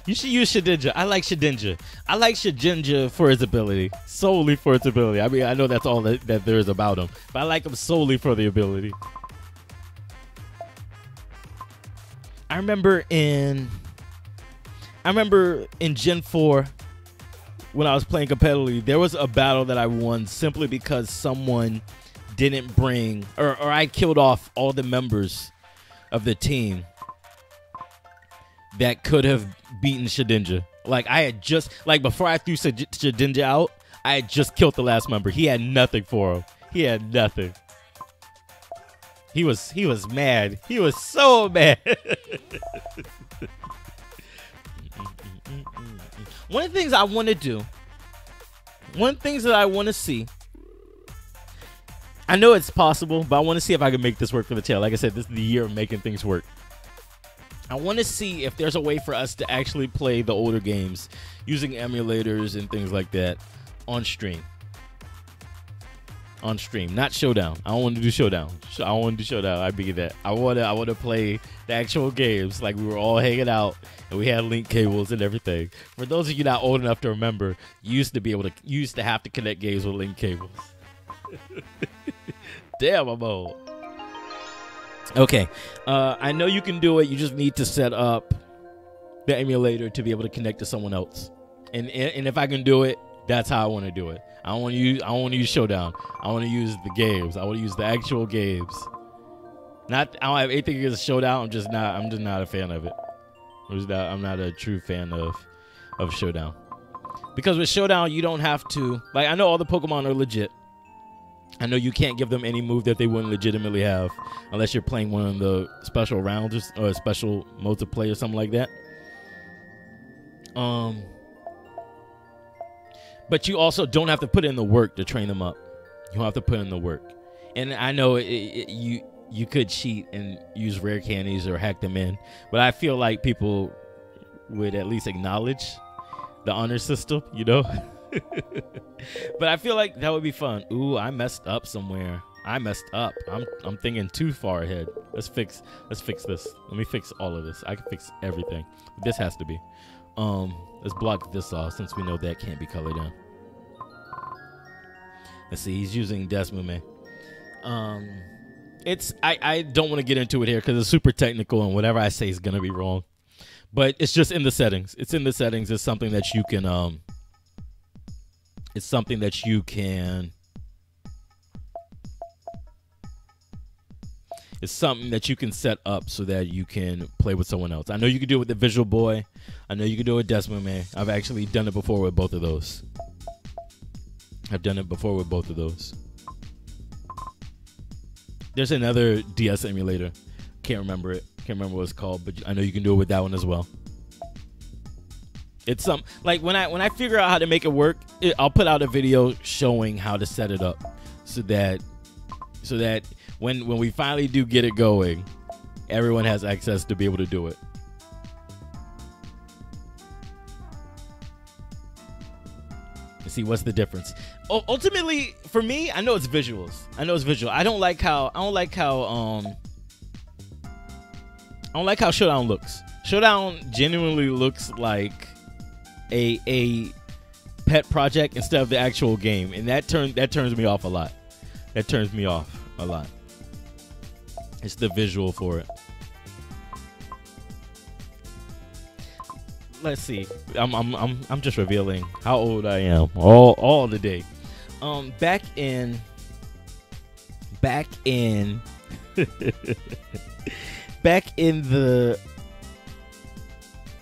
You should use Shedinja. I like Shedinja. I like Shedinja for his ability. Solely for its ability. I mean, I know that's all that there is about him. But I like him solely for the ability. I remember in Gen 4, when I was playing competitively, there was a battle that I won simply because someone didn't bring, or I killed off all the members of the team that could have beaten Shedinja. Like, I had just, like, before I threw Shedinja out, I had just killed the last member. He had nothing for him. He had nothing. He was mad. He was so mad. One of the things I want to do, one of the things that I want to see, I know it's possible, but I want to see if I can make this work for the channel. Like I said, this is the year of making things work. I want to see if there's a way for us to actually play the older games using emulators and things like that on stream. On stream, not Showdown. I don't want to do Showdown. I don't want to do Showdown. I begin that. I want to play the actual games, like we were all hanging out and we had link cables and everything. For those of you not old enough to remember, you used to have to connect games with link cables. Damn, I'm old. Okay, I know you can do it. You just need to set up the emulator to be able to connect to someone else. And if I can do it, that's how I want to do it. I don't want to use Showdown. I want to use the games. I want to use the actual games. I don't have anything against Showdown. I'm just not a fan of it. I'm not a true fan of Showdown. Because with Showdown, you don't have to, like, I know all the Pokemon are legit. I know you can't give them any move that they wouldn't legitimately have unless you're playing one of the special rounds or special modes of play or something like that. But you also don't have to put in the work to train them up. You don't have to put in the work. And I know you could cheat and use rare candies or hack them in, but I feel like people would at least acknowledge the honor system, you know? But I feel like that would be fun. Ooh, I messed up somewhere. I messed up. I'm thinking too far ahead. Let's fix this. Let me fix all of this. I can fix everything. This has to be. Let's block this off since we know that can't be colored in. Let's see. He's using Desmume. I don't want to get into it here because it's super technical and whatever I say is gonna be wrong. But it's just in the settings. It's in the settings. It's something that you can It's something that you can. It's something that you can set up so that you can play with someone else. I know you can do it with the Visual Boy. I know you can do it with Desmume. I've actually done it before with both of those. I've done it before with both of those. There's another DS emulator. Can't remember it. Can't remember what it's called, but I know you can do it with that one as well. It's like when I figure out how to make it work, I'll put out a video showing how to set it up so that when we finally do get it going, everyone has access to be able to do it. Let's see what's the difference. Ultimately, for me, I know it's visuals. I know it's visual. I don't like how Showdown looks. Showdown genuinely looks like a pet project instead of the actual game, and that turns me off a lot. That turns me off a lot. It's the visual for it. Let's see. I'm just revealing how old I am all the day. Back in back in the,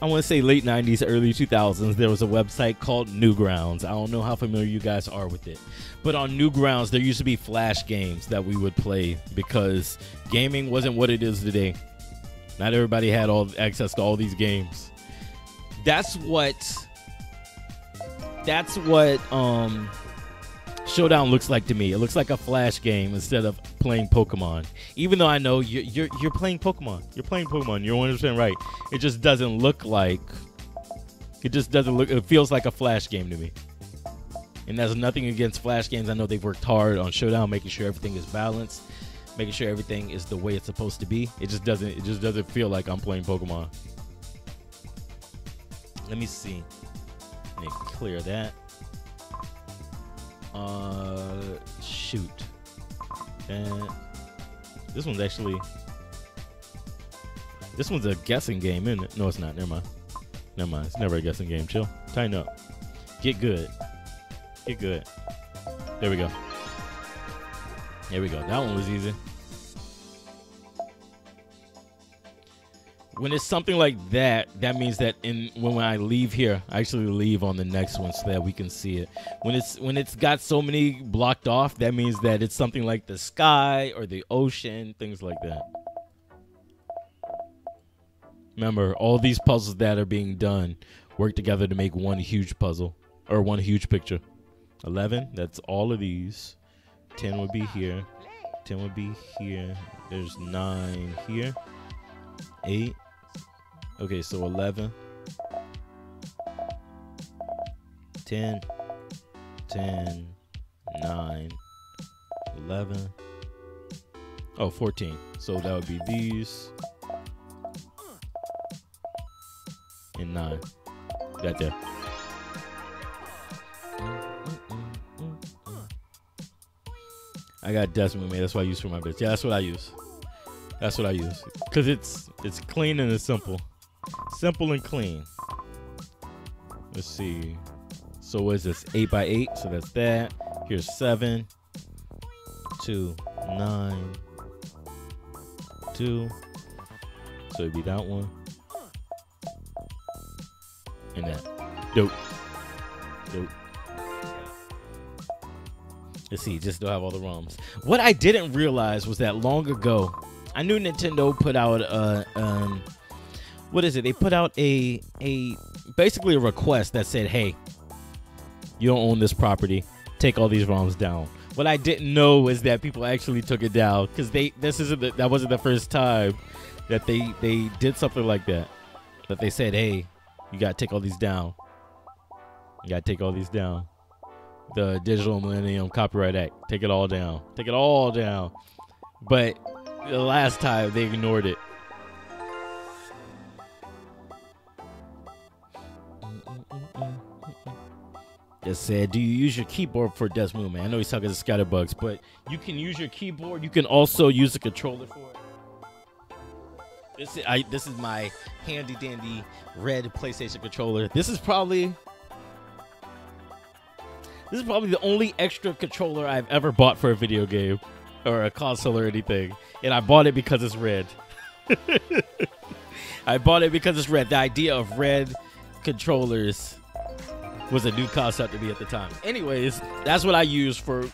I want to say late 90s, early 2000s, there was a website called Newgrounds. I don't know how familiar you guys are with it. But on Newgrounds, there used to be flash games that we would play because gaming wasn't what it is today. Not everybody had all access to all these games. That's what Showdown looks like to me. It looks like a Flash game instead of playing Pokemon. Even though I know you're playing Pokemon. You're playing Pokemon. You're 100% right. It just doesn't look like. It just doesn't look. It feels like a Flash game to me. And there's nothing against Flash games. I know they've worked hard on Showdown, making sure everything is balanced, making sure everything is the way it's supposed to be. It just doesn't. It just doesn't feel like I'm playing Pokemon. Let me see. Let me clear that. Shoot. And this one's actually. This one's a guessing game, isn't it? No, it's not. Never mind. Never mind. It's never a guessing game. Chill. Tighten up. Get good. Get good. There we go. There we go. That one was easy. When it's something like that, that means that when I leave here, I actually leave on the next one so that we can see it. When it's got so many blocked off, that means that it's something like the sky or the ocean, things like that. Remember, all these puzzles that are being done work together to make one huge puzzle or one huge picture. 11, that's all of these. 10 would be here. 10 would be here. There's 9 here. 8. Okay, so 11. 10. 10. 9. 11. Oh, 14. So that would be these. And 9. That there. I got Desmond, man. That's what I use for my bits. Yeah, that's what I use. That's what I use. Because it's clean and it's simple. Simple and clean. Let's see. So what is this? 8 by 8. So that's that. Here's 7. 2. 9. 2. So it'd be that one. And that. Dope. Dope. Let's see, just don't have all the ROMs. What I didn't realize was that long ago, I knew Nintendo put out what is it? They put out a basically a request that said, "Hey, you don't own this property. Take all these ROMs down." What I didn't know is that people actually took it down because that wasn't the first time that they did something like that. That they said, "Hey, you gotta take all these down. You gotta take all these down." The Digital Millennium Copyright Act. Take it all down. Take it all down. But the last time they ignored it. Just said, do you use your keyboard for Desmond, man? I know he's talking to Scatterbugs, but you can use your keyboard. You can also use a controller for it. This is my handy dandy red PlayStation controller. This is probably the only extra controller I've ever bought for a video game or a console or anything. And I bought it because it's red. I bought it because it's red. The idea of red controllers was a new concept to me at the time. Anyways, that's what I use for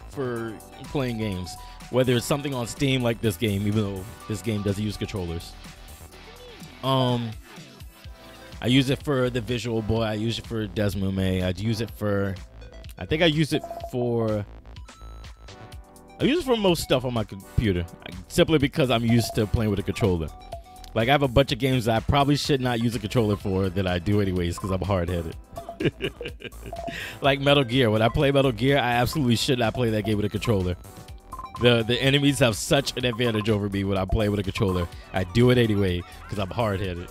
playing games. Whether it's something on Steam like this game, even though this game doesn't use controllers. I use it for the Visual Boy. I use it for Desmond. I use it for... I think I use it for most stuff on my computer, simply because I'm used to playing with a controller. Like, I have a bunch of games that I probably should not use a controller for that I do anyways because I'm hard-headed. Like Metal Gear. When I play Metal Gear, I absolutely should not play that game with a controller. The enemies have such an advantage over me when I play with a controller. I do it anyway because I'm hard-headed.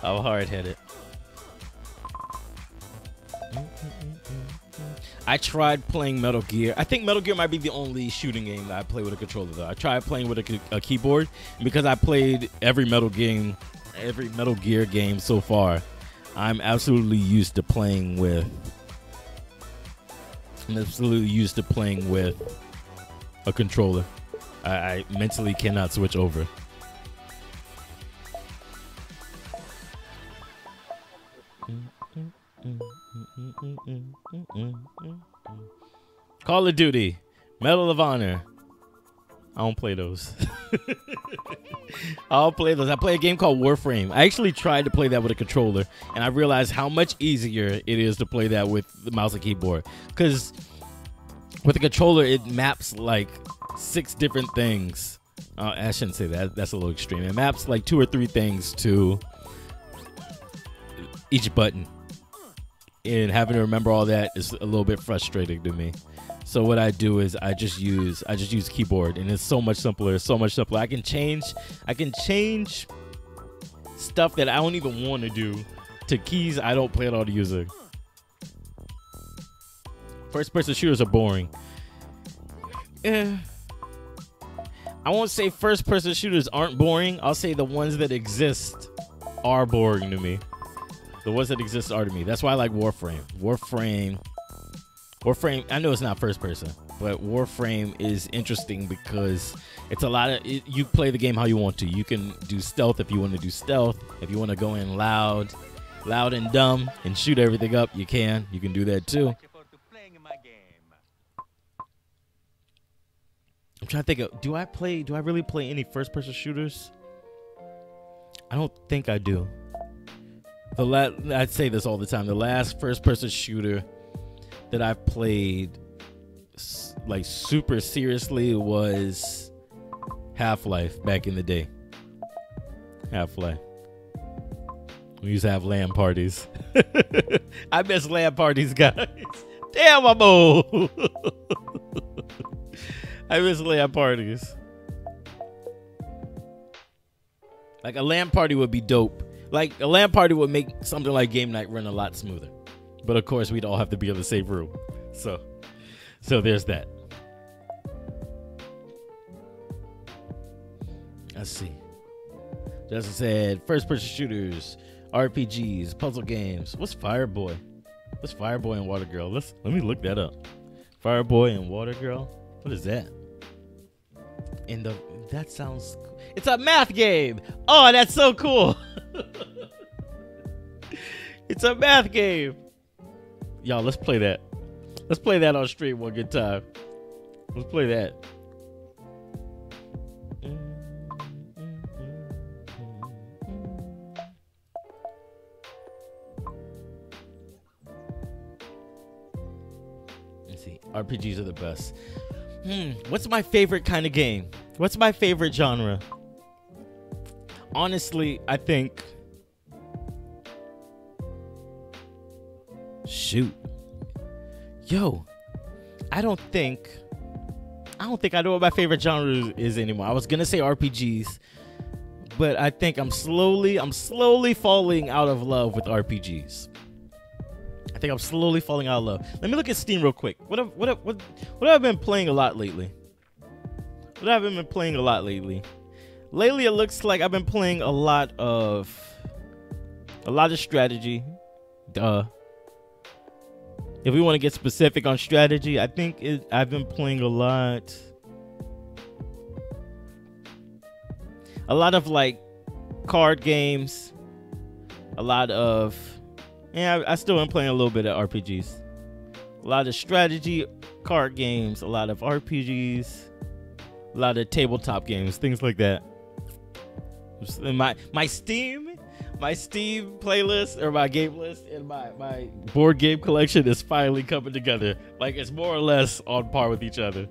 I'm hard-headed. I tried playing Metal Gear. I think Metal Gear might be the only shooting game that I play with a controller, though. I tried playing with a keyboard, and because I played every Metal Gear game so far, I'm absolutely used to playing with. I'm absolutely used to playing with a controller. I mentally cannot switch over. Call of Duty, Medal of Honor. I don't play those. I don't play those. I play a game called Warframe. I actually tried to play that with a controller, and I realized how much easier it is to play that with the mouse and keyboard. Because with a controller, it maps like 6 different things. I shouldn't say that. That's a little extreme. It maps like 2 or 3 things to each button. And having to remember all that is a little bit frustrating to me. So what I do is I just use keyboard, and it's so much simpler. It's so much simpler. I can change stuff that I don't even want to do to keys I don't plan on using. First person shooters are boring. I won't say first person shooters aren't boring. I'll say the ones that exist are boring to me. The ones that exist are to me. That's why I like Warframe. Warframe, I know it's not first person, but Warframe is interesting because it's a lot of, you play the game how you want to. You can do stealth if you want to do stealth. If you want to go in loud and dumb and shoot everything up, you can. You can do that too. I'm trying to think of, do I really play any first person shooters? I don't think I do. I'd say this all the time. The last first person shooter that I've played like super seriously was Half-Life back in the day. Half-Life. We used to have LAN parties. I miss LAN parties, guys. Damn, I'm old. I miss LAN parties. Like a LAN party would be dope. Like a LAN party would make something like game night run a lot smoother. But of course, we'd all have to be in the same room. So there's that. Let's see. Justin said, first-person shooters, RPGs, puzzle games. What's Fireboy? What's Fireboy and Water Girl? Let me look that up. Fireboy and Water Girl. What is that? That sounds cool. It's a math game. Oh, that's so cool. It's a math game. Y'all, let's play that. Let's play that on stream one good time. Let's play that. Let's see. RPGs are the best. What's my favorite kind of game? What's my favorite genre? Honestly, I think... Shoot. Yo, I don't think I know what my favorite genre is anymore. I was gonna say RPGs, but I think I'm slowly falling out of love with RPGs. I think I'm slowly falling out of love. Let me look at Steam real quick. What have I been playing a lot lately? What have I been playing a lot lately? Lately, it looks like I've been playing a lot of strategy. Duh. If we want to get specific on strategy, I think I've been playing a lot of like card games, I still am playing a little bit of RPGs, a lot of strategy card games, a lot of RPGs, a lot of tabletop games, things like that. My Steam playlist, or my game list, and my board game collection is finally coming together. Like, it's more or less on par with each other.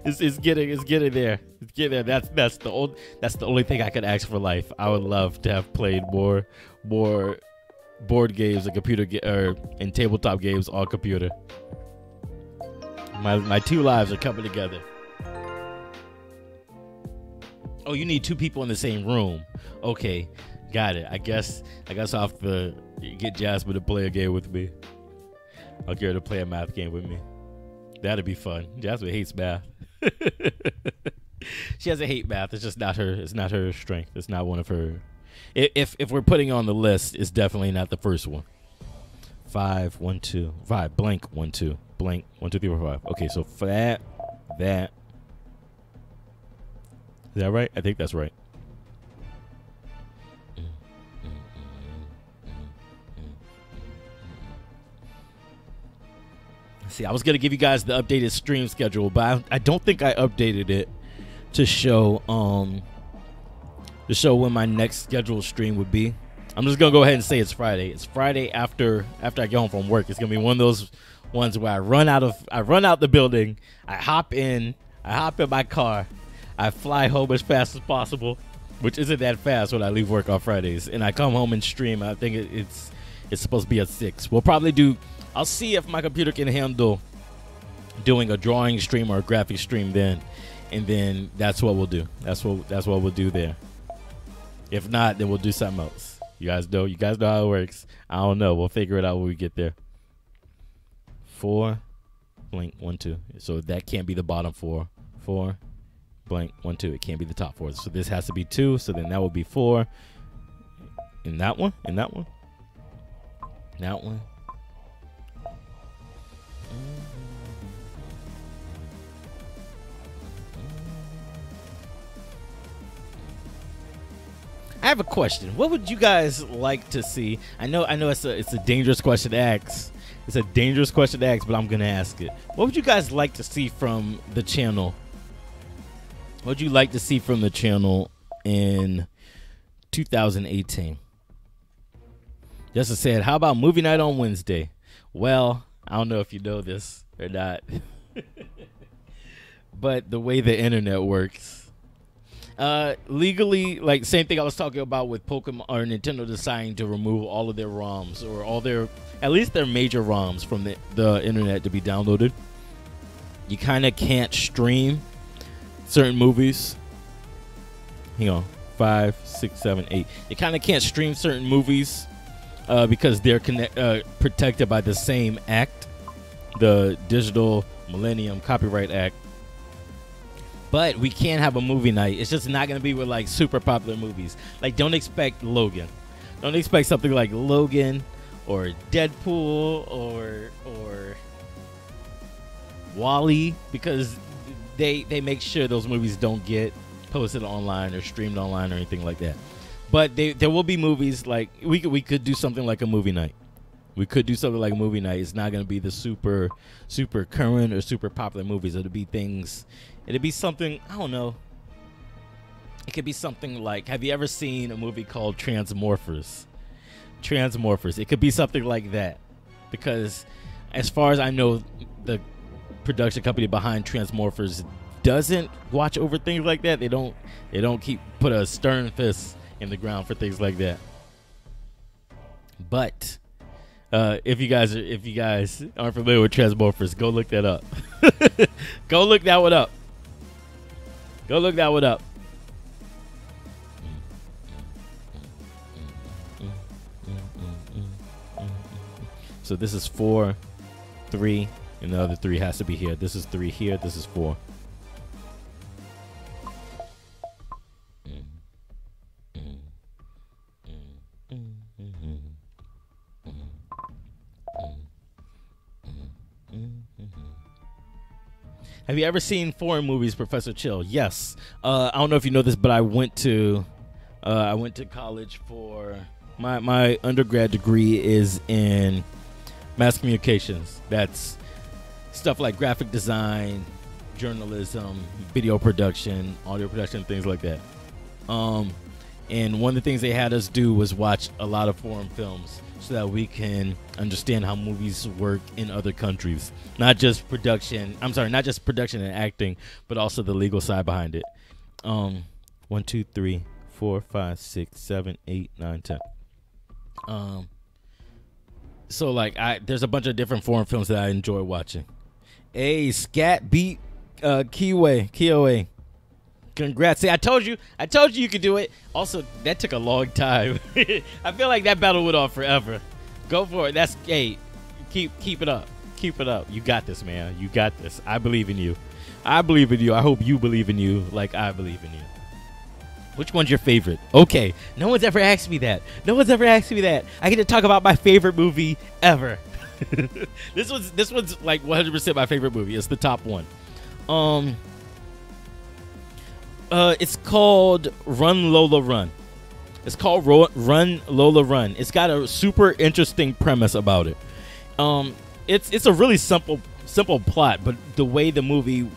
It's getting there. That's the only thing I could ask for life. I would love to have played more board games and and tabletop games on computer. My 2 lives are coming together. Oh, you need 2 people in the same room. Okay, got it. I guess I'll have to get Jasmine to play a game with me. I'll get her to play a math game with me. That'd be fun. Jasmine hates math. She doesn't hate math. It's just not her. It's not her strength. It's not one of her. If we're putting on the list, it's definitely not the first one. 5, 1, 2, 5. Blank 1, 2. Blank 1, 2, 3, 4, 5. Okay, so for that. Is that right? I think that's right. See, I was gonna give you guys the updated stream schedule, but I don't think I updated it to show when my next scheduled stream would be. I'm just gonna go ahead and say it's Friday. It's Friday after I get home from work. It's gonna be one of those ones where I run out the building, I hop in my car, I fly home as fast as possible, which isn't that fast when I leave work on Fridays, and I come home and stream. I think it's supposed to be at 6. We'll probably do. I'll see if my computer can handle doing a drawing stream or a graphic stream then, and then that's what we'll do. That's what we'll do there. If not, then we'll do something else. You guys know how it works. I don't know. We'll figure it out when we get there. 4 blank 1 2. So that can't be the bottom 4. 4 blank 1 2. It can't be the top 4. So this has to be 2. So then that will be 4. In that one. In that one. That one. I have a question. What would you guys like to see? I know it's a dangerous question to ask. It's a dangerous question to ask, but I'm gonna ask it. What would you guys like to see from the channel? What would you like to see from the channel in 2018? Justin said, how about movie night on Wednesday? Well, I don't know if you know this or not, but the way the internet works, legally, like same thing I was talking about with Pokemon or Nintendo deciding to remove all of their ROMs or all their, at least their major ROMs from the internet to be downloaded. You kind of can't stream certain movies. Hang on, 5, 6, 7, 8. You kind of can't stream certain movies because they're protected by the same act, the Digital Millennium Copyright Act. But we can have a movie night. It's just not going to be with like super popular movies. Like, don't expect Logan. Don't expect something like Logan or Deadpool or Wall-E, because they make sure those movies don't get posted online or streamed online or anything like that. But there will be movies like we could do something like a movie night. We could do something like a movie night. It's not going to be the super current or super popular movies. It'll be things. It'll be something, I don't know. It could be something like, have you ever seen a movie called Transmorphers? Transmorphers. It could be something like that. Because as far as I know, the production company behind Transmorphers doesn't watch over things like that. They don't put a stern fist in the ground for things like that. But if you guys aren't familiar with Transmorphers, go look that up. Go look that one up. Go look that one up. So this is 4, 3, and the other 3 has to be here. This is 3 here. This is 4. Have you ever seen foreign movies, Professor Chill? Yes. I don't know if you know this, but I went to college for my undergrad degree is in mass communications. That's stuff like graphic design, journalism, video production, audio production, things like that. And one of the things they had us do was watch a lot of foreign films so that we can understand how movies work in other countries. Not just production and acting, but also the legal side behind it. 1, 2, 3, 4, 5, 6, 7, 8, 9, 10. So like there's a bunch of different foreign films that I enjoy watching. Hey, Scat beat Kiowa. Congrats. See, I told you you could do it. Also, that took a long time. I feel like that battle went on forever. Go for it. Keep it up. Keep it up. You got this, man. You got this. I believe in you. I believe in you. I hope you believe in you like I believe in you. Which one's your favorite? Okay. No one's ever asked me that. I get to talk about my favorite movie ever. This one's like 100% my favorite movie. It's the top one. It's called Run Lola Run. It's called Run Lola Run. It's got a super interesting premise about it. It's a really simple simple plot, but the way the movie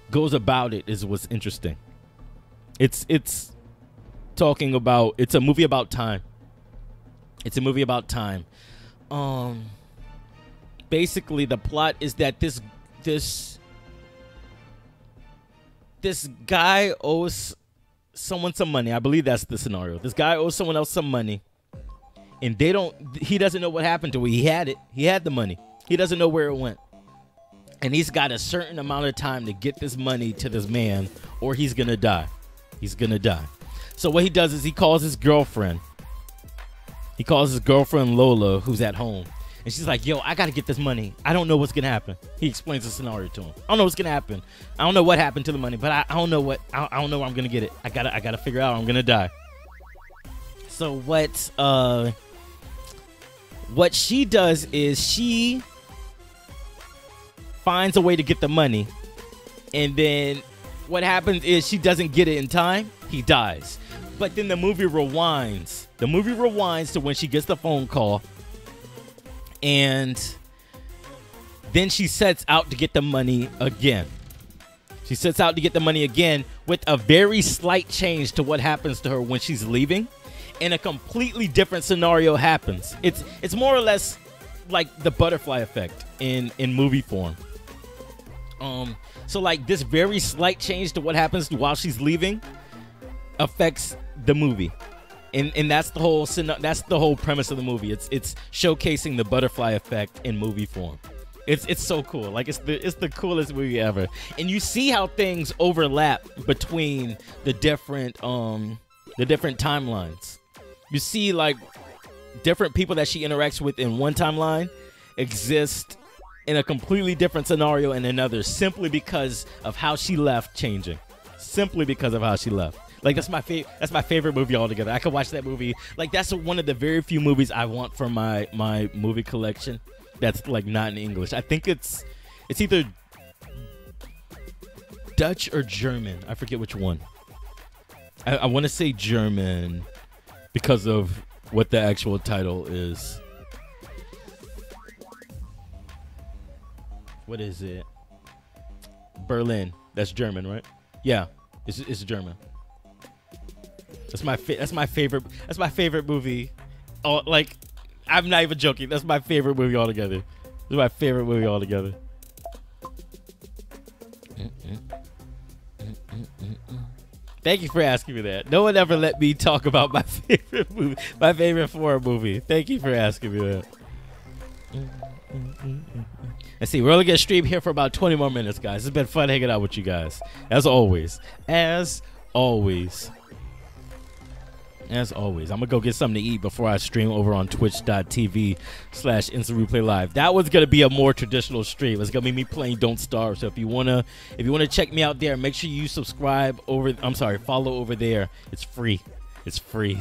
goes about it is what's interesting. It's talking about, it's a movie about time. It's a movie about time. Basically the plot is that this guy owes someone some money. I believe that's the scenario. This guy owes someone else some money, and he doesn't know what happened to it. He had it. He had the money. He doesn't know where it went. And he's got a certain amount of time to get this money to this man, or he's going to die. He's going to die. So what he does is he calls his girlfriend. He calls his girlfriend Lola, who's at home. And she's like, yo, I got to get this money. I don't know what's going to happen. He explains the scenario to him. I don't know what's going to happen. I don't know what happened to the money, but I don't know I don't know where I'm going to get it. I got to figure out I'm going to die. So what she does is she finds a way to get the money. And then what happens is she doesn't get it in time. He dies. But then the movie rewinds. The movie rewinds to when she gets the phone call. And then she sets out to get the money again. She sets out to get the money again with a very slight change to what happens to her when she's leaving. And a completely different scenario happens. It's more or less like the butterfly effect in movie form. So like this very slight change to what happens while she's leaving affects the movie. And that's the whole premise of the movie. It's showcasing the butterfly effect in movie form. It's so cool. Like it's the coolest movie ever. And you see how things overlap between the different timelines. You see like different people that she interacts with in one timeline exist in a completely different scenario in another, simply because of how she left changing. Simply because of how she left. Like that's my favorite movie altogether. I could watch that movie. Like that's one of the very few movies I want for my movie collection that's like not in English. I think it's either Dutch or German. I forget which one. I want to say German because of what the actual title is. What is it? Berlin. That's German, right? Yeah, it's German. That's my favorite. That's my favorite movie. Oh, like I'm not even joking. That's my favorite movie altogether. That's my favorite movie altogether. Thank you for asking me that. No one ever let me talk about my favorite movie, my favorite foreign movie. Thank you for asking me that. Let's see. We're only gonna stream here for about 20 more minutes, guys. It's been fun hanging out with you guys, as always. As always. As always, I'm going to go get something to eat before I stream over on twitch.tv/Instant Replay Live. That one's going to be a more traditional stream. It's going to be me playing Don't Starve. So if you want to check me out there, make sure you follow over there. It's free. It's free.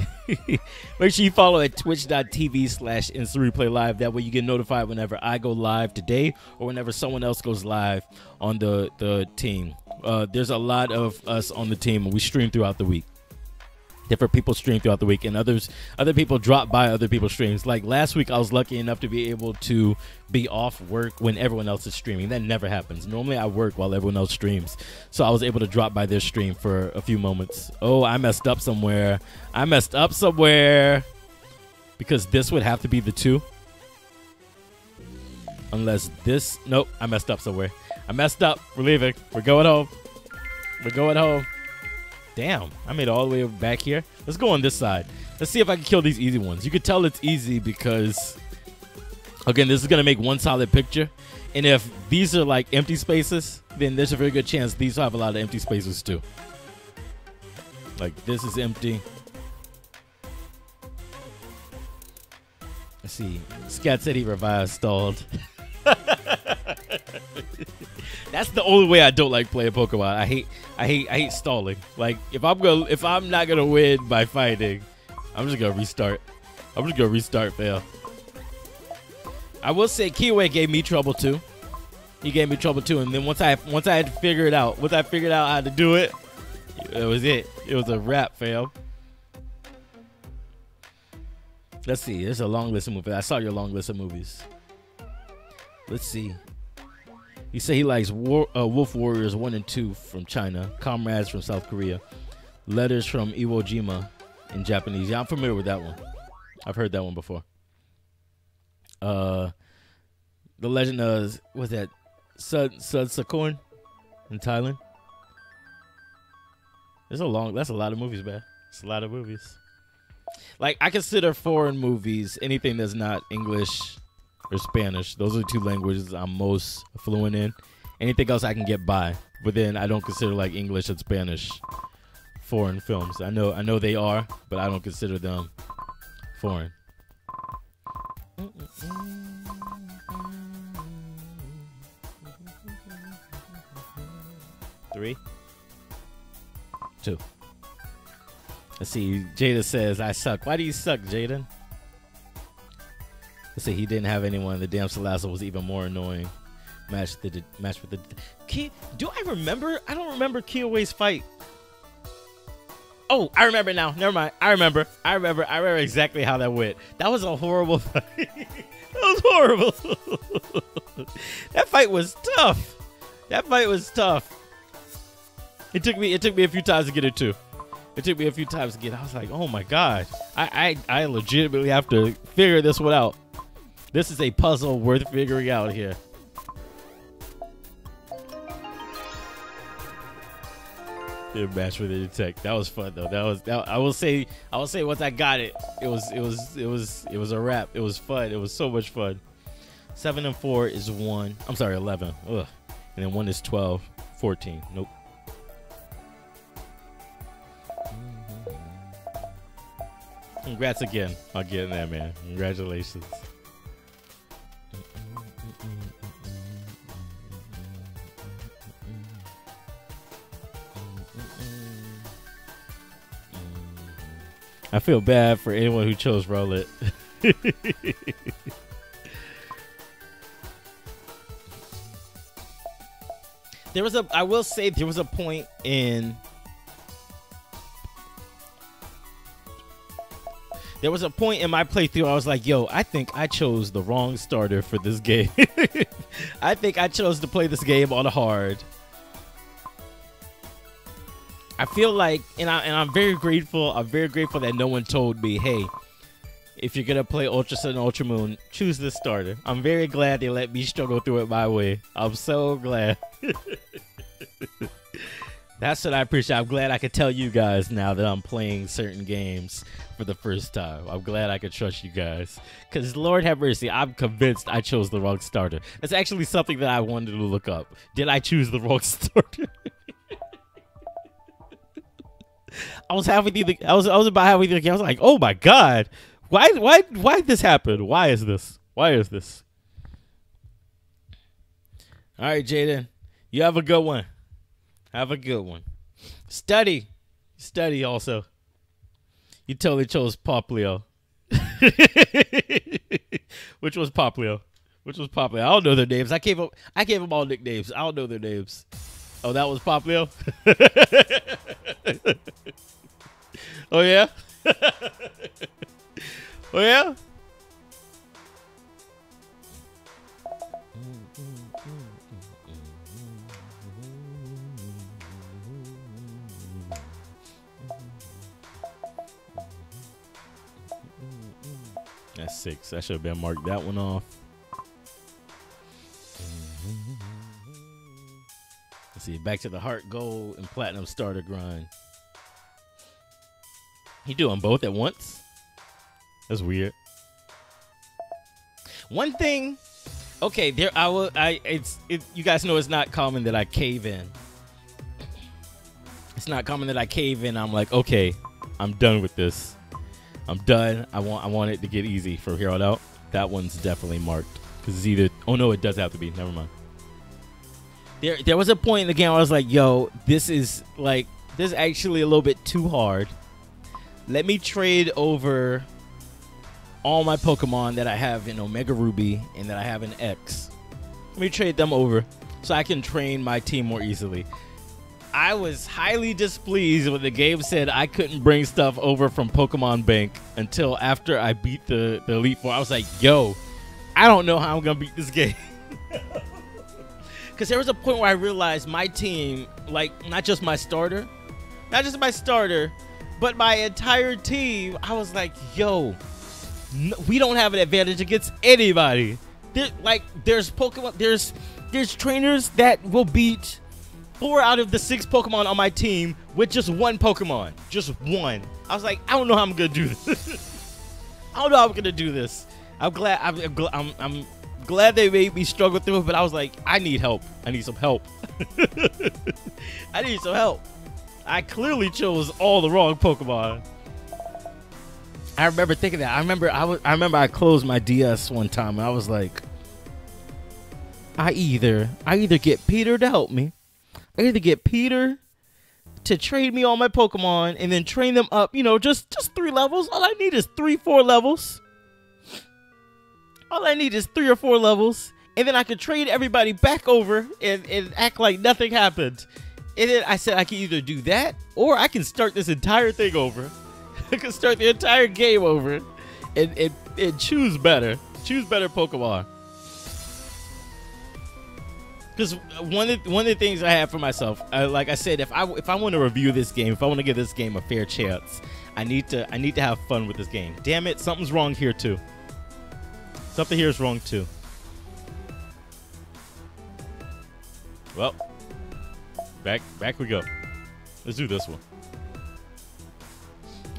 Make sure you follow at twitch.tv/Instant Replay Live. That way you get notified whenever I go live today or whenever someone else goes live on the team. There's a lot of us on the team, and we stream throughout the week. Different people stream throughout the week, and other people drop by other people's streams. Like last week, I was lucky enough to be able to be off work when everyone else is streaming. That never happens. Normally, I work while everyone else streams, so I was able to drop by their stream for a few moments. Oh, I messed up somewhere. Because this would have to be the 2. Unless this... Nope, I messed up somewhere. I messed up. We're leaving. We're going home. Damn, I made it all the way back here. Let's go on this side. Let's see if I can kill these easy ones. You could tell it's easy because, again, this is going to make one solid picture. And if these are like empty spaces, then there's a very good chance these will have a lot of empty spaces too. Like this is empty. Let's see. Scat said he revived stalled. That's the only way I don't like playing Pokemon. I hate stalling. Like if I'm not gonna win by fighting, I'm just gonna restart. Fail. I will say Kiwi gave me trouble too. He gave me trouble too, and then once I had to figure it out, how to do it, it was it. It was a wrap, fam. Let's see. There's a long list of movies. I saw your long list of movies. Let's see. He said he likes Wolf Warriors 1 and 2 from China, Comrades from South Korea, Letters from Iwo Jima in Japanese. Yeah, I'm familiar with that one. I've heard that one before. The Legend of, what's that? Sud Sakorn in Thailand. That's a lot of movies, man. It's a lot of movies. Like, I consider foreign movies anything that's not English or Spanish. Those are the 2 languages I'm most fluent in. Anything else I can get by, but then I don't consider like English and Spanish foreign films. I know they are, but I don't consider them foreign. 3, 2. Let's see. Jada says, I suck. Why do you suck, Jaden? Let's see. He didn't have anyone. The damn Salasso was even more annoying. Match with the do I remember? I don't remember Kiyoway's fight. Oh, I remember now. Never mind. I remember exactly how that went. That was a horrible fight. That was horrible. That fight was tough. It took me a few times to get it too. I was like, oh my God. I legitimately have to figure this one out. This is a puzzle worth figuring out here. Match with the detect. That was fun though. I will say once I got it, it was a wrap. It was fun. It was so much fun. 7 and 4 is 1. I'm sorry, 11. Ugh. And then 1 is 12. 14. Nope. Congrats again on getting that, man. Congratulations. I feel bad for anyone who chose Roulette. I will say there was a point in my playthrough I was like, yo, I think I chose the wrong starter for this game. I think I chose to play this game on hard. I feel like, and I'm very grateful. I'm very grateful that no one told me, hey, if you're gonna play Ultra Sun and Ultra Moon, choose this starter. I'm very glad they let me struggle through it my way. I'm so glad. That's what I appreciate. I'm glad I could tell you guys now that I'm playing certain games for the first time. I'm glad I could trust you guys. Because Lord have mercy, I'm convinced I chose the wrong starter. That's actually something that I wanted to look up. Did I choose the wrong starter? I was about halfway through the game. I was like, oh my God. Why did this happen? Why is this? All right, Jaden. You have a good one. Study also. You totally chose Poplio. Which was Poplio? I don't know their names. I gave them all nicknames. I don't know their names. Oh, that was Poplio? Oh, yeah? Oh, yeah? That's 6. I should have been marked that one off. Let's see. Back to the heart, gold, and platinum starter grind. You do them both at once? That's weird. One thing, okay, you guys know it's not common that I cave in. It's not common that I cave in. I'm like, okay, I'm done with this. I'm done. I want it to get easy from here on out. That one's definitely marked because it's either. Oh no, it does have to be. Never mind. There was a point in the game where I was like, yo, this is actually a little bit too hard. Let me trade over all my Pokemon that I have in Omega Ruby and that I have in X. Let me trade them over so I can train my team more easily. I was highly displeased when the game said I couldn't bring stuff over from Pokemon Bank until after I beat the Elite Four. I was like, yo, I don't know how I'm going to beat this game. Because there was a point where I realized my team, like, not just my starter, but my entire team, I was like, yo, we don't have an advantage against anybody. There's Pokemon, there's trainers that will beat 4 out of the 6 Pokemon on my team with just one Pokemon. Just one. I was like, I don't know how I'm going to do this. I don't know how I'm going to do this. I'm glad they made me struggle through it, but I was like, I need help. I need some help. I need some help. I clearly chose all the wrong Pokemon. I remember thinking that. I remember I closed my DS one time and I was like, I either get Peter to help me. I either get Peter to trade me all my Pokemon and then train them up, you know, just 3 levels. All I need is 3-4 levels. All I need is 3 or 4 levels, and then I could trade everybody back over and act like nothing happened. And then I said I can either do that, or I can start this entire thing over. I can start the entire game over and choose better. Choose better Pokemon. Because one of the things I have for myself, like I said, if I want to review this game, if I want to give this game a fair chance, I need to have fun with this game. Damn it, something's wrong here too. Something here is wrong too. Well, back we go. Let's do this one.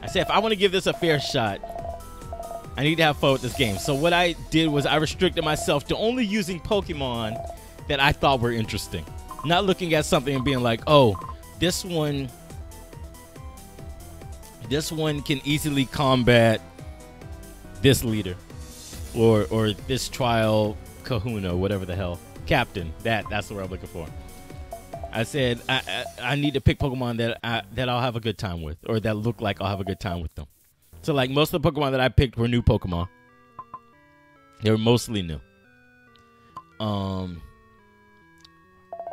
I said if I want to give this a fair shot, I need to have fun with this game. So what I did was I restricted myself to only using Pokemon that I thought were interesting. Not looking at something and being like, oh, this one can easily combat this leader. Or this trial kahuna, whatever the hell. Captain. That's the word I'm looking for. I said I need to pick Pokemon that I'll have a good time with, or that look like I'll have a good time with them. So like most of the Pokemon that I picked were new Pokemon. They were mostly new.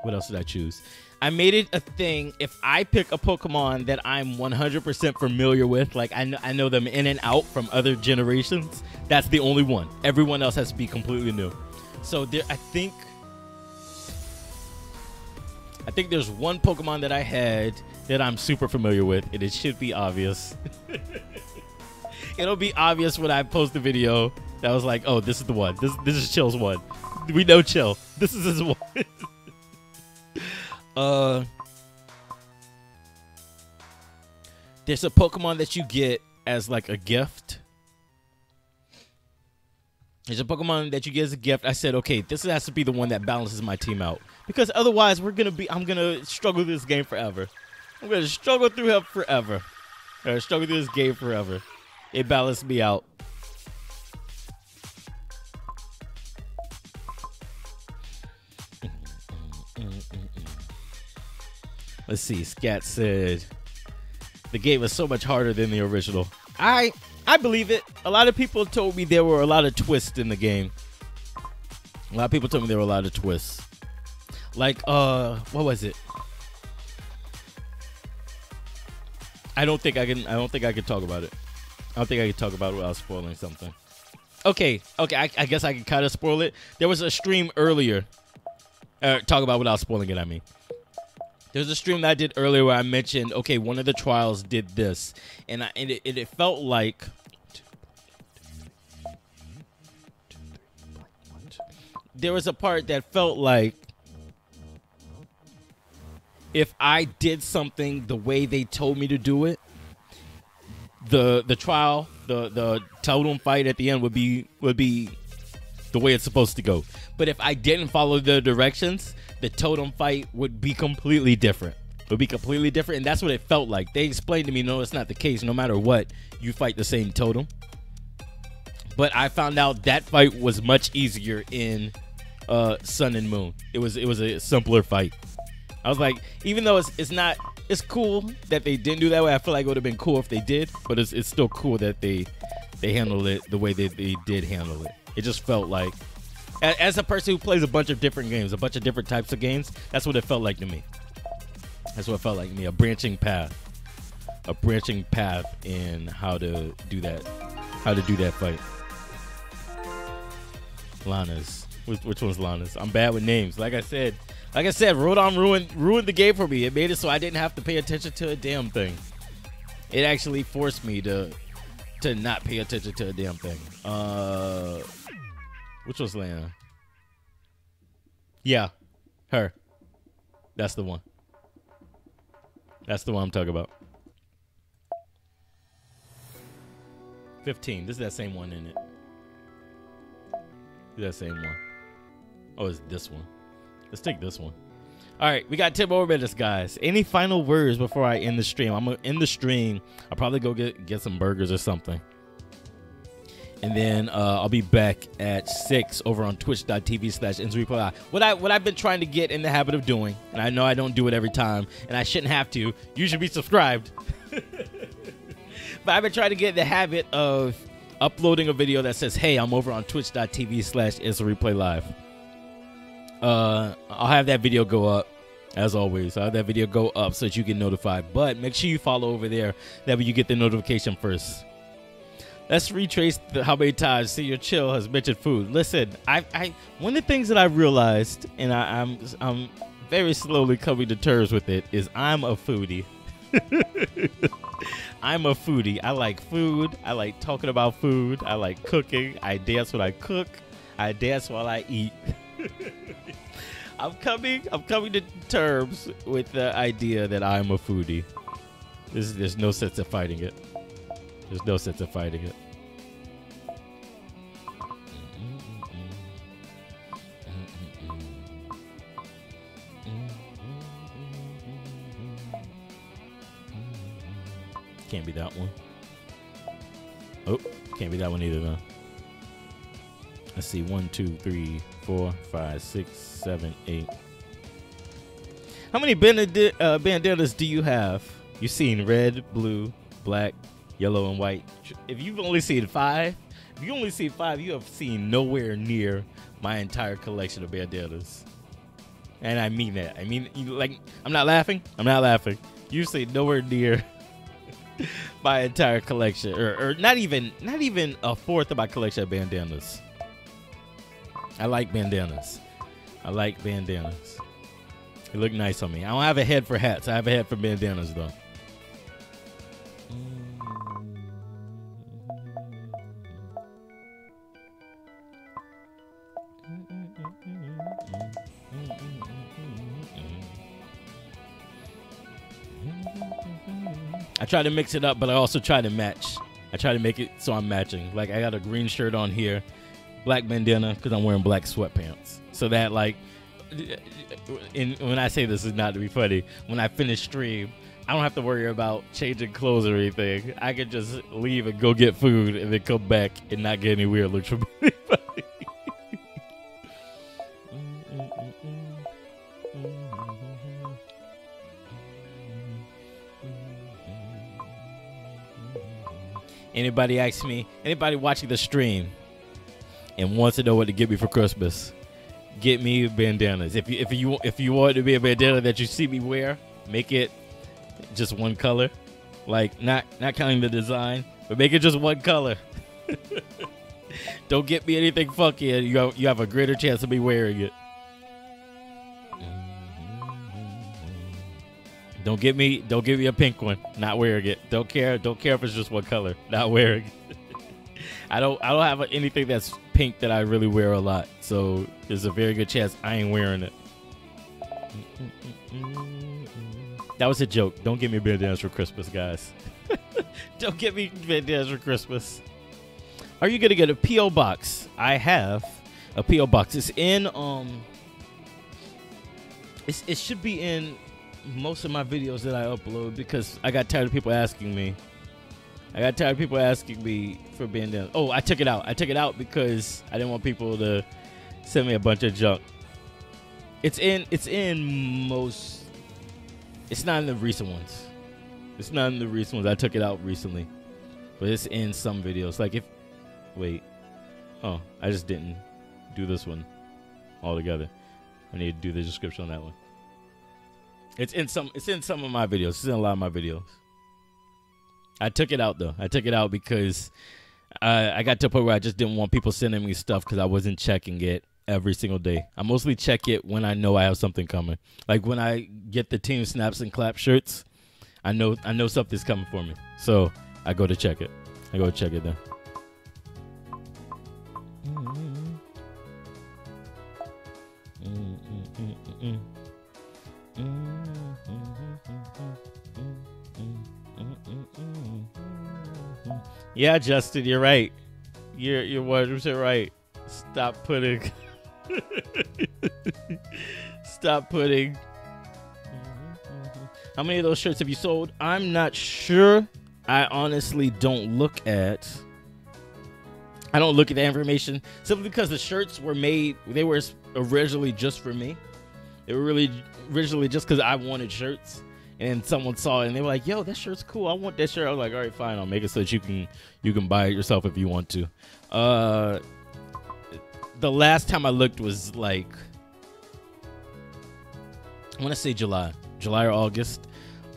What else did I choose? I made it a thing. If I pick a Pokemon that I'm 100% familiar with, like I know them in and out from other generations, that's the only one. Everyone else has to be completely new. So there, I think there's one Pokemon that I had that I'm super familiar with, and it should be obvious. It'll be obvious when I post the video. That was like, oh, this is the one. This is Chill's one. We know Chill. This is his one. There's a Pokemon that you get as like a gift. There's a Pokemon that you get as a gift. I said, okay, this has to be the one that balances my team out, because otherwise I'm gonna struggle through this game forever. I'm gonna struggle through him forever. I'm gonna struggle through this game forever. It balanced me out. Let's see. Scat said the game was so much harder than the original. I believe it. A lot of people told me there were a lot of twists in the game. A lot of people told me there were a lot of twists. Like, what was it? I don't think I can talk about it. I don't think I can talk about it without spoiling something. Okay. I guess I can kind of spoil it. There was a stream earlier. Talk about without spoiling it, I mean. There's a stream that I did earlier where I mentioned, okay, one of the trials did this, and it felt like there was a part that felt like if I did something the way they told me to do it, the trial, the totem fight at the end would be the way it's supposed to go. But if I didn't follow the directions, the totem fight would be completely different. It would be completely different, and that's what it felt like. They explained to me, no, it's not the case. No matter what, you fight the same totem. But I found out that fight was much easier in Sun and Moon. It was a simpler fight. I was like, even though it's cool that they didn't do that way. I feel like it would have been cool if they did, but it's still cool that they handled it the way they did handle it. It just felt like, as a person who plays a bunch of different games, a bunch of different types of games, that's what it felt like to me. That's what it felt like to me. A branching path in how to do that fight. Lana's Which one's Lana's? I'm bad with names. Like I said, Rodon ruined the game for me. It made it so I didn't have to pay attention to a damn thing. It actually forced me to not pay attention to a damn thing. Which one's Lana? Yeah, her. That's the one. That's the one I'm talking about. 15. This is that same one, isn't it? That same one. Oh, it's this one. Let's take this one. All right, we got 10 more minutes, guys. Any final words before I end the stream? I'm gonna end the stream. I'll probably go get some burgers or something, and then I'll be back at 6 over on twitch.tv/InsReplayLive. What I've been trying to get in the habit of doing, and I know I don't do it every time, and I shouldn't have to. You should be subscribed. But I've been trying to get in the habit of uploading a video that says, hey, I'm over on twitch.tv/InsReplayLive. I'll have that video go up, as always. I'll have that video go up so that you get notified. But make sure you follow over there. That way you get the notification first. Let's retrace how many times See Your Chill has mentioned food. Listen, I one of the things that I realized, and I'm very slowly coming to terms with it, is I'm a foodie. I'm a foodie. I like food. I like talking about food. I like cooking. I dance when I cook. I dance while I eat. I'm coming to terms with the idea that I'm a foodie. There's no sense of fighting it. There's no sense of fighting it. Can't be that one. Oh, can't be that one either, though. Let's see. 1, 2, 3, 4, 5, 6, 7, 8. How many bandanas do you have? You've seen red, blue, black, yellow, and white. If you've only seen 5, you have seen nowhere near my entire collection of bandanas. And I mean that. I mean, like, I'm not laughing. I'm not laughing. You've seen nowhere near my entire collection, or not even a fourth of my collection of bandanas. I like bandanas. I like bandanas. They look nice on me. I don't have a head for hats. I have a head for bandanas, though. I try to mix it up, but I also try to match. I try to make it so I'm matching. Like, I got a green shirt on here, black bandana, because I'm wearing black sweatpants. So that, like, when I say this is not to be funny, when I finish stream, I don't have to worry about changing clothes or anything. I can just leave and go get food and then come back and not get any weird looks from anybody. Anybody watching the stream and wants to know what to get me for Christmas, get me bandanas. If you want it to be a bandana that you see me wear, make it just one color. Like, not counting the design, but make it just one color. Don't get me anything funky, and you have a greater chance of me wearing it. Don't give me a pink one. Not wearing it. Don't care if it's just one color. Not wearing it. I don't have anything that's pink that I really wear a lot. So there's a very good chance I ain't wearing it. That was a joke. Don't give me bandanas for Christmas, guys. Don't give me bandanas for Christmas. Are you gonna get a P.O. box? I have a P.O. box. It's in it should be in most of my videos that I upload, because I got tired of people asking me. For bandanas. Oh, I took it out. I took it out because I didn't want people to send me a bunch of junk. It's in most. It's not in the recent ones. I took it out recently, but it's in some videos. Like, I just didn't do this one altogether. I need to do the description on that one. It's in some of my videos. It's in a lot of my videos. I took it out, though. I took it out because I got to a point where I just didn't want people sending me stuff because I wasn't checking it. every single day. I mostly check it when I know I have something coming. Like when I get the Team Snaps and Clap shirts, I know something's coming for me. So I go to check it. I go to check it then. Yeah, Justin, you're right. You're 100% right. Stop putting. Stop putting. How many of those shirts have you sold? I'm not sure. I honestly don't look at. I don't look at the information simply because the shirts were made. They were originally just for me. They were really originally just because I wanted shirts, and someone saw it and they were like, "Yo, that shirt's cool. I want that shirt." I was like, "All right, fine. I'll make it so that you can buy it yourself if you want to." The last time I looked was like, I want to say July or August.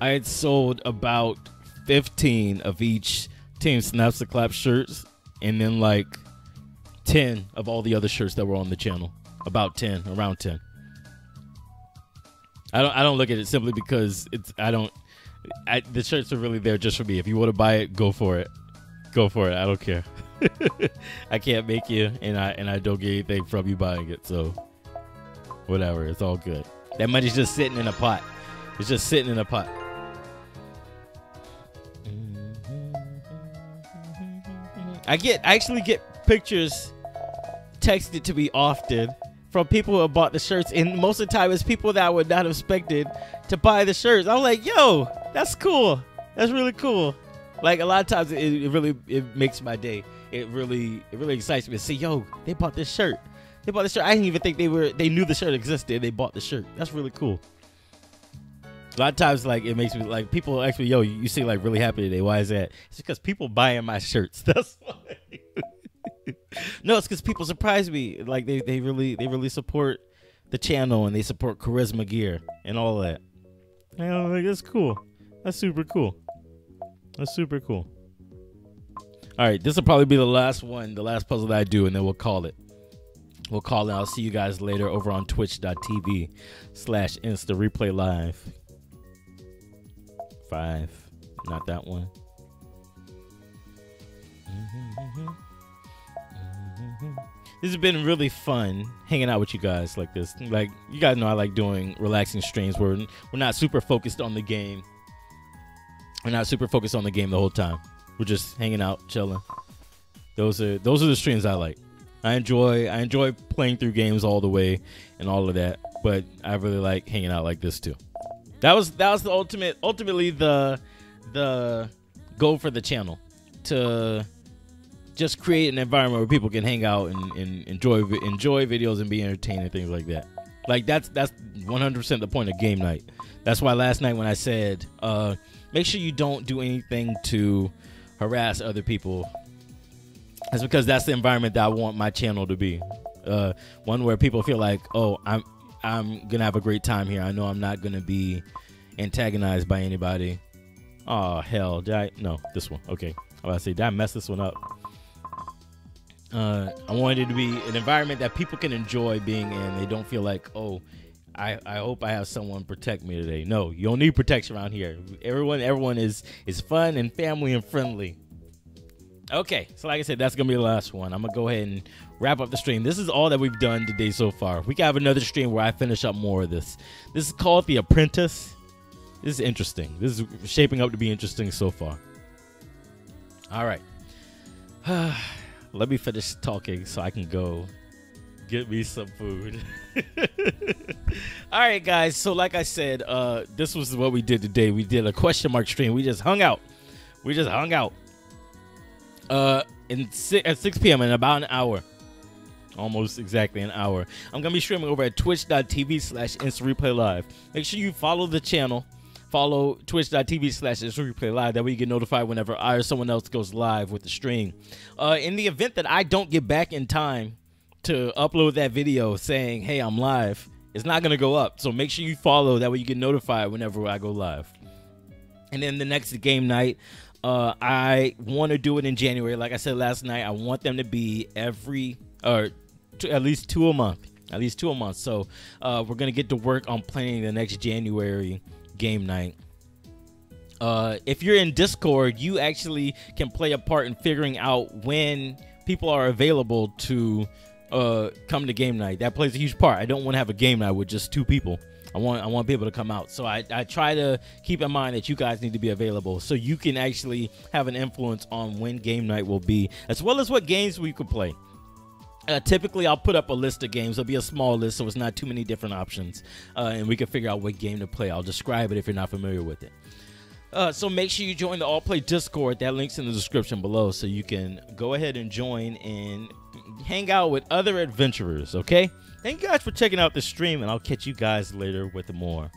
I had sold about 15 of each Team Snaps and Clap shirts, and then like 10 of all the other shirts that were on the channel. About 10, around 10. I don't look at it simply because the shirts are really there just for me. If you want to buy it, go for it. Go for it. I don't care. I can't make you, and I don't get anything from you buying it. So whatever, it's all good. That money's just sitting in a pot. It's just sitting in a pot. I actually get pictures texted to me often from people who have bought the shirts, and most of the time it's people that I would not have expected to buy the shirts. I'm like, yo, that's cool. That's really cool. Like a lot of times it really makes my day. It really excites me to see, yo, they bought this shirt. They bought the shirt. I didn't even think they knew the shirt existed. They bought the shirt. That's really cool. A lot of times, like, it makes me, like, people actually, yo, you seem like really happy today. Why is that? It's because people buying my shirts. That's why. No, it's because people surprise me. Like, they really support the channel, and they support Charisma Gear and all of that. And I'm like, that's cool. That's super cool. That's super cool. All right, this will probably be the last one, the last puzzle that I do, and then we'll call it. We'll call it. I'll see you guys later over on twitch.tv/InstaReplayLive. 5. Not that one. This has been really fun hanging out with you guys like this. Like, you guys know I like doing relaxing streams where we're not super focused on the game. We're not super focused on the game the whole time. We're just hanging out, chilling. Those are the streams I like. I enjoy playing through games all the way and all of that, but I really like hanging out like this too. That was the ultimately the goal for the channel, to just create an environment where people can hang out and enjoy videos and be entertained and things like that. Like that's 100% the point of game night. That's why last night when I said make sure you don't do anything to harass other people, it's because that's the environment that I want my channel to be. One where people feel like, oh, I'm gonna have a great time here. I know I'm not gonna be antagonized by anybody. Oh hell, no, this one. Okay, I was about to say, did I mess this one up? I wanted it to be an environment that people can enjoy being in. They don't feel like, oh, I hope I have someone protect me today. No, you don't need protection around here. Everyone is fun and family and friendly. Okay, so like I said, that's gonna be the last one. I'm gonna go ahead and wrap up the stream. This is all that we've done today so far. We can have another stream where I finish up more of this. This is called The Apprentice. This is interesting. This is shaping up to be interesting so far. All right. Let me finish talking so I can go get me some food. All right, guys. So like I said, this was what we did today. We did a question mark stream. We just hung out. At 6 p.m. in about an hour. Almost exactly an hour. I'm going to be streaming over at twitch.tv/InstaReplayLive. Make sure you follow the channel. Follow twitch.tv/InstaReplayLive. That way you get notified whenever I or someone else goes live with the stream. In the event that I don't get back in time to upload that video saying, hey, I'm live, it's not going to go up. So make sure you follow. That way you get notified whenever I go live. And then the next game night, I want to do it in January. Like I said last night, I want them to be at least two a month. So we're going to get to work on planning the next January game night. If you're in Discord, you actually can play a part in figuring out when people are available to come to game night. That plays a huge part. I don't want to have a game night with just two people. I want people to come out. So I try to keep in mind that you guys need to be available so you can actually have an influence on when game night will be, as well as what games we could play. Typically, I'll put up a list of games. It'll be a small list, so it's not too many different options. And we can figure out what game to play. I'll describe it if you're not familiar with it. So make sure you join the All Play Discord. That link's in the description below, so you can go ahead and join and hang out with other adventurers, okay? Thank you guys for checking out the stream, and I'll catch you guys later with more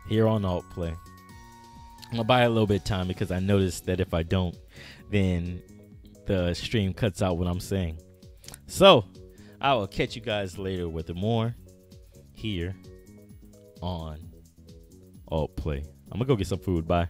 here on Alt Play. I'm going to buy a little bit of time because I noticed that if I don't, then the stream cuts out what I'm saying. So I will catch you guys later with more here on Alt Play. I'm going to go get some food. Bye.